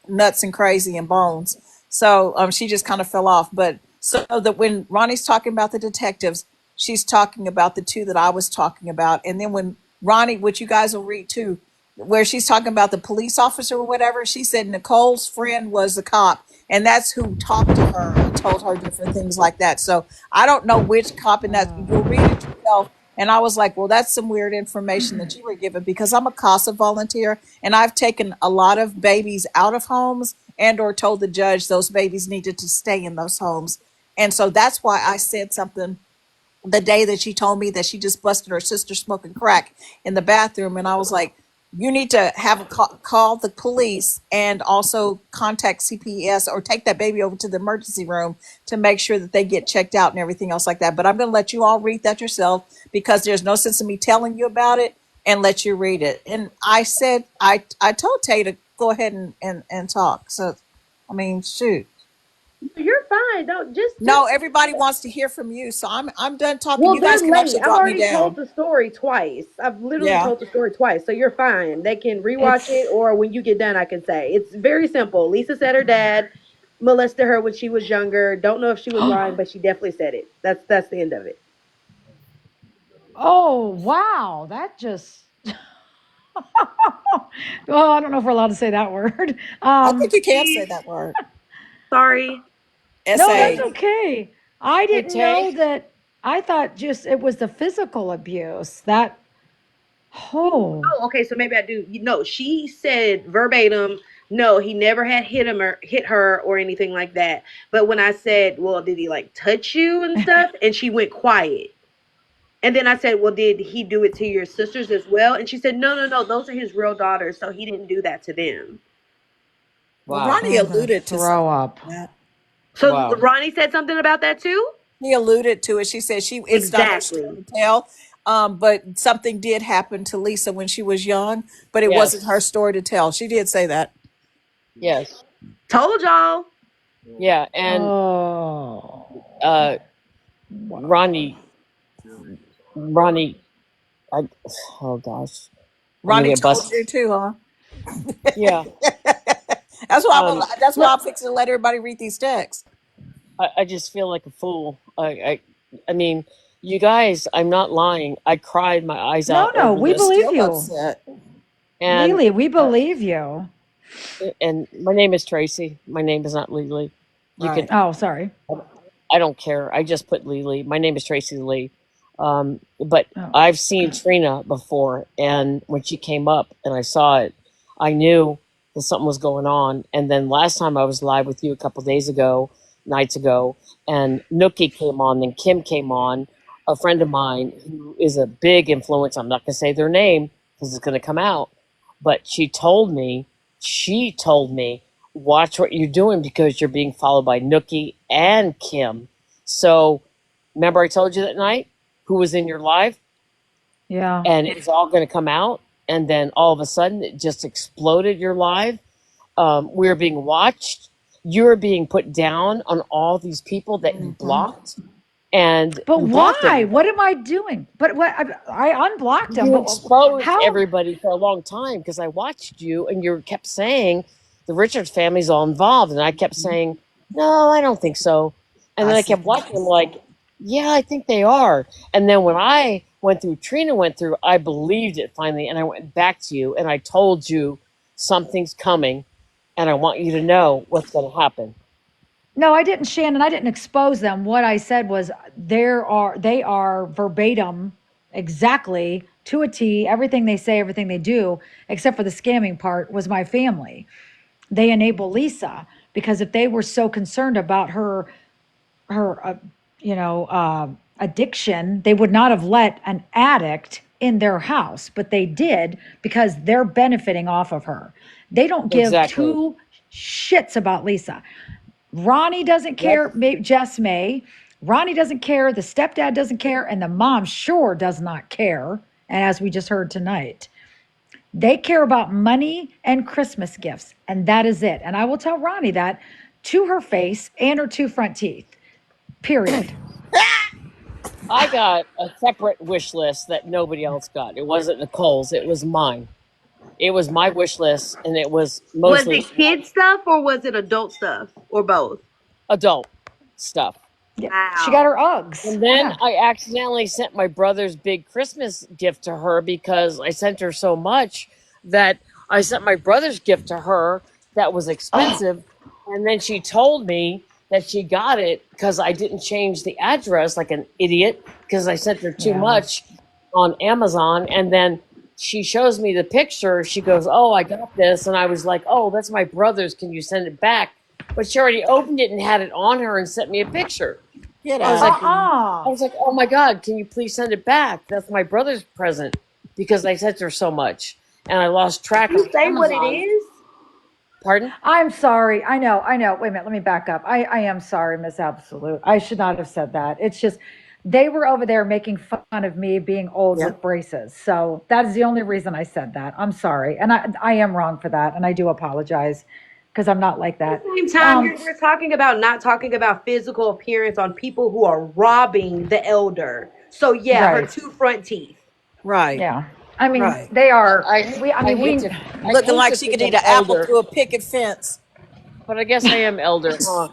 nuts and crazy and bones. So she just kind of fell off. But so that when Ronnie's talking about the detectives, she's talking about the two that I was talking about. And then when Ronnie, which you guys will read too, where she's talking about the police officer or whatever, she said Nicole's friend was the cop. And that's who talked to her and told her different things like that. So I don't know which cop, and that you'll read it yourself. And I was like, well, that's some weird information that you were given because I'm a CASA volunteer and I've taken a lot of babies out of homes and or told the judge those babies needed to stay in those homes. And so that's why I said something the day that she told me that she just busted her sister smoking crack in the bathroom. And I was like, you need to have a call the police and also contact CPS or take that baby over to the emergency room to make sure that they get checked out and everything else like that. But I'm going to let you all read that yourself because there's no sense in me telling you about it and let you read it. And I said, I told Tay to go ahead and talk. So, I mean, shoot. You're fine. Don't just No, everybody wants to hear from you. So I'm done talking. well, You guys they're can late. actually I've drop me already told down. the story twice. I've literally Yeah. told the story twice, so you're fine. They can rewatch it, It's or when you get done, I can say it's very simple. Lisa said her dad molested her when she was younger. Don't know if she was lying, but she definitely said it. That's the end of it. oh wow, that just well, I don't know if we're allowed to say that word. I think you can say She that word. Sorry. No, that's SA. okay. I Hey, didn't know Tay. that. I thought just it was the physical abuse. That, oh, Oh, okay, so maybe I do. No, she said verbatim, no, he never had hit her or anything like that. But when I said, well, did he like touch you and stuff? And she went quiet. And then I said, well, did he do it to your sisters as well? And she said, no, no, no, those are his real daughters, so he didn't do that to them. Well, Wow. Ronnie I'm gonna alluded to throw something up. like that. So Wow. Ronnie said something about that too? He alluded to it. She said it's not her story Exactly. to tell. But something did happen to Lisa when she was young, but it wasn't her Yes. story to tell. She did say that. Yes. Told y'all. Yeah. And Oh, uh, wow. Ronnie, Ronnie, I, oh gosh, I'm gonna Ronnie get told busted. you too, huh? Yeah. That's why Um, that's why Look, I'm fixing to let everybody read these texts. I just feel like a fool. I mean, you guys, I'm not lying. I cried my eyes no, out no, over we We're this, believe still you. upset. and Lily, we uh, believe you. my name is Tracy. My name is not Lily. You can. Right. Oh, sorry. I don't care. I just put Lily. My name is Tracy Lee. But Oh, I've seen Trina before, and when she came up and I saw it, I knew that something was going on. And then last time I was live with you a couple days ago, nights ago, and Nookie came on, then Kim came on, a friend of mine who is a big influence. I'm not going to say their name because it's going to come out, but she told me, watch what you're doing because you're being followed by Nookie and Kim. So remember I told you that night who was in your live yeah. and it was all going to come out. And then all of a sudden it just exploded your live. We were being watched. You're being put down on all these people that you Hmm. blocked and But you blocked why? What everybody. am I doing? But what I unblocked him. You But exposed how? everybody for a long time because I watched you and you kept saying the Richards family's all involved. And I kept saying, no, I don't think so. And I then I see. kept watching them like, yeah, I think they are. And then when I went through, Trina went through, I believed it finally. And I went back to you and I told you something's coming and I want you to know what's going to happen. No, I didn't, Shannon. I didn't expose them. What I said was they are verbatim, exactly to a T. Everything they say, everything they do, except for the scamming part, was my family. They enable Lisa because if they were so concerned about her you know addiction, they would not have let an addict in their house, but they did because they're benefiting off of her. They don't give Exactly. two shits about Lisa. Ronnie doesn't Yep. care. Jess may. Ronnie doesn't care. The stepdad doesn't care. And the mom sure does not care. And as we just heard tonight, they care about money and Christmas gifts. And that is it. And I will tell Ronnie that to her face and her two front teeth. Period. I got a separate wish list that nobody else got. It wasn't Nicole's, it was mine. It was my wish list, and it was Was mostly it kid stuff or was it adult stuff or both? adult stuff. Yeah. She got Wow. her Uggs. And then Yeah. I accidentally sent my brother's big Christmas gift to her because I sent her so much that I sent my brother's gift to her that was Oh, expensive. And then she told me that she got it because I didn't change the address like an idiot because I sent her too yeah. much on Amazon. And then she shows me the picture. She goes, "Oh, I got this." And I was like, "Oh, that's my brother's. Can you send it back?" But she already opened it and had it on her and sent me a picture. Get I was out of like, here. I Uh-uh. was like, "Oh my God, can you please send it back? That's my brother's present because I sent her so much and I lost Did track you on say what it Amazon." is? Pardon? I'm sorry. I know. I know. Wait a minute. Let me back up. I am sorry, Miss Absolute. I should not have said that. It's just they were over there making fun of me being old Yeah. with braces. So that is the only reason I said that. I'm sorry. And I am wrong for that. And I do apologize because I'm not like At that. the same time, we're talking about not talking about physical appearance on people who are robbing the elder. So yeah, her Right. two front teeth. Right. Yeah. I mean, Right. they are, I we, I I mean, hate we, to I Looking hate like to she could think eat I'm an apple elder, through a picket fence. but I guess I am elder, huh?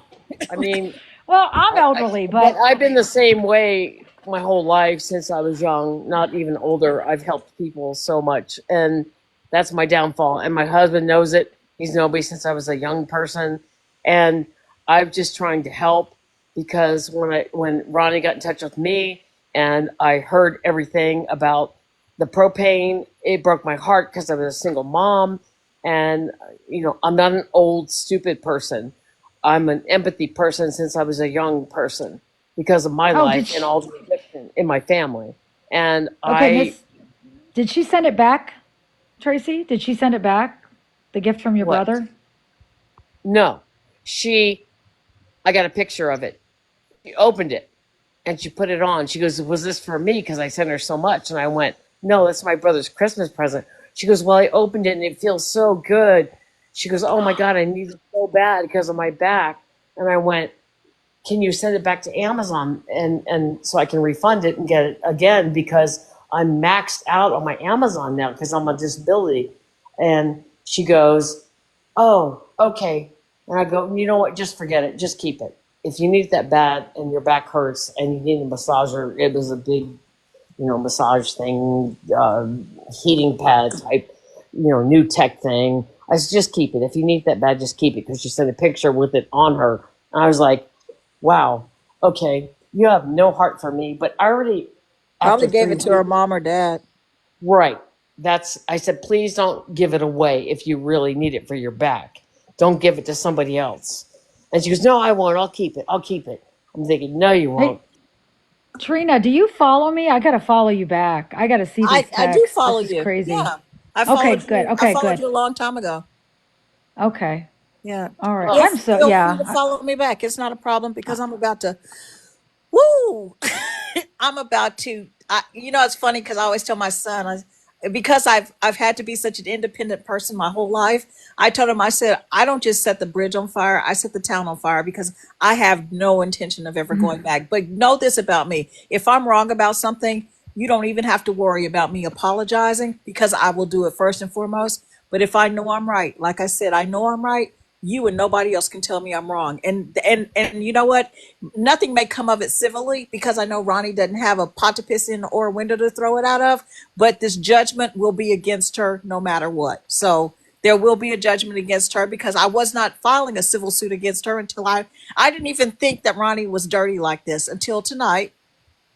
I mean, well, I'm elderly, but but I've been the same way my whole life since I was young, not even older. I've helped people so much, and that's my downfall. And my husband knows it. He's known me since I was a young person, and I'm just trying to help because when Ronnie got in touch with me and I heard everything about the propane, it broke my heart because I was a single mom, and I'm not an old stupid person. I'm an empathy person since I was a young person because of my Oh, life and all the addiction in my family. And okay, I Miss, did she send it back, Tracy? Did she send it back? The gift from your what? brother? No, I got a picture of it. She opened it and she put it on. She goes, "Was this for me? Because I sent her so much." And I went, "No, that's my brother's Christmas present." She goes, "Well, I opened it and it feels so good." She goes, "Oh my God, I need it so bad because of my back." And I went, "Can you send it back to Amazon and so I can refund it and get it again because I'm maxed out on my Amazon now because I'm on disability." And she goes, "Oh, okay." And I go, "You know what? Just forget it. Just keep it. If you need it that bad and your back hurts and you need a massager, it was a big, massage thing, heating pad type, new tech thing. I said, just keep it. If you need it that bad, just keep it." Because she sent a picture with it on her. And I was like, wow, okay, you have no heart for me. But I already, Probably after gave three it to her weeks, mom or dad. right. I said, please don't give it away if you really need it for your back. Don't give it to somebody else. And she goes, no, I won't. I'll keep it. I'll keep it. I'm thinking, no, you won't. Hey, Trina, do you follow me? I gotta follow you back. I gotta see these I do texts. follow This is you. crazy. Yeah. I Okay, followed good. you. I Okay, followed good. you a long time ago. Okay. Yeah. All right. Well, Feel I'm so, feel free to yeah. follow me back. It's not a problem I, because I'm about to woo. I'm about to it's funny because I always tell my son because I've had to be such an independent person my whole life. I told him, I said, I don't just set the bridge on fire, I set the town on fire because I have no intention of ever going back. But know this about me. If I'm wrong about something, you don't even have to worry about me apologizing because I will do it first and foremost. But if I know I'm right, like I said, I know I'm right, you and nobody else can tell me I'm wrong. And you know what? Nothing may come of it civilly because I know Ronnie doesn't have a pot to piss in or a window to throw it out of, but this judgment will be against her no matter what. So there will be a judgment against her because I was not filing a civil suit against her until I didn't even think that Ronnie was dirty like this until tonight,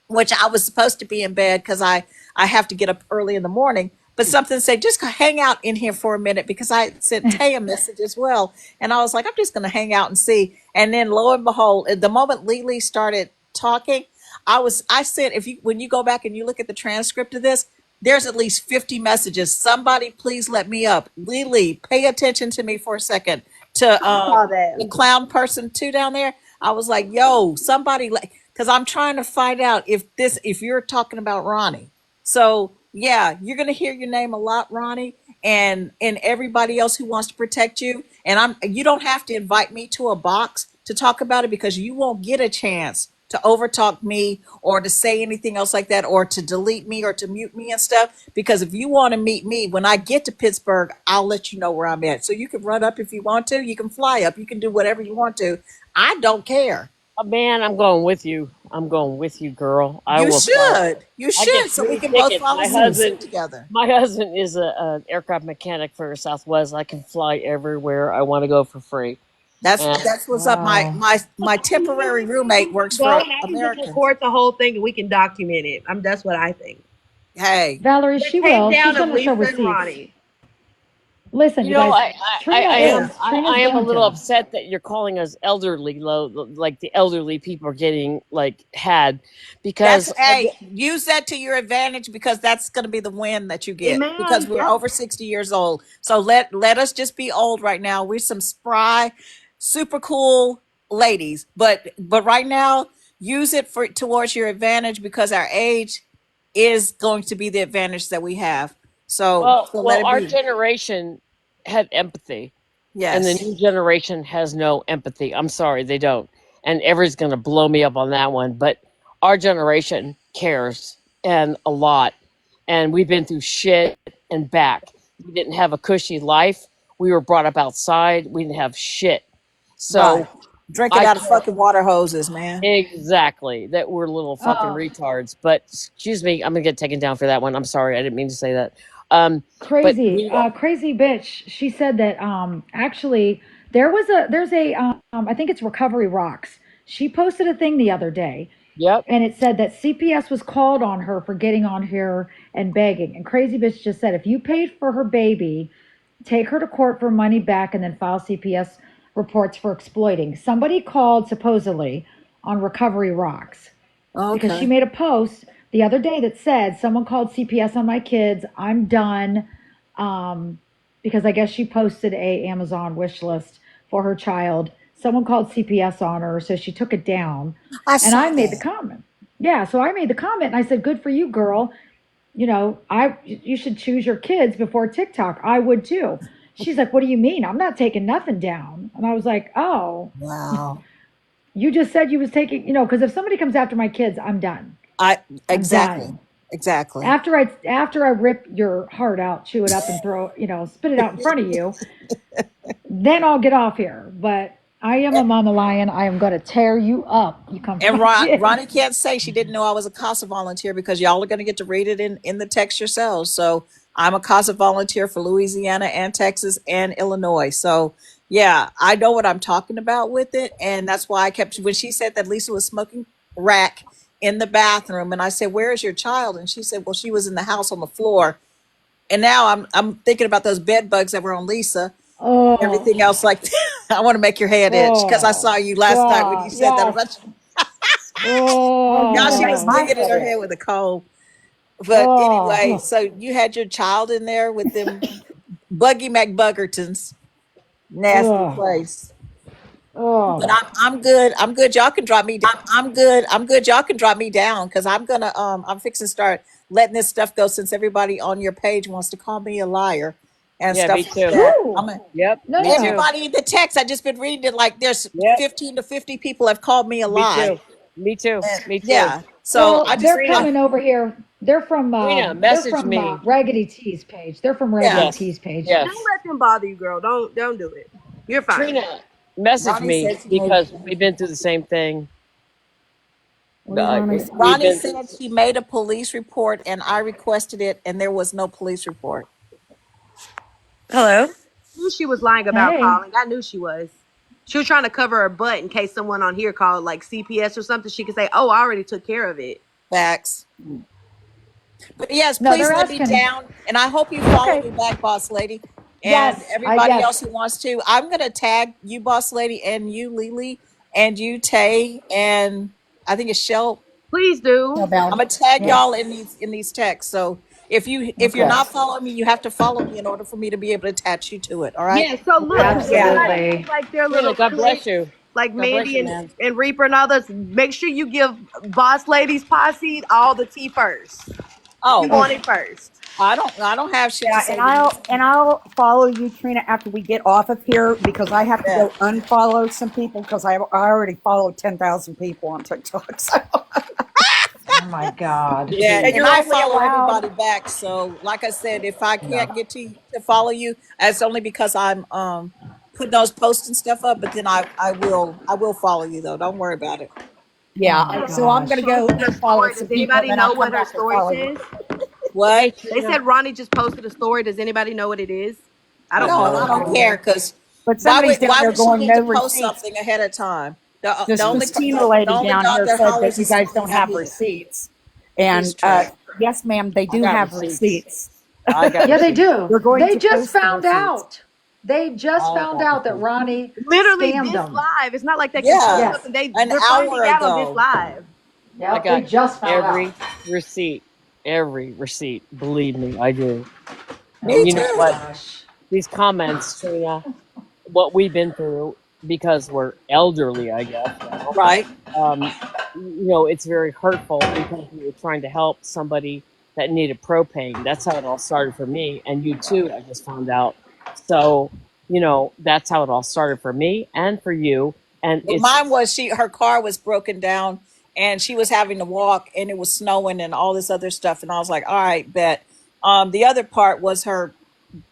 which I was supposed to be in bed because I have to get up early in the morning. But something said, just hang out in here for a minute because I sent Tay a message as well. And I was like, I'm just going to hang out and see. And then lo and behold, at the moment Lily started talking, I said, when you go back and you look at the transcript of this, there's at least 50 messages. Somebody please let me up. Lily, pay attention to me for a second. To I saw the that. clown person too down there. I was like, yo, somebody like, because I'm trying to find out if you're talking about Ronnie. So yeah, you're gonna hear your name a lot, Ronnie, and everybody else who wants to protect you. And you don't have to invite me to a box to talk about it because you won't get a chance to overtalk me or to say anything else like that or to delete me or to mute me and stuff. Because if you want to meet me when I get to Pittsburgh, I'll let you know where I'm at. So you can run up if you want to, you can fly up, you can do whatever you want to. I don't care. man, I'm going with you. I'm going with you, girl. I You will fly. should. You I get should, so we free can both tickets. follow suit together. My husband is an aircraft mechanic for Southwest. I can fly everywhere I want to go for free. And That's what's up. My wow. my my temporary roommate works Go for and I can just American. record the whole thing and we can document it. That's what I think. Hey, Valerie, The she will. She's takedown of gonna show Lisa and receipts. Ronnie. Listen, you you know, guys, I Trina am is. Trina's a going little to. upset that you're calling us elderly, low, like the elderly people are getting like had that's because hey. Use that to your advantage because that's going to be the win that you get because Amen. we're Yep. over 60 years old. So let us just be old right now. We're some spry, super cool ladies, but right now use it for towards your advantage because our age is going to be the advantage that we have. So let it our be. generation had empathy, and the Yes. new generation has no empathy. I'm sorry, they don't. And everyone's going to blow me up on that one. But our generation cares and a lot. And we've been through shit and back. We didn't have a cushy life. We were brought up outside. We didn't have shit. Right. So Drinking I out of care fucking water hoses, man. exactly that we're little fucking Oh, retards. But excuse me, I'm going to get taken down for that one. I'm sorry. I didn't mean to say that. But crazy. we, Crazy bitch. She said that actually There's a I think it's Recovery Rocks. She posted a thing the other day, Yep. and it said that CPS was called on her for getting on here and begging. And Crazy Bitch just said if you paid for her baby, take her to court for money back and then file CPS reports for exploiting. Somebody called supposedly on Recovery Rocks because she Okay. made a post the other day that said someone called CPS on my kids. I'm done. Because I guess she posted a Amazon wish list for her child. Someone called CPS on her, so she took it down. I And saw I made the that. comment. Yeah, so I made the comment and I said, "Good for you, girl. You should choose your kids before TikTok. I would too." She's like, "What do you mean? I'm not taking nothing down." And I was like, "Oh, Wow. you just said you was taking, because if somebody comes after my kids, I'm done. I I'm exactly. done. Exactly. After I rip your heart out, chew it up, and spit it out in front of you, then I'll get off here. But I am a mama lion. I am going to tear you up. You come for And my Ronnie kids. can't say she didn't know I was a CASA volunteer because y'all are going to get to read it in the text yourselves. So I'm a CASA volunteer for Louisiana and Texas and Illinois. So yeah, I know what I'm talking about with it. And that's why I kept, when she said that Lisa was smoking rack in the bathroom, and I said, "Where is your child?" And she said, "Well, she was in the house on the floor." And now I'm thinking about those bed bugs that were on Lisa and Oh, everything else like that. I want to make your head itch because I oh, saw you last night when you God, said that yes. about Oh, you y'all. can She make was Oh, my digging in head her in. head with a comb. But oh, anyway, so you had your child in there with them Buggy McBuggertons. Nasty oh, place. But oh. I'm good. I'm good. Y'all can drop me down. I'm good. I'm good. Y'all can drop me down because I'm gonna I'm fixing to start letting this stuff go since everybody on your page wants to call me a liar and Yeah, stuff me like too. that. I'm Who? a, Yep, No, me no, no. too. everybody in the text. I just been reading it like there's Yep, 15 to 50 people have called me a me lie. too. Me too. And Me too. yeah. So Well, I just they're Trina, coming over here. They're from Trina, um, they're message from me. Raggedy T's page. They're from yeah. Raggedy Yes, T's page. Don't yes. let them bother you, girl. Don't do it. You're fine. Trina, message Ronnie me said she made because we've been through the same thing. What did Ronnie say? We've Ronnie been through. said she made a police report and I requested it and there was no police report. Hello. I knew she was lying about Hey, calling. I knew she was. She was trying to cover her butt in case someone on here called like CPS or something. She could say, "Oh, I already took care of it." Facts. But yes, no, please they're let me asking. down. And I hope you follow Okay. me back, boss lady. And Yes, I everybody else yes. who wants to. I'm gonna tag you, boss lady, and you, Lily, and you, Tay, and I think it's Shell. Please Yeah, do. I'm Val. gonna tag Yeah. y'all in these texts. So if you're Okay. not following me, you have to follow me in order for me to be able to attach you to it. All right. Yeah. So look, Yeah, when yeah. everybody Absolutely. has like their Trina, little God bless cliques, you. like God bless Mandy you, man. and Reaper and all those, make sure you give Boss Ladies Posse all the tea first. We Oh, want Okay. it first. I don't have shit to Yeah, say to you. and I'll follow you, Trina, after we get off of here because I have to Yeah. go unfollow some people because I already followed 10,000 people on TikTok. So Oh my God. Yeah, and and you're Jeez. I only follow allowed. everybody back. So, like I said, if I Yeah. can't get to follow you, it's only because I'm putting those posts and stuff up. But then I will follow you though. Don't worry about it. Oh Yeah, my so I'm gosh. gonna go Posted a unfollow story. some Does people, and anybody then I'll know come what her back and story follow you. says? Hey, What? They Trina. said Ronnie just posted a story. Does anybody know what it is? I I have don't No, no follow I her don't idea. care anymore. because But somebody's down why there would she going need no to post receipts. something ahead of time? This Christina The lady only down dog here that said that hollers you is guys something don't not have me. receipts, She's and trash. yes, ma'am, they I do got have receipts. receipts. I got Yeah, they receipts. do. We're going They to just post the found receipts. out. They just I found got out that receipts. Ronnie Literally scammed this them. live. It's not like they can post Yeah, Yes. something. an We're hour finding out on this ago. live. I Yep. They got just found out. every receipt. Every receipt. Believe me, I do. Oh And Me you know my too. what? gosh. These comments, Trina, what we've been through because we're elderly, I guess now. Right. It's very hurtful because we were trying to help somebody that needed propane. That's how it all started for me, and you too. I just found out. So, that's how it all started for me and for you. And Well, it's mine was her car was broken down and she was having to walk and it was snowing and all this other stuff. And I was like, all right, bet. The other part was her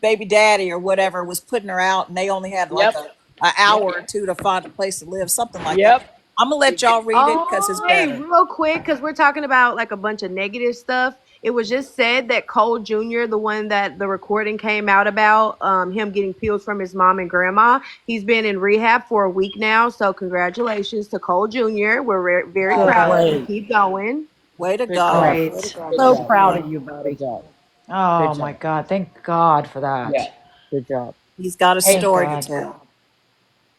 baby daddy or whatever was putting her out and they only had like yep, a hour yep, or two to find a place to live, something like that. yep. I'm gonna let y'all read it because it's Hey, Oh, better. real quick, because we're talking about like a bunch of negative stuff. It was just said that Cole Jr., the one that the recording came out about, him getting pills from his mom and grandma, he's been in rehab for a week now. So congratulations to Cole Jr. We're very Oh, proud of you. great. Keep going. Way to Good go. job. Great. Way to go, Good So job. Trina. proud Yeah. of you, Good buddy. job. Oh Good my job. God. Thank God for Yeah. that. Good job. He's got a Hey, Thank story to God. tell.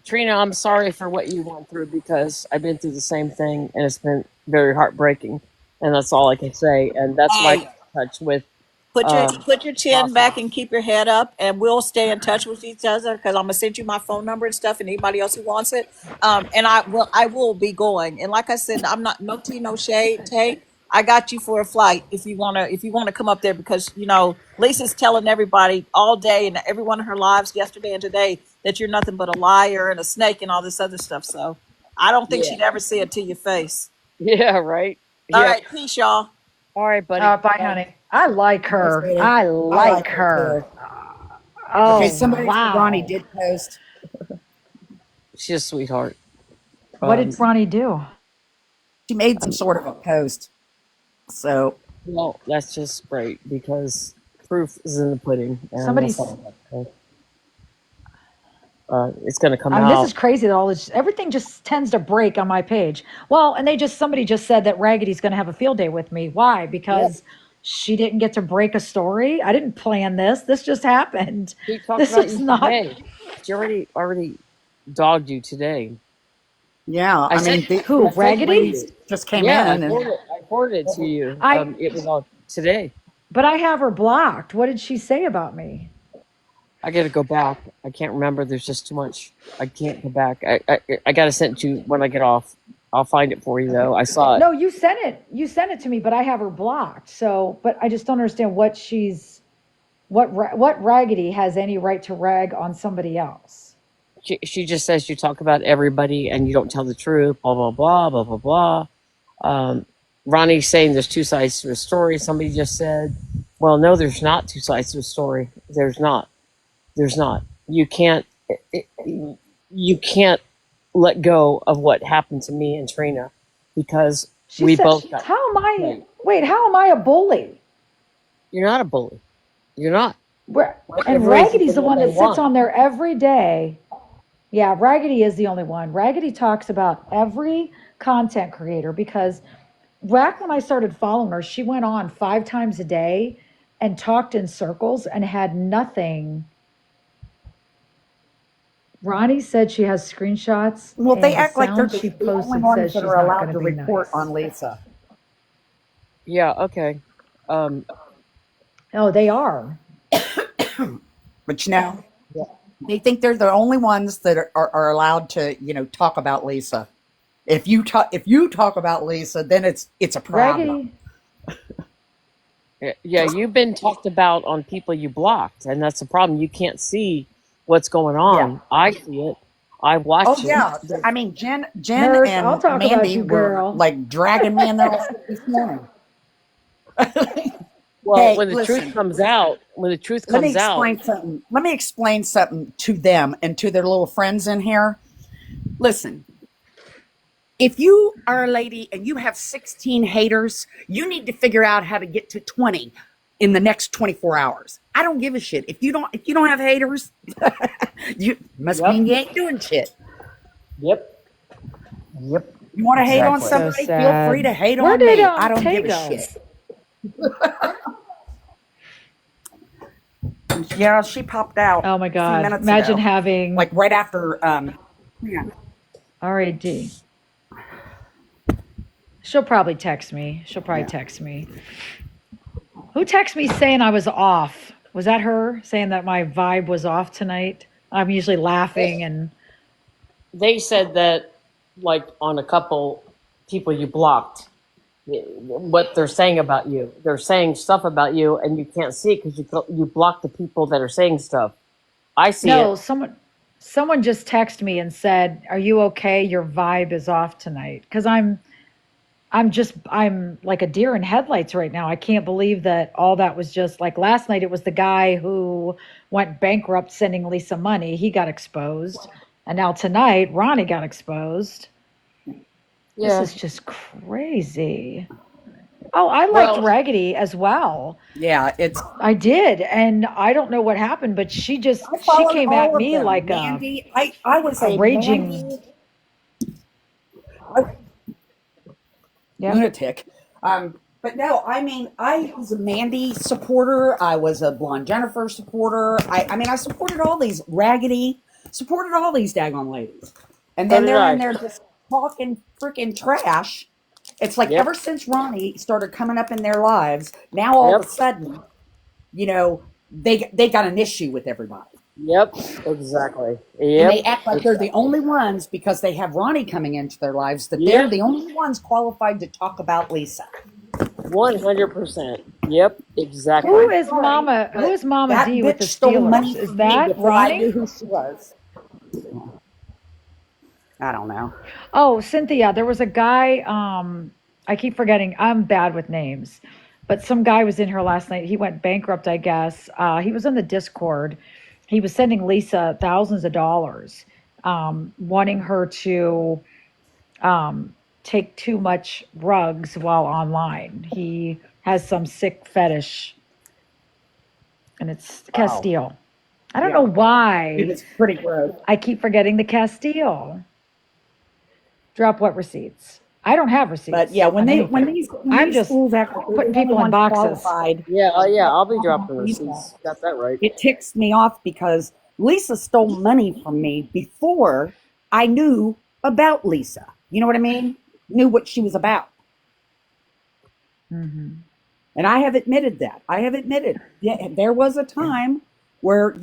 Trina, I'm sorry for what you went through because I've been through the same thing and it's been very heartbreaking. And that's all I can say. And that's why I Hey, got in touch with put your chin Boston. back and keep your head up, and we'll stay in touch with each other because I'm gonna send you my phone number and stuff, and anybody else who wants it. And I will be going. And like I said, I'm not no tea, no shade. Tay, I got you for a flight if you wanna come up there because Lisa's telling everybody all day and every one of her lives yesterday and today that you're nothing but a liar and a snake and all this other stuff. So I don't think Yeah. she'd ever say it to your face. Yeah, right. All Yep. right, peace, y'all. All right, buddy. Bye, Bye. honey. I like Hey, her. sweetie. I I like like her her. too. Okay, Oh, somebody said Ronnie wow. did post. She's a sweetheart. What did Um, Ronnie do? She made some sort of a post. So, well, that's just great because proof is in the pudding, and that's Somebody's. all I have to say. It's going to come I mean, this is out. crazy that everything just tends to break on my page. Well, and somebody just said that Raggedy's going to have a field day with me. Why? Yep. Because she didn't get to break a story. I didn't plan this. This just happened. She talked This about is you not today. She already dogged you today. yeah, I I sent mean, who, the fake Raggedy? ladies just came yeah, in and I forwarded it to you. I It was on today. but I have her blocked. What did she say about me? I got to go back. I can't remember. There's just too much. I can't go back. I got to send it to you when I get off. I'll find it for you though. I saw it. No, you sent it. You sent it to me, but I have her blocked. So, but I just don't understand what Raggedy has any right to rag on somebody else. She just says you talk about everybody and you don't tell the truth. Blah blah blah blah blah blah. Um, Ronnie's saying there's two sides to a story. Somebody just said, "Well, no, there's not two sides to a story. There's not. There's not. You can't. You can't let go of what happened to me and Trina because She we said, both got "How am I? played. Wait, how am I a bully?" You're not a bully. You're not. And Everybody's Raggedy's the doing what one they that sits want. on there every day. Yeah, Raggedy is the only one. Raggedy talks about every content creator because back when I started following her, she went on 5 times a day and talked in circles and had nothing. Ronnie said she has screenshots, well, they and the act like they're sound she the only posted ones says that she's are not allowed going to to be report nice. on Lisa. Yeah. Okay. Um. Oh, they are. But Yeah. they think they're the only ones that are allowed to, talk about Lisa. If you talk about Lisa, then it's a problem. Raggedy. Yeah. You've been talked about on people you blocked, and that's the problem. You can't see what's going Yeah. on. I see it. I Oh watch it. yeah. I mean, Jen Nurse, I'll and talk about Mandy you, were girl. like dragging me in their office this morning. Well, Hey, when the truth listen. comes out, when the truth Let me comes out, explain something. Let me explain something to them and to their little friends in here. Listen, if you are a lady and you have 16 haters, you need to figure out how to get to 20 in the next 24 hours. I don't give a shit. If you don't have haters, you must yep, mean you ain't doing shit. yep, yep, You want to hate on That's exactly. so somebody? Feel free to sad. hate Where on did me. I don't Tay give a go? shit. Yeah, she popped out Oh my a few God. minutes Imagine ago, having like right after. Yeah. RAD. She'll probably text me. Yeah. Who texted me saying I was off? Was that her saying that my vibe was off tonight? I'm usually laughing and They said that, like on a couple people you blocked, what they're saying about you. They're saying stuff about you, and you can't see it because you block the people that are saying stuff. I see no, it. someone just texted me and said, "Are you okay? Your vibe is off tonight." Because I'm like a deer in headlights right now. I can't believe that all that was just like last night. It was the guy who went bankrupt sending Lisa money. He got exposed. And now tonight, Ronnie got exposed. This Yeah. is just crazy. Oh, I liked Well, Raggedy as well. Yeah, it's. I did, and I don't know what happened, but I she followed came at all of me them. like Mandy, I was a a raging. Mandy I- Yep. lunatic. But no, I mean, I was a Mandy supporter. I was a Blonde Jennifer supporter. I mean, I supported all these Raggedy, supported all these daggone ladies. And so then did they're in I. there just talking freaking trash. It's like Yep. ever since Ronnie started coming up in their lives, now all of Yep. a sudden, you know, they got an issue with everybody. Yep. Exactly. And Yep. they act like they're the Exactly. only ones because they have Ronnie coming into their lives that they're Yep. the only ones qualified to talk about Lisa. 100%. Yep. Who Exactly. is Sorry, Mama? Who but is Mama that D with bitch the stole money Steelers? Is from me that before I knew Ronnie? who she was. I don't know. Oh, Cynthia, there was a guy, I keep forgetting. I'm bad with names. But some guy was in here last night. He went bankrupt, I guess. He was in the Discord. He was sending Lisa thousands of dollars, wanting her to take too much rugs while online. He has some sick fetish, and it's Wow. Castile. I don't know Yeah. It why was pretty gross. I keep forgetting the Castile. Drop what receipts? I don't have But receipts yeah, on when anything. these I'm just schools act like they're putting the only people in ones boxes. qualified Yeah. Oh, to yeah. I'll be talk dropping about Lisa, receipts. Got that right. it ticks me off because Lisa stole money from me before I knew about Lisa. You know what I mean? Knew what she was about. Hmm. And I have admitted that. I have admitted, yeah, there was a time where,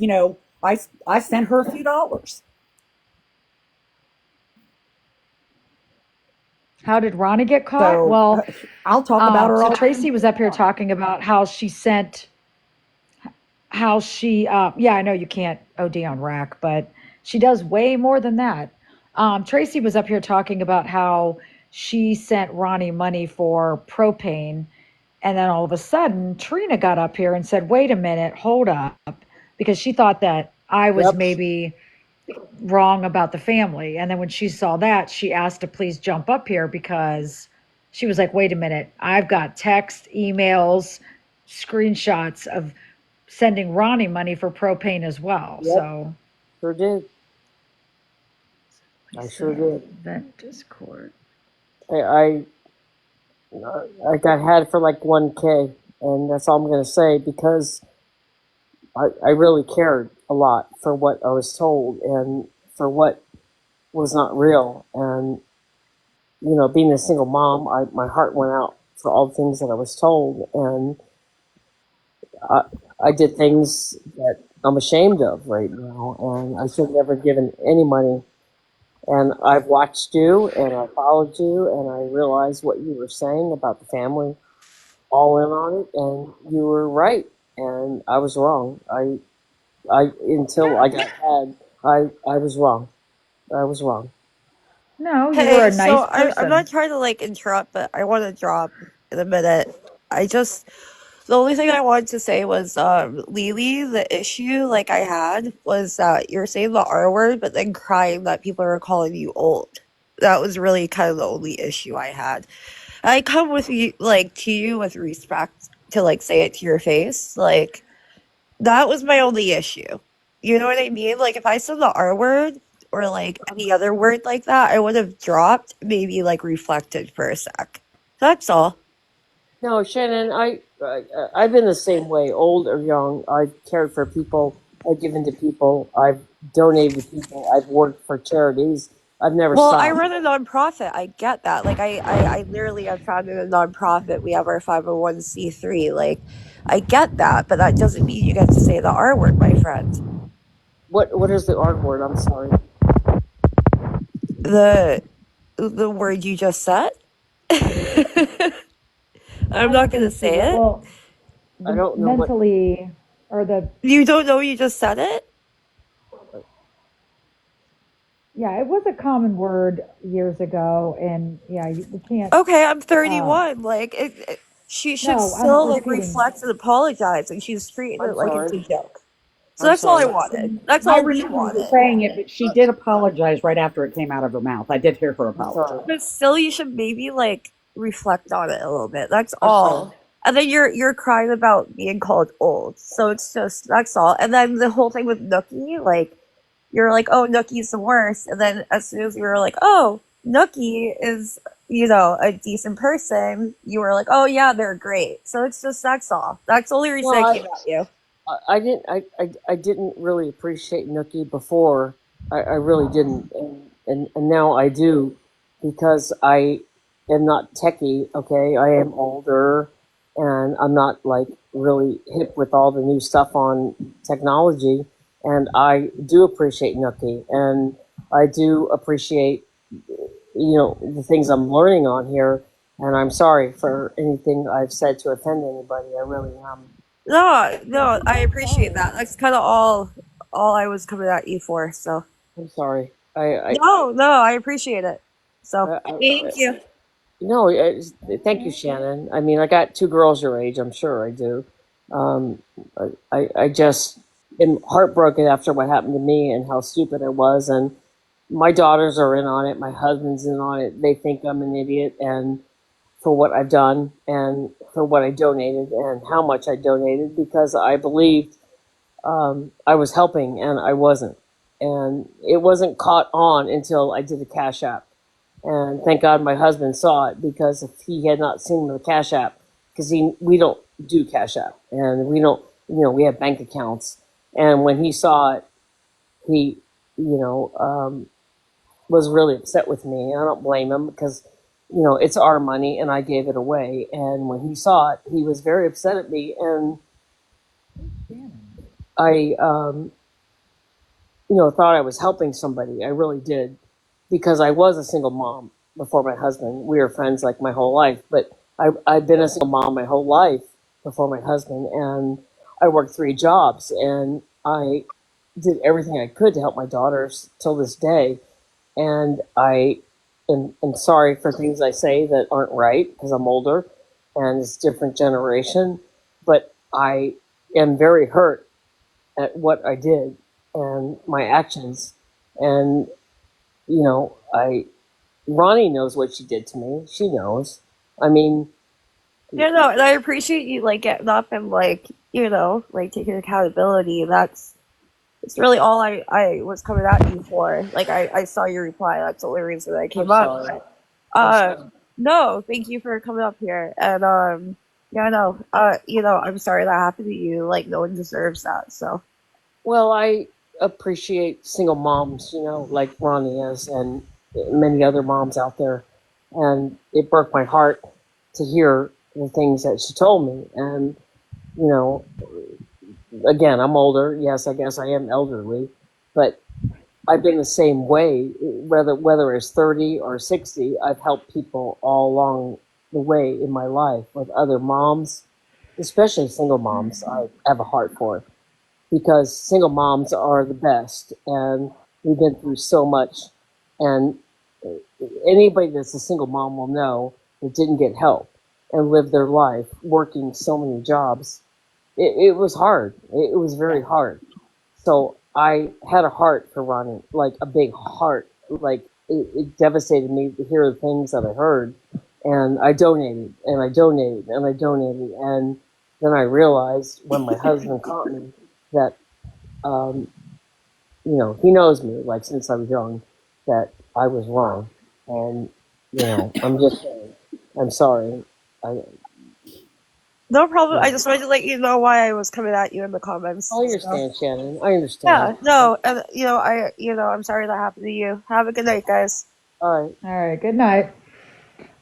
I sent her a few dollars. How did Ronnie get caught? So Well, I'll talk about her so all the time Tracy if was you up here want. talking about how she sent, how she, yeah, I know you can't OD on rack, but she does way more than that. Tracy was up here talking about how she sent Ronnie money for propane. And then all of a sudden, Trina got up here and said, wait a minute, hold up, because she thought that I was Yep. maybe wrong about the family. And then when she saw that, she asked to please jump up here because she was like, wait a minute, I've got text, emails, screenshots of sending Ronnie money for propane as well. Yep. So Sure did. I sure Lisa, did. vent Discord. I I got had for like 1K, and that's all I'm gonna say because I really cared a lot for what I was told and for what was not real. And being a single mom, my heart went out for all the things that I was told, and I, I did things that I'm ashamed of right now, and I should have never given any money. And I've watched you, and I followed you, and I realized what you were saying about the family, all in on it, and you were right, and I was wrong. I until I got had, I was wrong. I was wrong. No, you were Hey, a so nice I'm not person. trying to like interrupt, but I want to drop in a minute. I just The only thing I wanted to say was, Lily, the issue like I had was that you're saying the R word, but then crying that people are calling you old. That was really kind of the only issue I had. I come with you like to you with respect to like say it to your face. Like that was my only issue. You know what I mean? Like if I said the R word or like any other word like that, I would have dropped, maybe like reflected for a sec. That's all. No, Shannon, I've been the same way, old or young. I've cared for people. I've given to people. I've donated to people. I've worked for charities. I've never Well, I stopped. run a nonprofit. I get that. Like, I literally have founded a nonprofit. We have our 501c3. Like, I get that, but that doesn't mean you get to say the R word, my friend. What is the R word? I'm sorry. The the word you just said. I'm I was not going gonna to say, say it. well, I the don't know what. mentally, or the, You don't know you just said it? yeah, it was a common word years ago. And yeah, we can't, Okay, I'm uh, 31. Like, she should no, I'm still like repeating. reflect and apologize, and she's treating I'm it like it's sorry. a joke. So I'm that's all I sorry. wanted. That's I all we remember you wanted. saying it, but she did apologize right after it came out of her mouth. I did hear her I'm sorry. apologize. But still, you should maybe like reflect on it a little bit. That's I'm all. sorry. And then you're crying about being called old. So it's just that's all. And then the whole thing with Nookie, like you're like, oh, Nookie's the worst. And then as soon as we were like, oh, Nookie is, a decent person, you were like, oh yeah, they're great. So it's just that's all. That's the only reason No, I came at you. I didn't really appreciate Nookie before. I really didn't, and now I do, because I am not techie. Okay, I am older, and I'm not like really hip with all the new stuff on technology. And I do appreciate Nookie, and I do appreciate the things I'm learning on here. And I'm sorry for anything I've said to offend anybody. I really am. No, no, I appreciate that. That's kind of all I was coming at you for. So I'm sorry. no, no, I appreciate it. So I, I thank you. no. Thank you, Shannon. I mean, I got two girls your age. I'm sure I do. Um, I just am heartbroken after what happened to me and how stupid I was. And my daughters are in on it. My husband's in on it. They think I'm an idiot, and for what I've done and for what I donated and how much I donated, because I believed I was helping and I wasn't. And it wasn't caught on until I did the Cash App. And thank God my husband saw it, because if he had not seen the Cash App, because we don't do Cash App, and we don't, we have bank accounts. And when he saw it, he, was really upset with me. And I don't blame him, because, it's our money and I gave it away. And when he saw it, he was very upset at me. And I, thought I was helping somebody. I really did, because I was a single mom before my husband. We were friends like my whole life, but I've been a single mom my whole life before my husband, and I worked 3 jobs, and I did everything I could to help my daughters till this day. And I am sorry for things I say that aren't right, because I'm older and it's a different generation, but I am very hurt at what I did and my actions. And, I Ronnie knows what she did to me. She knows. I mean, Yeah, no, and I appreciate you like getting up and like like taking accountability. It's really all I was coming at you for. Like I saw your reply. That's the only reason I I'm came up. sorry. But I'm sorry. no, thank you for coming up here. And yeah, no, I'm sorry that happened to you. Like no one deserves that. So Well, I appreciate single moms, like Ronnie is, and many other moms out there. And it broke my heart to hear the things that she told me. And, you know, again, I'm older. Yes, I guess I am elderly, but I've been the same way, whether it's 30 or 60. I've helped people all along the way in my life with other moms, especially single moms. I have a heart for, because single moms are the best, and we've been through so much. And anybody that's a single mom will know that didn't get help and lived their life working so many jobs. It was hard. It was very hard. So I had a heart for Ronnie, like a big heart. Like it devastated me to hear the things that I heard, and I donated, and I donated, and I donated, and then I realized when my husband caught me that, um, he knows me, like since I was young, that I was wrong, and I'm just saying, I'm sorry. I no problem. I yeah. just wanted to let you know why I was coming at you in the comments. I So understand, Shannon. I understand. yeah, no, and I'm sorry that happened to you. Have a good night, guys. All right. All right, good night.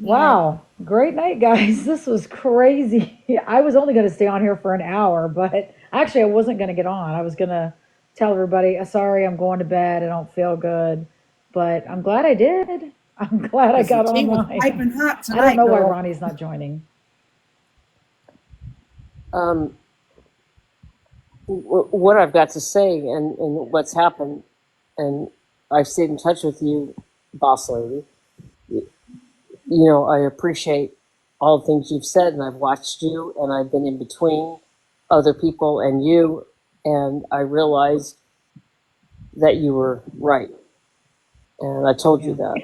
Yeah. Wow, great night, guys. This was crazy. I was only going to stay on here for an hour, but actually, I wasn't going to get on. I was going to tell everybody, sorry, I'm going to bed. I don't feel good. But I'm glad I did. I'm glad I Because the got tea was online. piping hot I don't tonight, know why girl. Ronnie's not joining. Um, what I've got to say, and what's happened, and I've stayed in touch with you, boss lady. I appreciate all the things you've said, and I've watched you, and I've been in between other people and you, and I realized that you were right, and I told you Yeah, that,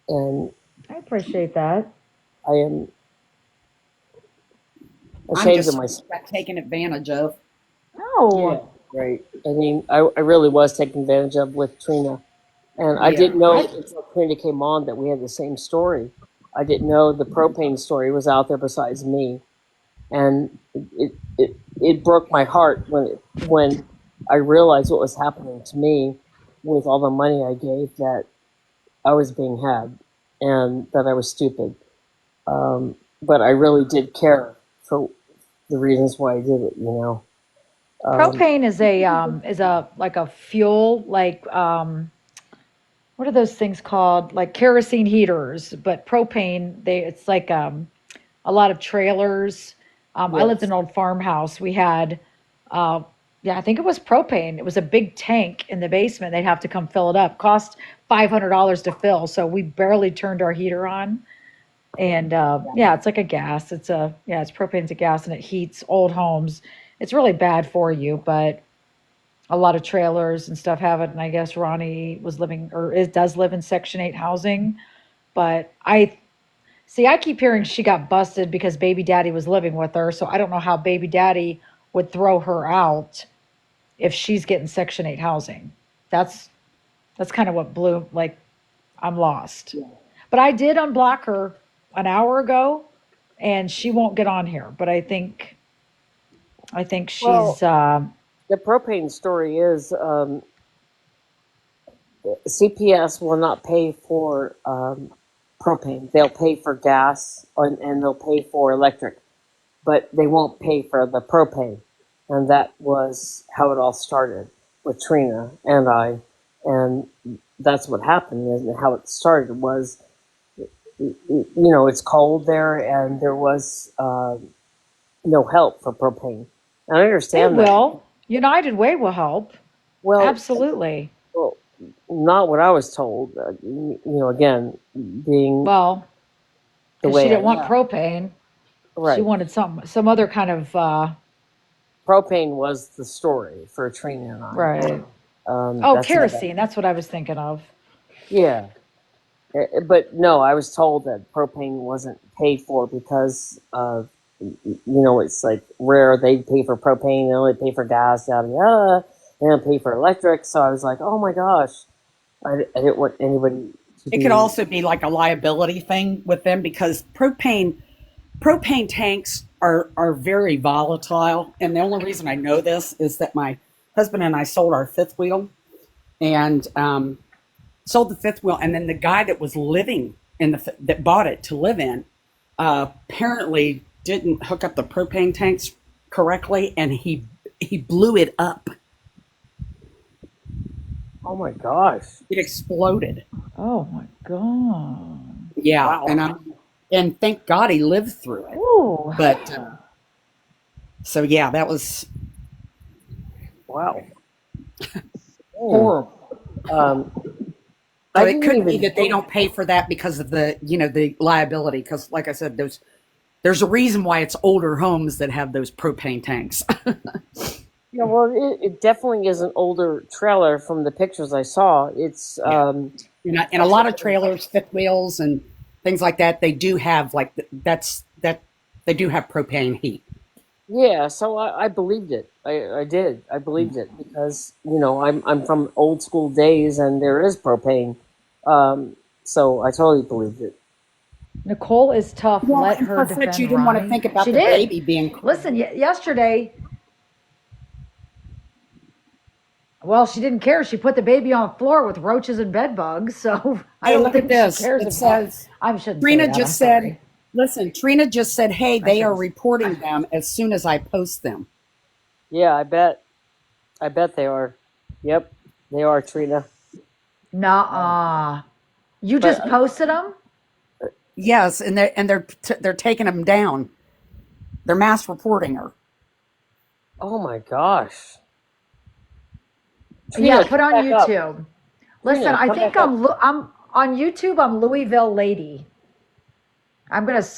and I appreciate that. am I'm ashamed of just myself. got taken advantage of. Yeah, No, right. I mean, I really was taken advantage of with Trina. And I Yeah. didn't know I until Trina came on that we had the same story. I didn't know the propane story was out there besides me. And it broke my heart when I realized what was happening to me with all the money I gave, that I was being had and that I was stupid. But I really did care for the reasons why I did it, you know. Um, propane is a like a fuel like what are those things called? Like kerosene heaters, but propane, they it's like a lot of trailers. I lived in yes. an old farmhouse. We had uh yeah, I think it was propane. It was a big tank in the basement. They'd have to come fill it up. Cost $500 to fill, so we barely turned our heater on. And yeah, it's like a gas. It's a yeah, it's propane's a gas and it heats old homes. It's really bad for you, but a lot of trailers and stuff have it. And I guess Ronnie was living or it does live in Section 8 housing. But I see, I keep hearing she got busted because baby daddy was living with her. So I don't know how baby daddy would throw her out if she's getting Section 8 housing. That's that's kind of what blew like I'm lost. But I did unblock her an hour ago and she won't get on here. But I think Well, she's the propane story is CPS will not pay for propane. They'll pay for gas and they'll pay for electric, but they won't pay for the propane. And that was how it all started with Trina and I. And that's what happened. And how it started was, it's cold there and there was no help for propane. And I they understand that. will. United Way will help. Well, Absolutely. well, not what I was told. Again, being Well, the because she way I didn't want am. propane. She Right. wanted some other kind of Propane was the story for Trina and I. right. Oh, That's how that. kerosene. That's what I was thinking of. Yeah. But no, I was told that propane wasn't paid for because of, it's like rare. They pay for propane, they only pay for gas, yada yada. They don't pay for electric. So I was like, oh my gosh, I didn't want anybody to It could be. also be like a liability thing with them because propane tanks are very volatile. And the only reason I know this is that my husband and I sold our fifth wheel and sold the fifth wheel, and then the guy that was living in that bought it to live in apparently didn't hook up the propane tanks correctly, and he blew it up. Oh my gosh. It exploded. Oh my god. Yeah, Wow. and thank God he lived through it. Ooh. But so yeah, that was Wow. horrible. Um, So I it didn't could be even. that they don't pay for that because of the liability. Because like I said, there's a reason why it's older homes that have those propane tanks. Yeah, well, it definitely is an older trailer from the pictures I saw. It's Yeah. And a lot of trailers, fifth wheels, and things like that, they do have that they do have propane heat. yeah. So I believed it. I did. I believed it because I'm from old school days and there is propane. So I totally believed it. Nicole is tough. Well, Let and her plus that you defend didn't want to Ronnie. think about She the did. baby being. Listen, yesterday, well, she didn't care. She put the baby on the floor with roaches and bed bugs. So I Hey, don't look at think she this. cares It about. says I shouldn't say Trina that. I'm just said, sorry. listen, Trina just said, hey, I they are shouldn't. reporting them as soon as I post them. Yeah, I bet. I bet they are. Yep, they are, Trina. Nuh-uh. You But just posted them? Yes, and they're taking them down. They're mass reporting her. oh my gosh, Yeah, Trina, put come on back up. YouTube. Listen, Trina, I come think back up. I'm on YouTube. I'm Louisville Lady.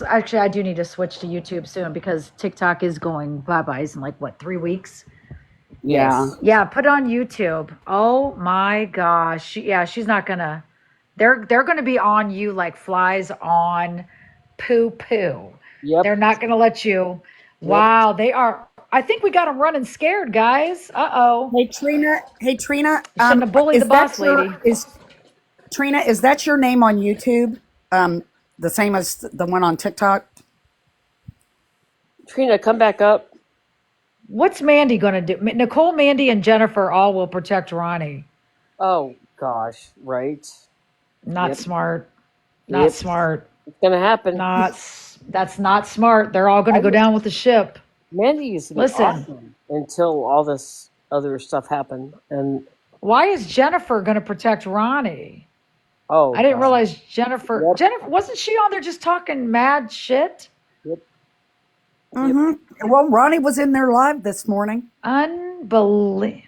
Actually, I do need to switch to YouTube soon because TikTok is going bye-byes in like what, 3 weeks? Yeah. Yes. Yeah, put it on YouTube. Oh my gosh. Yeah, she's not gonna. They're gonna be on you like flies on poo poo. Yep. They're not going to let you. Yep. Wow, they are. I think we got them running scared, guys. Uh-oh. Hey Trina, hey Trina, You shouldn't have bullied the is that boss your lady. is Trina? Is that your name on YouTube? The same as the one on TikTok? Trina, come back up. What's Mandy going to do? Nicole, Mandy, and Jennifer all will protect Ronnie. Oh gosh, right. Not Yep. smart. Not Yep. smart. It's gonna happen. That's not smart. They're all going I to go used down with the ship. Mandy used to be Listen, awesome until all this other stuff happened. And why is Jennifer going to protect Ronnie? oh I didn't god. realize Jennifer. Yep. Jennifer wasn't she on there just talking mad shit? Yep. Yep. Mm-hmm. Well, Ronnie was in there live this morning. Unbelievable.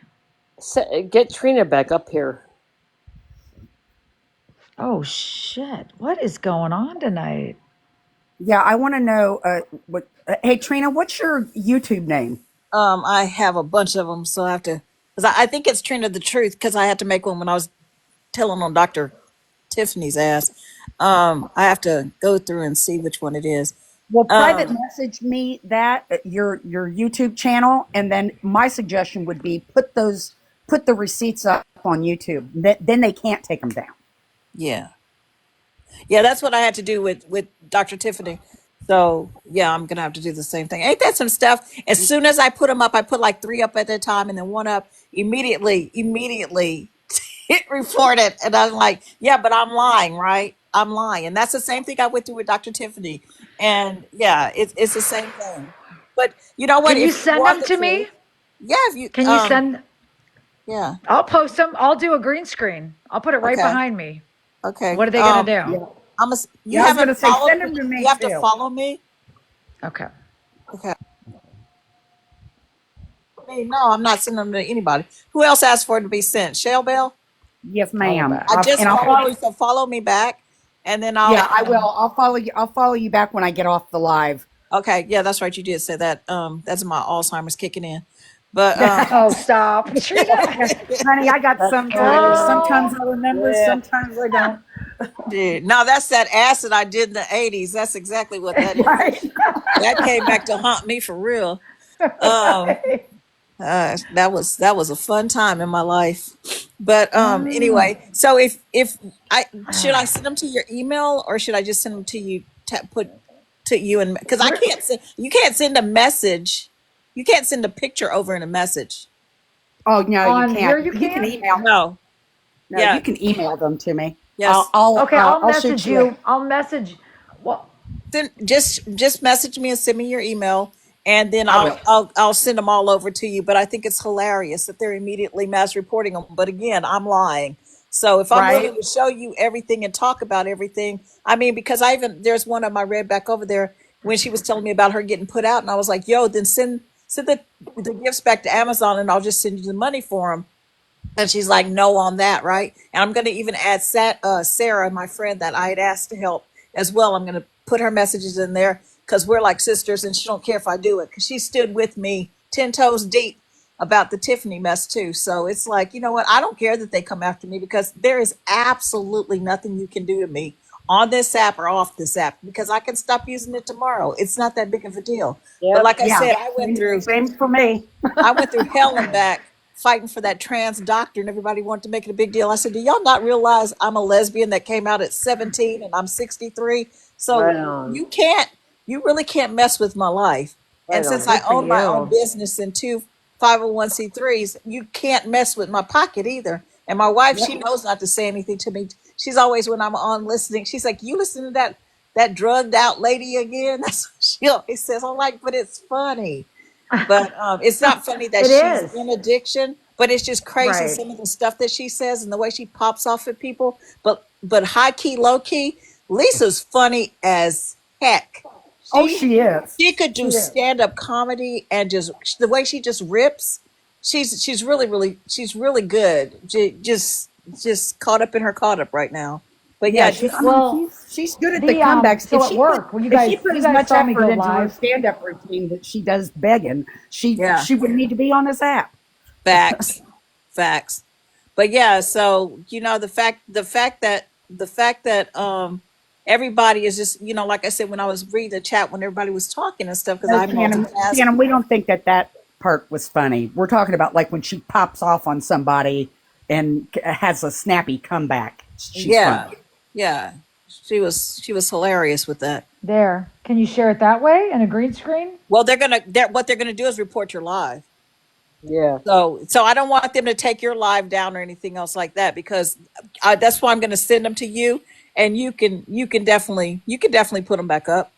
Get Trina back up here. Oh shit! What is going on tonight? Yeah, I want to know what. Hey Trina, what's your YouTube name? I have a bunch of them, so I have to, because I think it's Trina the Truth, because I had to make one when I was telling on Dr. Tiffany's ass. I have to go through and see which one it is. Well, private Um, message me that your YouTube channel, and then my suggestion would be put the receipts up on YouTube. Then they can't take them down. yeah. Yeah, that's what I had to do with Dr. Tiffany. So yeah, I'm gonna have to do the same thing. Ain't that some stuff? As soon as I put them up, I put like three up at a time, and then one up immediately. It reported, and I'm like, yeah, but I'm lying, right? I'm lying, and that's the same thing I went through with Dr. Tiffany, and yeah, it's the same thing. But you know what? Can you If you send want them the to truth, me? yeah, if you Can you send? yeah, I'll post them. I'll do a green screen. I'll put it right okay, behind me. okay. What are they gonna do? Yeah, You yeah. I was haven't gonna say followed send me. them to You me have to too. follow me. Okay. Okay. No, I'm not sending them to anybody. Who else asked for it to be sent? Shell Bell? Yes, Follow ma'am. I back. just And I'll followed follow. you, so follow me back, and then Yeah, I'll. I will. I'll follow you. I'll follow you back when I get off the live. Okay, yeah, that's right. You did say that. That's my Alzheimer's kicking in, but Oh, stop, Trina. Honey, I got That's sometimes. hilarious. Sometimes Oh, I remember. Yeah. Sometimes I don't. dude, no, that's that acid I did in the '80s. That's exactly what that is. Right. That came back to haunt me for real. Um, that was a fun time in my life. But anyway, so if I should I send them to your email, or should I just send them to you? Put to you, and because I where can't send, you can't send a message. You can't send a picture over in a message. Oh no, you on here can't. you You can can? email. No. No, you Yeah. can email them to me. I'll Yes. I'll Okay, I'll I'll shoot message you a. you. I'll message. Well, Just message me and send me your email, and then I I'll will. I'll I'll send them all over to you. But I think it's hilarious that they're immediately mass reporting them. But again, I'm lying. So if I'm Right. willing to show you everything and talk about everything, I mean, because I even there's one of my read back over there when she was telling me about her getting put out, and I was like, yo, then send the gifts back to Amazon, and I'll just send you the money for them. And she's like, no on that, right? And I'm going to even add Sarah, my friend that I had asked to help as well. I'm going to put her messages in there because we're like sisters, and she don't care if I do it because she stood with me 10 toes deep about the Tiffany mess too. So it's like, you know what? I don't care that they come after me because there is absolutely nothing you can do to me on this app or off this app because I can stop using it tomorrow. It's not that big of a deal. But Yep. like I Yeah. said, I went through Same for me. I went through hell and back fighting for that trans doctor, and everybody wanted to make it a big deal. I said, do y'all not realize I'm a lesbian that came out at 17 and I'm 63? Right So on. you really can't mess with my life. And Right since on. I good for own my own you. business and two 501c3s, you can't mess with my pocket either. And my wife, she Yep. knows not to say anything to me. She's always, when I'm on listening, she's like, you listen to that drugged out lady again? That's what she always says. I'm like, but it's funny. But it's not funny that It she's is. in addiction, but it's just crazy Right. some of the stuff that she says and the way she pops off at people. But high key, low key, Lisa's funny as heck. Oh, She she is. she could She do is. stand up comedy and just the way she just rips. She's really good. Just caught up in her caught up right now. But Yeah, yeah, she's. I just mean, Well, she's good at the the comebacks. so at work when If she put you as guys much saw me effort go into her live. stand-up routine that she does begging, yeah, she wouldn't need to be on this app. facts, facts. But yeah, so you know the fact that everybody is just, like I said, when I was reading the chat, when everybody was talking and stuff, because No, I Shannon, multitask. we don't think that that part was funny. We're talking about like when she pops off on somebody and has a snappy comeback. She's Yeah, funny. yeah. She was hilarious with that. There. Can you share it that way in a green screen? Well, what they're gonna do is report your live. Yeah. So I don't want them to take your live down or anything else like that, because that's why I'm going to send them to you, and you can definitely put them back up.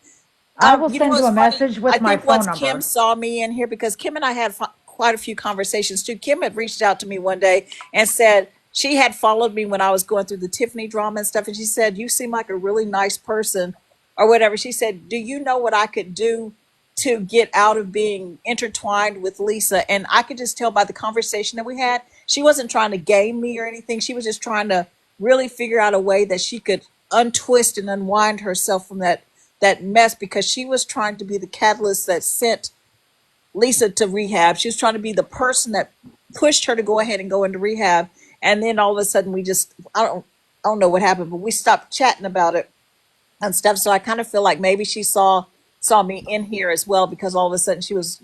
I will You know send you what's a funny? message I with my think phone once Kim number. saw me in here, because Kim and I had quite a few conversations too. Kim had reached out to me one day and said she had followed me when I was going through the Tiffany drama and stuff, and she said, "You seem like a really nice person," or whatever. She said, "Do you know what I could do to get out of being intertwined with Lisa?" And I could just tell by the conversation that we had, she wasn't trying to game me or anything. She was just trying to really figure out a way that she could untwist and unwind herself from that mess, because she was trying to be the catalyst that sent Lisa to rehab. She was trying to be the person that pushed her to go ahead and go into rehab. And then all of a sudden we just I don't know what happened, but we stopped chatting about it and stuff. So I kind of feel like maybe she saw me in here as well, because all of a sudden she was,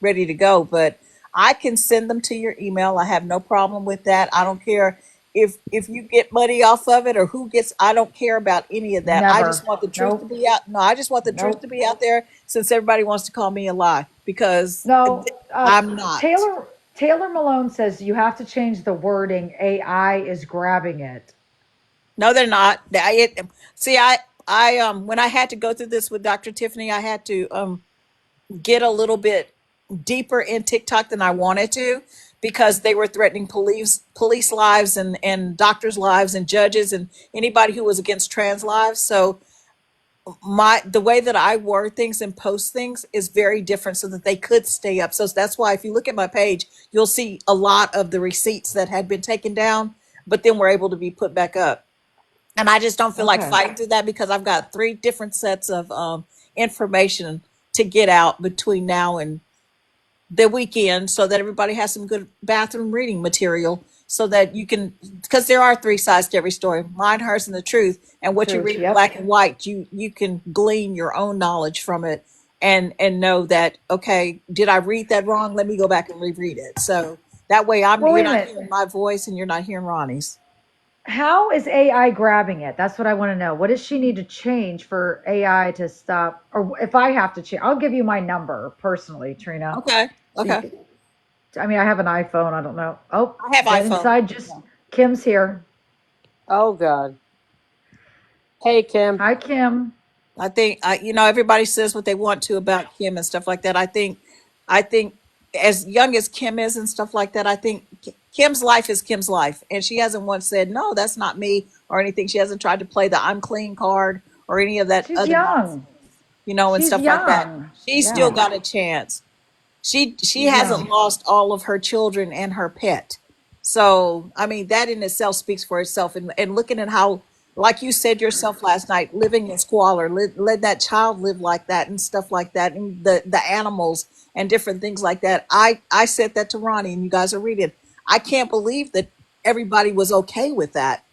ready to go. But I can send them to your email. I have no problem with that. I don't care if you get money off of it or who gets. I don't care about any of that. I just Never. want the truth to Nope. be out. No, I just want the truth to Nope. be out there, since everybody wants to call me a lie, because No. I'm not. Taylor Malone says you have to change the wording. AI is grabbing it. No, they're not. See, when I had to go through this with Dr. Tiffany, I had to get a little bit deeper in TikTok than I wanted to, because they were threatening police lives and doctors' lives and judges and anybody who was against trans lives. So the way that I word things and post things is very different, so that they could stay up. So that's why if you look at my page, you'll see a lot of the receipts that had been taken down, but then were able to be put back up. And I just don't feel like Okay. fighting through that, because I've got three different sets of information to get out between now and the weekend, so that everybody has some good bathroom reading material, so that you can, because there are three sides to every story: mine, hers, and the truth. And what you Truth. read in Yep. black and white, you can glean your own knowledge from it, and know that, okay, did I read that wrong? Let me go back and reread it. So that way Well, you're wait a not minute. hearing my voice and you're not hearing Ronnie's. How is AI grabbing it? That's what I want to know. What does she need to change for AI to stop? Or if I have to change, I'll give you my number personally, Trina. Okay. So you Okay. can, I mean, I have an iPhone. I don't know. Oh, I have get iPhone. inside. Just Kim's here. Oh God. Hey Kim. Hi, Kim. I think everybody says what they want to about Kim and stuff like that. I think as young as Kim is and stuff like that, I think Kim's life is Kim's life, and she hasn't once said no, that's not me or anything. She hasn't tried to play the I'm clean card or any of that She's other nonsense, young. and She's stuff like that. young. She's still Yeah, got a chance. She she's hasn't young. lost all of her children and her pet. So I mean, that in itself speaks for itself. And looking at how, like you said yourself last night, living in squalor, let that child live like that and stuff like that, and the animals and different things like that. I said that to Ronnie, and you guys are reading. I can't believe that everybody was okay with that.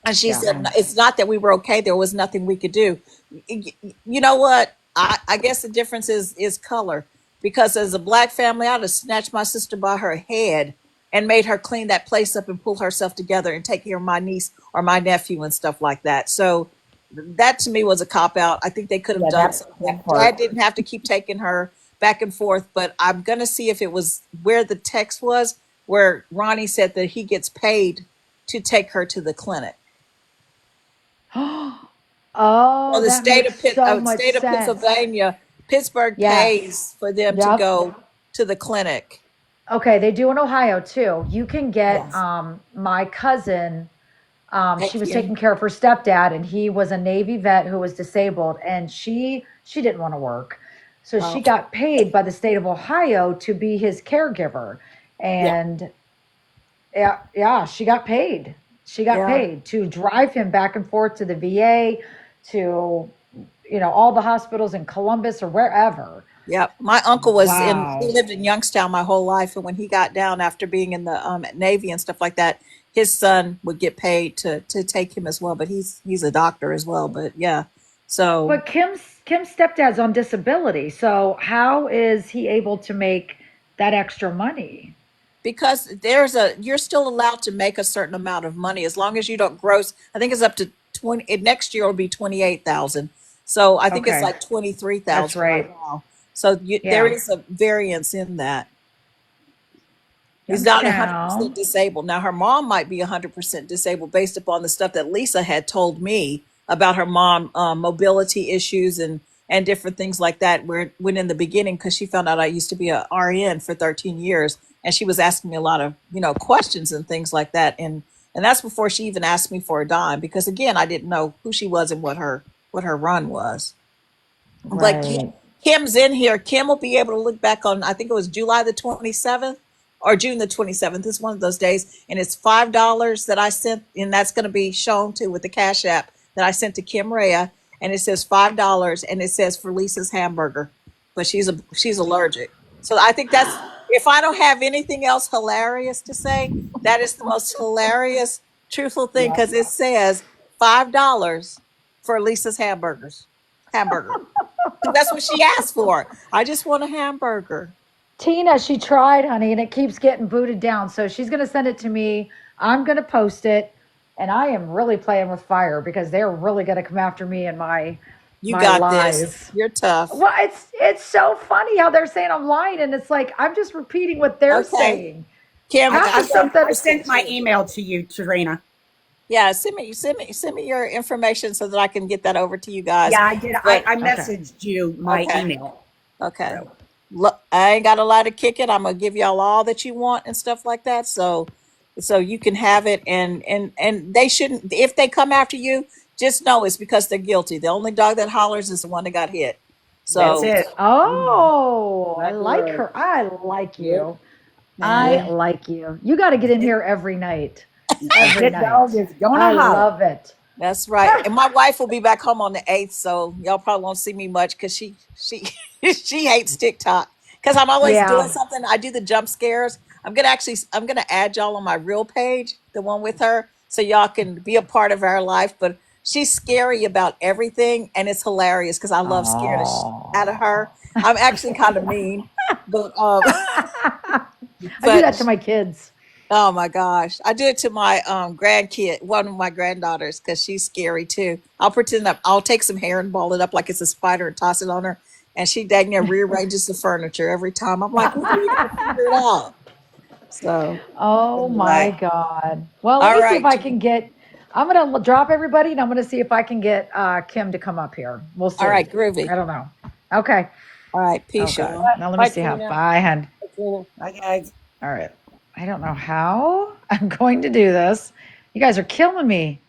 And she Yeah. said, "No, it's not that we were okay. There was nothing we could do." You know what? I guess the difference is color. Because as a black family, I'd have snatched my sister by her head and made her clean that place up and pull herself together and take care of my niece or my nephew and stuff like that. So that to me was a cop out. I think they could have Yeah, done something. that part. Dad didn't have to keep taking her back and forth, but I'm gonna see if it was where the text was, where Ronnie said that he gets paid to take her to the clinic. So Oh, the that makes so much state of sense. Pennsylvania, Pittsburgh Yes. pays for them to Yep. go to the clinic. Okay, they do in Ohio too. You can get Yes. my cousin, she Thank was you. taking care of her stepdad and he was a Navy vet who was disabled and she didn't want to work. So she Okay. got paid by the state of Ohio to be his caregiver. Yeah. And yeah, yeah, she got paid. She got Yeah. paid to drive him back and forth to the VA, to all the hospitals in Columbus or wherever. Yeah. My uncle he Wow. lived in Youngstown my whole life. And when he got down after being in the Navy and stuff like that, his son would get paid to take him as well. But he's a doctor as well. But yeah, so But Kim's stepdad's on disability, so how is he able to make that extra money? because you're still allowed to make a certain amount of money as long as you don't gross. I think it's up to 20. Next year will be 28,000. So I think it's Okay, like twenty three that's thousand right right. now. So there Yeah. is a variance in that. He's not Youngstown. 100% disabled. Now, her mom might be 100% disabled based upon the stuff that Lisa had told me about her mom, mobility issues and different things like that. Where when in the beginning, because she found out I used to be a RN for 13 years, and she was asking me a lot of questions and things like that, and that's before she even asked me for a dime, because again, I didn't know who she was and what her run was. But Right. Kim's in here. Kim will be able to look back on, I think it was July the 27th or June the 27th. It's one of those days. And it's $5 that I sent. And that's going to be shown too with the Cash App that I sent to Kim Rea. And it says $5 and it says for Lisa's hamburger. But she's allergic. So I think that's, if I don't have anything else hilarious to say, that is the most hilarious, truthful thing, Yeah. because it says $5 for Lisa's hamburger. That's what she asked for. I just want a hamburger. Tina, she tried, honey, and it keeps getting booted down. So she's going to send it to me. I'm going to post it, and I am really playing with fire because they're really going to come after me and You my got this. lies. You're tough. Well, it's so funny how they're saying I'm lying, and it's like I'm just repeating what they're Okay, saying. Kim. Half the stuff I that sent my email to you, Serena. Yeah, send me your information so that I can get that over to you guys. Yeah, I did. But I okay. messaged you my okay, email. okay. So Look, I ain't got a lot to kick it. I'm gonna give y'all all that you want and stuff like that. So you can have it, and they shouldn't. If they come after you, just know it's because they're guilty. The only dog that hollers is the one that got hit. that's So it. Oh, I Exactly like right. her. I like Yep. you. I yeah. like you. You got to get in here every night. A Every hit dog night. is gonna I holler. love it. That's right. And my wife will be back home on the 8th, so y'all probably won't see me much because she she hates TikTok. Because I'm always doing Yeah. something. I do the jump scares. I'm gonna add y'all on my real page, the one with her, so y'all can be a part of our life. But she's scary about everything, and it's hilarious because I love scaring the out of her. Oh. I'm actually kind of mean, but I do but that to my kids. oh my gosh. I do it to my grandkid, one of my granddaughters, because she's scary too. I'll pretend I'll take some hair and ball it up like it's a spider and toss it on her. And she dang near rearranges the furniture every time. I'm like, when are you gonna figure it out? So Oh my anyway. God. Well, let All me see if right. I can get. I'm gonna drop everybody, and I'm gonna see if I can get Kim to come up here. We'll All see. right, groovy. I don't know. Okay. All right, peace, Okay. y'all. Now let me Bye, see how. Tina. Bye, hun. Bye, Tina. Bye, guys. All right. I don't know how I'm going to do this. You guys are killing me.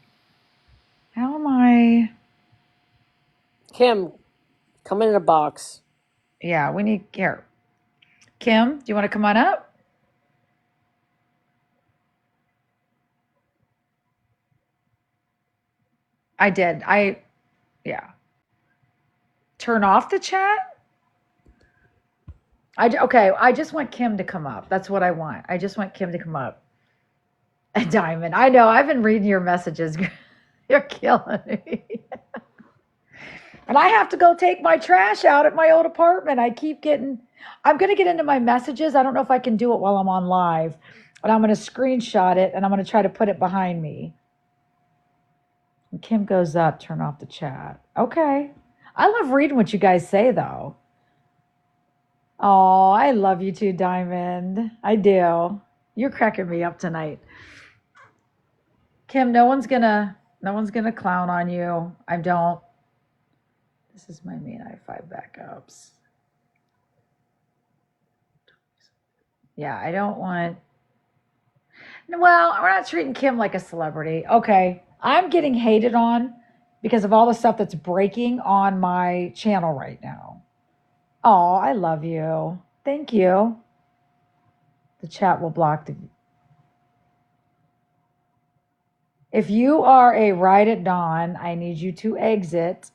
How am I? Kim, come in a box. Yeah, we need here. Kim, do you want to come on up? I did. Yeah. Turn off the chat? Okay, I just want Kim to come up. That's what I want. I just want Kim to come up. Diamond. I know. I've been reading your messages. You're killing me. And I have to go take my trash out at my old apartment. I'm going to get into my messages. I don't know if I can do it while I'm on live, but I'm going to screenshot it and I'm going to try to put it behind me. When Kim goes up, turn off the chat. Okay. I love reading what you guys say, though. Oh, I love you too, Diamond. I do. You're cracking me up tonight. Kim, no one's gonna clown on you. I don't. This is my main i5 backups. Yeah, I don't want. Well, we're not treating Kim like a celebrity. Okay. I'm getting hated on because of all the stuff that's breaking on my channel right now. Oh, I love you. Thank you. The chat will block the. If you are a ride at dawn, I need you to exit.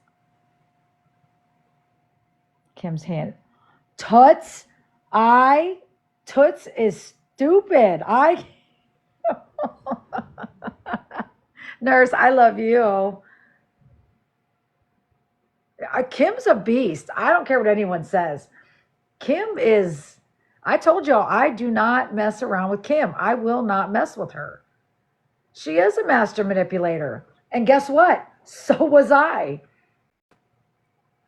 Kim's hand. Toots, Toots is stupid. Nurse, I love you. Kim's a beast. I don't care what anyone says. Kim is, I told y'all, I do not mess around with Kim. I will not mess with her. She is a master manipulator. And guess what? So was I.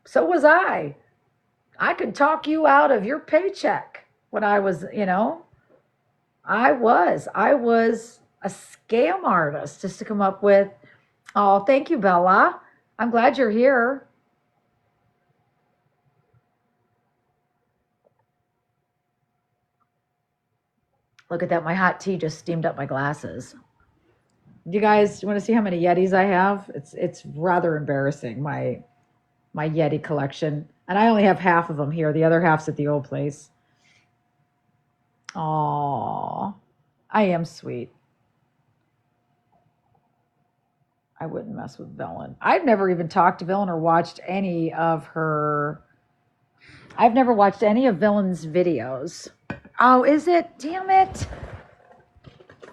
So was I. I could talk you out of your paycheck when I was, I was. I was a scam artist just to come up with, oh, thank you, Bella. I'm glad you're here. Look at that. My hot tea just steamed up my glasses. You guys want to see how many Yetis I have? It's rather embarrassing, my Yeti collection. And I only have half of them here. The other half's at the old place. Aww. I am sweet. I wouldn't mess with Villain. I've never even talked to Villain or watched any of her. I've never watched any of Villain's videos. Oh, is it? Damn it.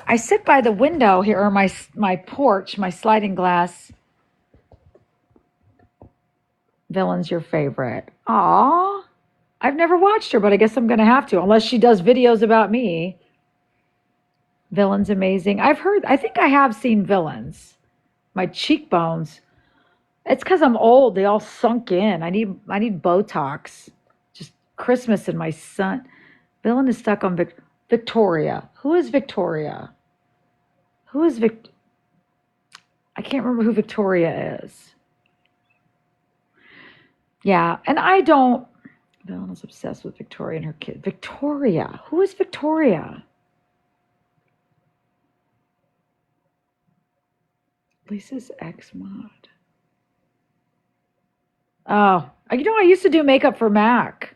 I sit by the window here, or my porch, my sliding glass. Villain's your favorite. Aw. I've never watched her, but I guess I'm going to have to, unless she does videos about me. Villain's amazing. I think I have seen Villains. My cheekbones. It's because I'm old. They all sunk in. I need Botox. Just Christmas and my son. Villain is stuck on Victoria. Who is Victoria? Who is I can't remember who Victoria is. Yeah, and I don't. Villain is obsessed with Victoria and her kid. Victoria. Who is Victoria? Lisa's ex-mod. Oh, I used to do makeup for Mac.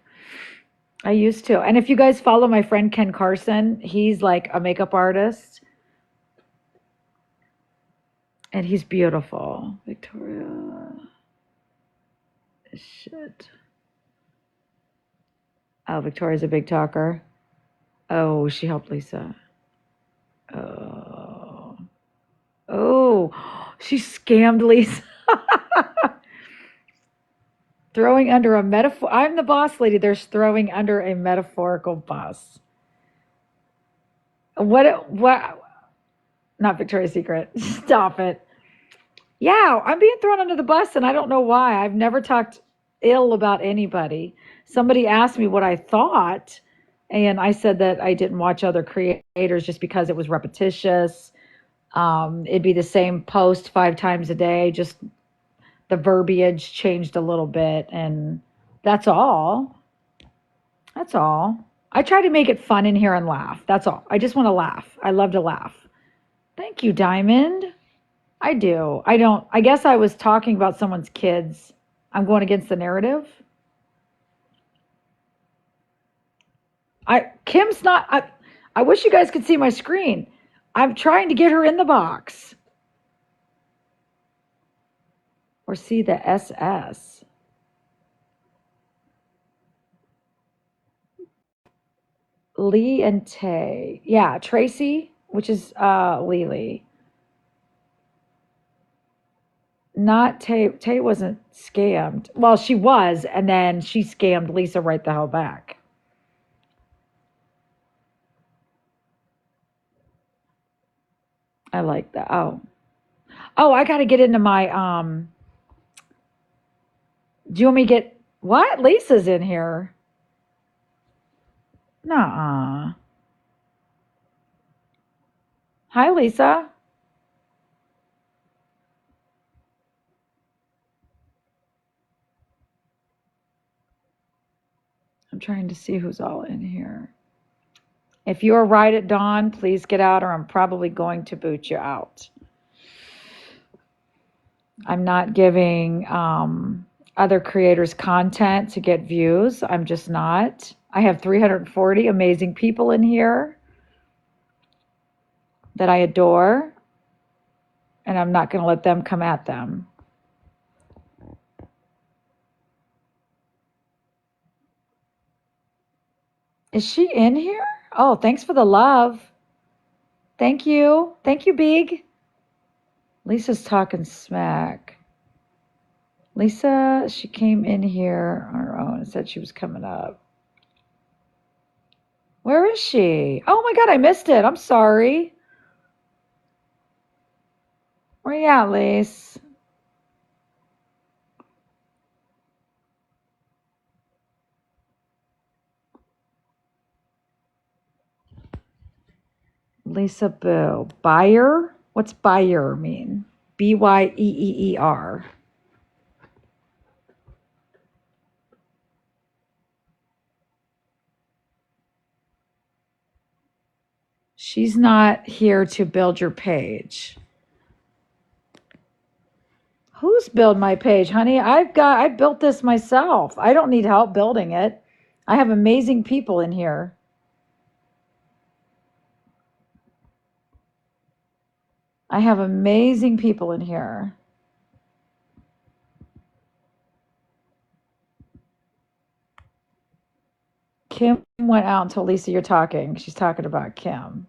I used to. And if you guys follow my friend Ken Carson, he's like a makeup artist. And he's beautiful. Victoria. Shit. Oh, Victoria's a big talker. Oh, she helped Lisa. Oh. Oh, she scammed Lisa. Throwing under a metaphor. I'm the boss lady. They're throwing under a metaphorical bus. What? Not Victoria's Secret. Stop it. Yeah, I'm being thrown under the bus and I don't know why. I've never talked ill about anybody. Somebody asked me what I thought, and I said that I didn't watch other creators just because it was repetitious. It'd be the same post 5 times a day, just the verbiage changed a little bit, and that's all. That's all. I try to make it fun in here and laugh. That's all. I just want to laugh. I love to laugh. Thank you, Diamond. I do. I guess I was talking about someone's kids. I'm going against the narrative. Kim's not, I wish you guys could see my screen. I'm trying to get her in the box. Or see the SS. Lee and Tay. Yeah, Tracy, which is Lily. Not Tay. Tay wasn't scammed. Well, she was, and then she scammed Lisa right the hell back. I like that. Oh, I got to get into my do you want me to get what? Lisa's in here. Nuh-uh. Hi, Lisa. I'm trying to see who's all in here. If you are right at dawn, please get out, or I'm probably going to boot you out. I'm not giving other creators content to get views. I'm just not. I have 340 amazing people in here that I adore, and I'm not going to let them come at them. Is she in here? Oh, thanks for the love. Thank you. Thank you, Big. Lisa's talking smack. Lisa, she came in here on her own and said she was coming up. Where is she? Oh my God, I missed it. I'm sorry. Where you at, Lise? Lisa Boo. Buyer? What's buyer mean? Byeeer. She's not here to build your page. Who's build my page, honey? I built this myself. I don't need help building it. I have amazing people in here. I have amazing people in here. Kim went out until Lisa, you're talking. She's talking about Kim.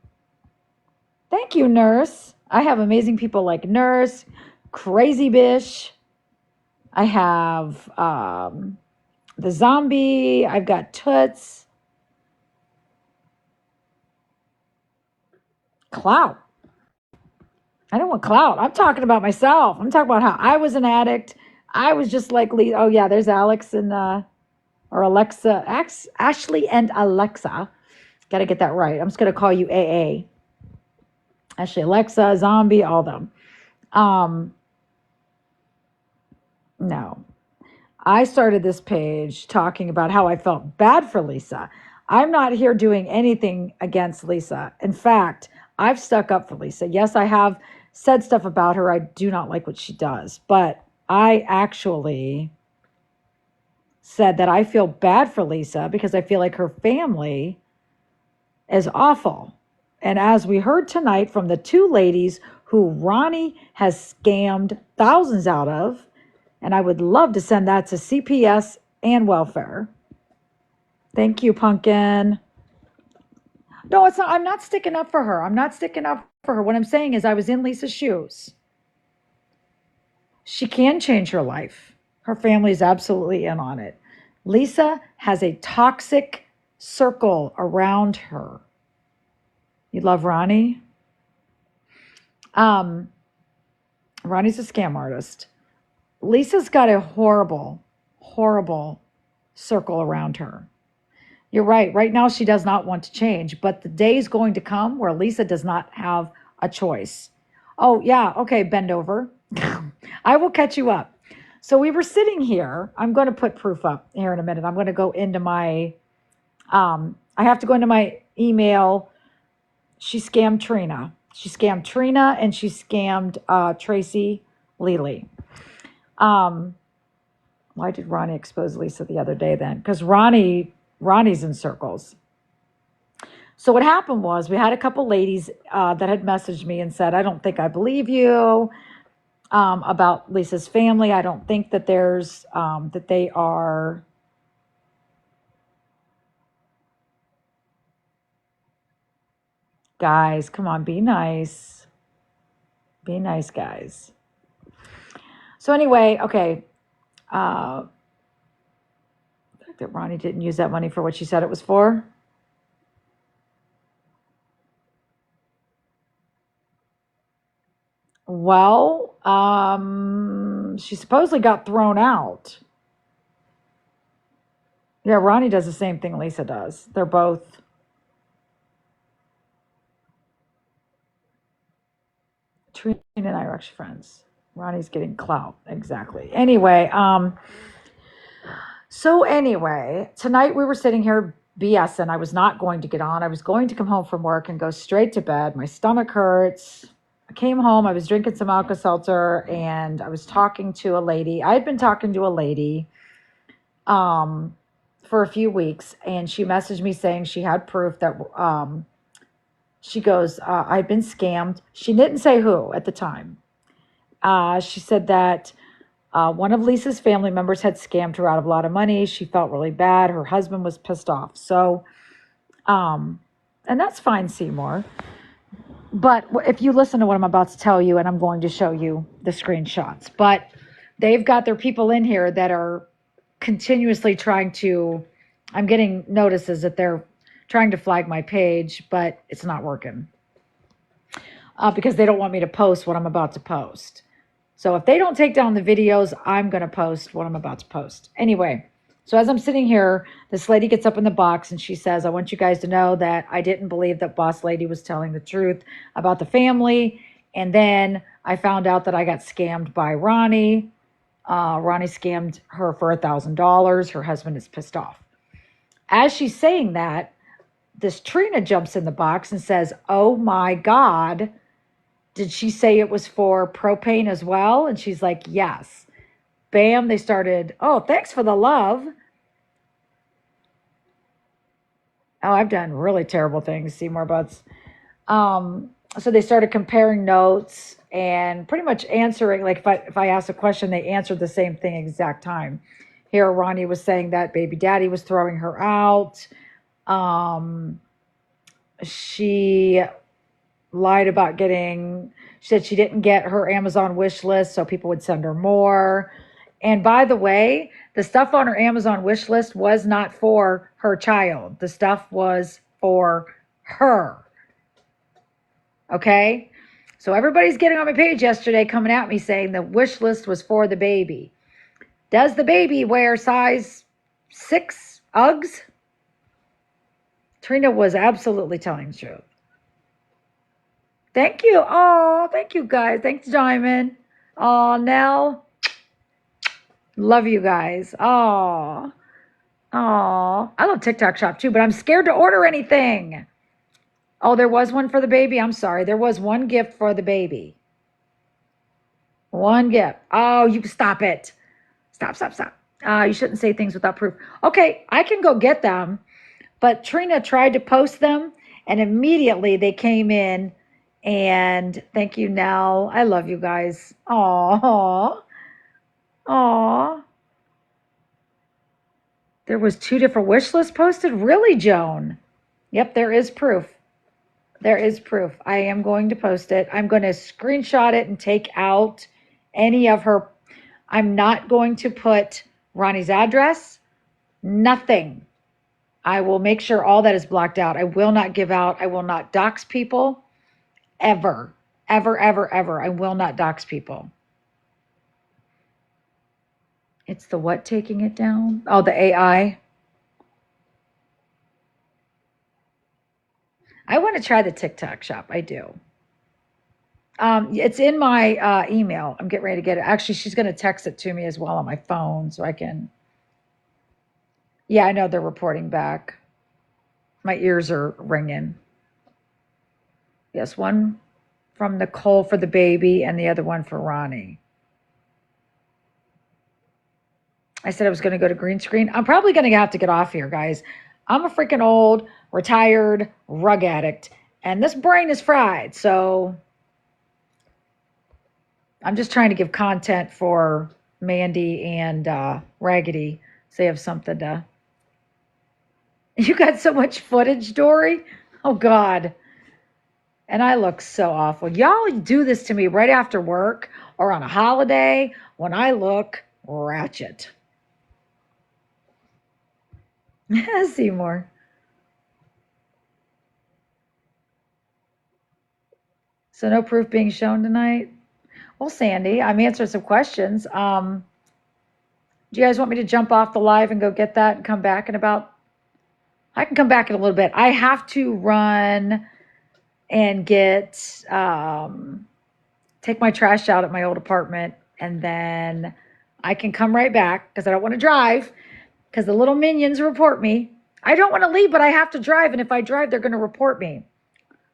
Thank you, Nurse. I have amazing people like Nurse, Crazy Bish. I have the zombie. I've got Toots. Clout. I don't want clout. I'm talking about myself. I'm talking about how I was an addict. I was just like Lee. Oh, yeah, there's Alex and or Alexa. Ashley and Alexa. Got to get that right. I'm just going to call you AA. Ashley, Alexa, zombie, all them. No. I started this page talking about how I felt bad for Lisa. I'm not here doing anything against Lisa. In fact, I've stuck up for Lisa. Yes, I have said stuff about her. I do not like what she does, but I actually said that I feel bad for Lisa because I feel like her family is awful. And as we heard tonight from the two ladies who Roni has scammed thousands out of, and I would love to send that to CPS and welfare. Thank you, Pumpkin. No, it's not. I'm not sticking up for her. I'm not sticking up for her. What I'm saying is I was in Lisa's shoes. She can change her life. Her family is absolutely in on it. Lisa has a toxic circle around her. You love Roni? Roni's a scam artist. Lisa's got a horrible, horrible circle around her. You're right. Right now, she does not want to change, but the day is going to come where Lisa does not have a choice. Oh, yeah. Okay, bend over. I will catch you up. So we were sitting here. I'm going to put proof up here in a minute. I'm going to go into my, I have to go into my email. She scammed Trina. She scammed Trina and she scammed Tracy Lely. Why did Roni expose Lisa the other day then? Because Roni's in circles. So what happened was we had a couple ladies that had messaged me and said, I don't think I believe you about Lisa's family. I don't think that there's, that they are, guys, come on, be nice. Be nice, guys. So anyway, okay. The fact that Roni didn't use that money for what she said it was for. Well, she supposedly got thrown out. Yeah, Roni does the same thing Lisa does. They're both. Trina and I are actually friends. Roni's getting clout. Exactly. Anyway, tonight we were sitting here BSing. I was not going to get on. I was going to come home from work and go straight to bed. My stomach hurts. I came home. I was drinking some Alka-Seltzer and I was talking to a lady. I had been talking to a lady for a few weeks, and she messaged me saying she had proof that she goes, I've been scammed. She didn't say who at the time. She said that one of Lisa's family members had scammed her out of a lot of money. She felt really bad. Her husband was pissed off. So, and that's fine, Seymour. But if you listen to what I'm about to tell you, and I'm going to show you the screenshots, but they've got their people in here that are continuously trying to, I'm getting notices that they're trying to flag my page, but it's not working because they don't want me to post what I'm about to post. So if they don't take down the videos, I'm going to post what I'm about to post. Anyway, so as I'm sitting here, this lady gets up in the box and she says, I want you guys to know that I didn't believe that Boss Lady was telling the truth about the family. And then I found out that I got scammed by Ronnie. Ronnie scammed her for $1,000. Her husband is pissed off. As she's saying that, this Trina jumps in the box and says, oh my God, did she say it was for propane as well? And she's like, yes. Bam, they started, oh, thanks for the love. Oh, I've done really terrible things, Seymour Butts. So they started comparing notes and pretty much answering, like if I asked a question, they answered the same thing exact time. Here, Ronnie was saying that baby daddy was throwing her out. She lied about she said she didn't get her Amazon wish list, so people would send her more. And by the way, the stuff on her Amazon wish list was not for her child. The stuff was for her. Okay? So everybody's getting on my page yesterday coming at me saying the wish list was for the baby. Does the baby wear size 6 Uggs? Trina was absolutely telling the truth. Thank you. Oh, thank you guys. Thanks, Diamond. Oh, Nell. Love you guys. Oh. Oh. I love TikTok Shop too, but I'm scared to order anything. Oh, there was one for the baby. I'm sorry. There was one gift for the baby. One gift. Oh, you stop it. Stop. You shouldn't say things without proof. Okay, I can go get them, but Trina tried to post them and immediately they came in. And thank you, Nell. I love you guys. Aww. Aww. There was 2 different wish lists posted? Really, Joan? Yep, there is proof. There is proof. I am going to post it. I'm going to screenshot it and take out any of her. I'm not going to put Ronnie's address. Nothing. I will make sure all that is blocked out. I will not give out. I will not dox people. Ever. Ever, ever, ever. I will not dox people. It's the what taking it down? Oh, the AI. I want to try the TikTok shop. I do. It's in my email. I'm getting ready to get it. Actually, she's going to text it to me as well on my phone so I can. Yeah, I know they're reporting back. My ears are ringing. Yes, one from Nicole for the baby and the other one for Ronnie. I said I was going to go to green screen. I'm probably going to have to get off here, guys. I'm a freaking old, retired rug addict, and this brain is fried. So I'm just trying to give content for Mandy and Raggedy so they have something to. You got so much footage, Dory? Oh, God. And I look so awful. Y'all do this to me right after work or on a holiday when I look ratchet. Seymour. So no proof being shown tonight? Well, Sandy, I'm answering some questions. Do you guys want me to jump off the live and go get that and come back in about? I can come back in a little bit. I have to run and get take my trash out at my old apartment, and then I can come right back because I don't want to drive because the little minions report me. I don't want to leave, but I have to drive, and if I drive, they're going to report me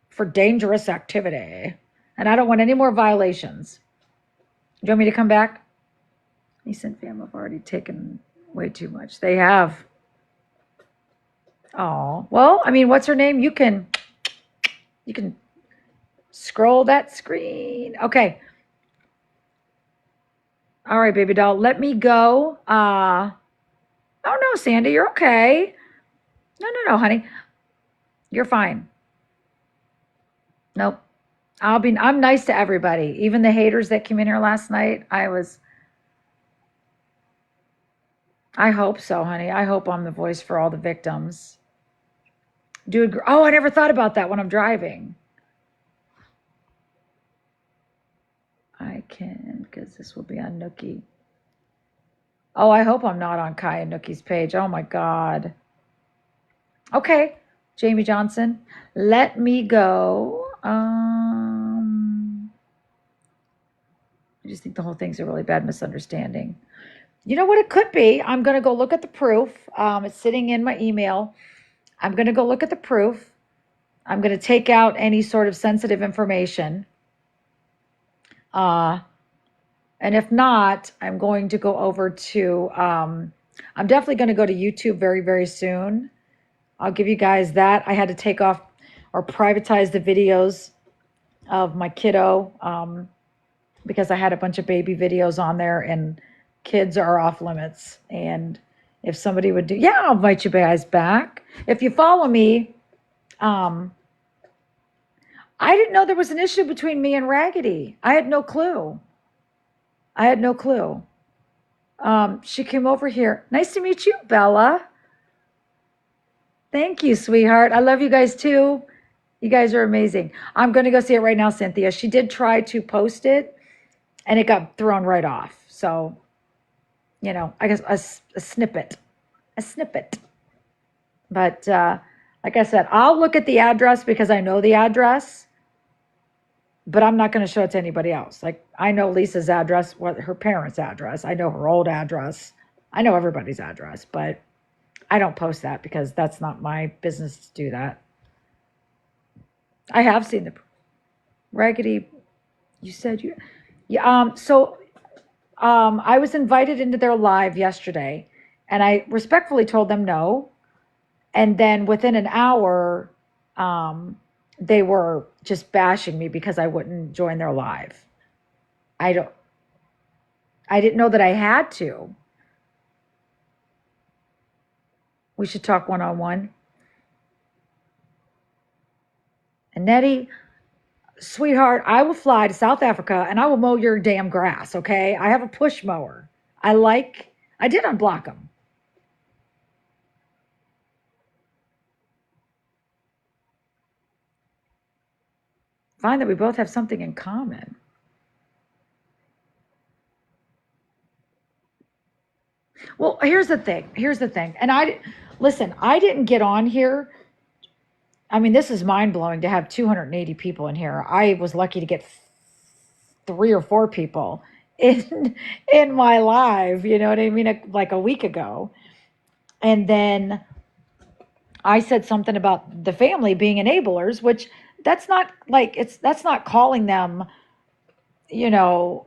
for dangerous activity, and I don't want any more violations. Do you want me to come back? Decent fam have already taken way too much. They have. Oh, well, I mean, what's her name? You can scroll that screen. Okay. All right, baby doll. Let me go. Oh no, Sandy, you're okay. No, honey. You're fine. Nope. I'm nice to everybody. Even the haters that came in here last night, I hope so, honey. I hope I'm the voice for all the victims. Oh, I never thought about that when I'm driving. I can, because this will be on Nookie. Oh, I hope I'm not on Kai and Nookie's page. Oh my God. Okay, Jamie Johnson, let me go. I just think the whole thing's a really bad misunderstanding. You know what it could be? I'm going to go look at the proof. It's sitting in my email. I'm going to go look at the proof. I'm going to take out any sort of sensitive information. And if not, I'm going to go over to, I'm definitely going to go to YouTube very, very soon. I'll give you guys that. I had to take off or privatize the videos of my kiddo because I had a bunch of baby videos on there, and kids are off limits. And if somebody would I'll invite you guys back. If you follow me, I didn't know there was an issue between me and Raggedy. I had no clue. She came over here. Nice to meet you, Bella. Thank you, sweetheart. I love you guys too. You guys are amazing. I'm going to go see it right now, Cynthia. She did try to post it, and it got thrown right off. So, I guess a snippet. But like I said, I'll look at the address because I know the address, but I'm not going to show it to anybody else. Like, I know Lisa's address, her parents' address. I know her old address. I know everybody's address, but I don't post that because that's not my business to do that. I have seen the Raggedy. You said you, yeah. I was invited into their live yesterday, and I respectfully told them no. And then within an hour, they were just bashing me because I wouldn't join their live. I didn't know that I had to. We should talk one-on-one. And Nettie, sweetheart, I will fly to South Africa and I will mow your damn grass, okay? I have a push mower. I did unblock them. Find that we both have something in common. Well, here's the thing. And I didn't get on here. I mean, this is mind blowing to have 280 people in here. I was lucky to get 3 or 4 people in my live, you know what I mean? Like a week ago. And then I said something about the family being enablers, which that's not calling them, a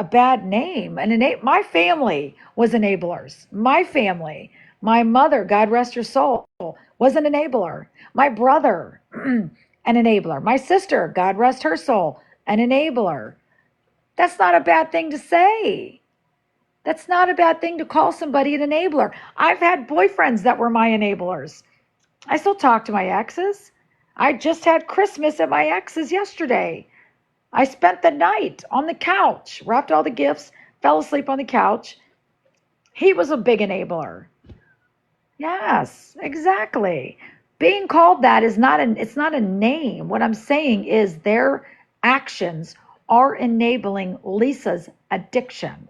bad name. My family was enablers. My family, my mother, God rest her soul, was an enabler. My brother, an enabler. My sister, God rest her soul, an enabler. That's not a bad thing to say. That's not a bad thing to call somebody an enabler. I've had boyfriends that were my enablers. I still talk to my exes. I just had Christmas at my ex's yesterday. I spent the night on the couch, wrapped all the gifts, fell asleep on the couch. He was a big enabler. Yes, exactly. Being called that it's not a name. What I'm saying is their actions are enabling Lisa's addiction.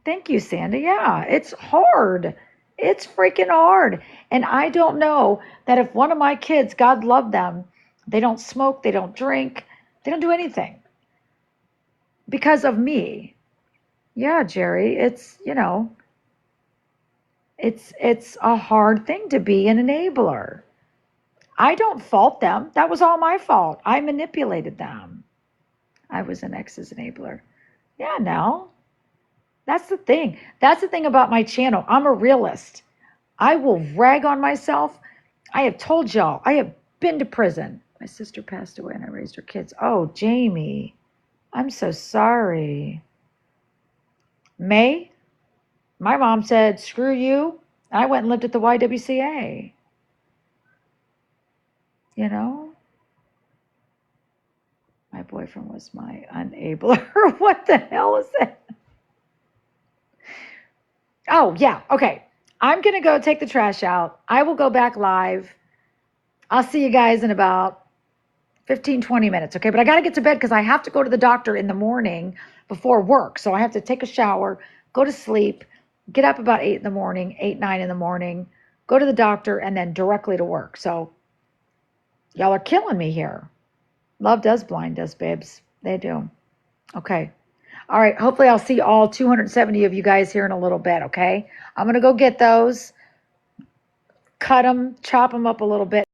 Thank you, Sandy. Yeah, it's hard. It's freaking hard. And I don't know that if one of my kids, God love them, they don't smoke, they don't drink, they don't do anything because of me. Yeah, Jerry, it's a hard thing to be an enabler. I don't fault them. That was all my fault. I manipulated them. I was an ex's enabler. Yeah, no. That's the thing. That's the thing about my channel. I'm a realist. I will rag on myself. I have told y'all, I have been to prison. My sister passed away and I raised her kids. Oh, Jamie, I'm so sorry. May, my mom said, screw you. I went and lived at the YWCA. My boyfriend was my enabler. What the hell is that? Oh, yeah. Okay. I'm going to go take the trash out. I will go back live. I'll see you guys in about 15, 20 minutes. Okay. But I got to get to bed because I have to go to the doctor in the morning before work. So I have to take a shower, go to sleep, get up about 8 in the morning, 8, 9 in the morning, go to the doctor, and then directly to work. So y'all are killing me here. Love does blind us, babes. They do. Okay. All right. Hopefully, I'll see all 270 of you guys here in a little bit. Okay. I'm going to go get those, cut them, chop them up a little bit.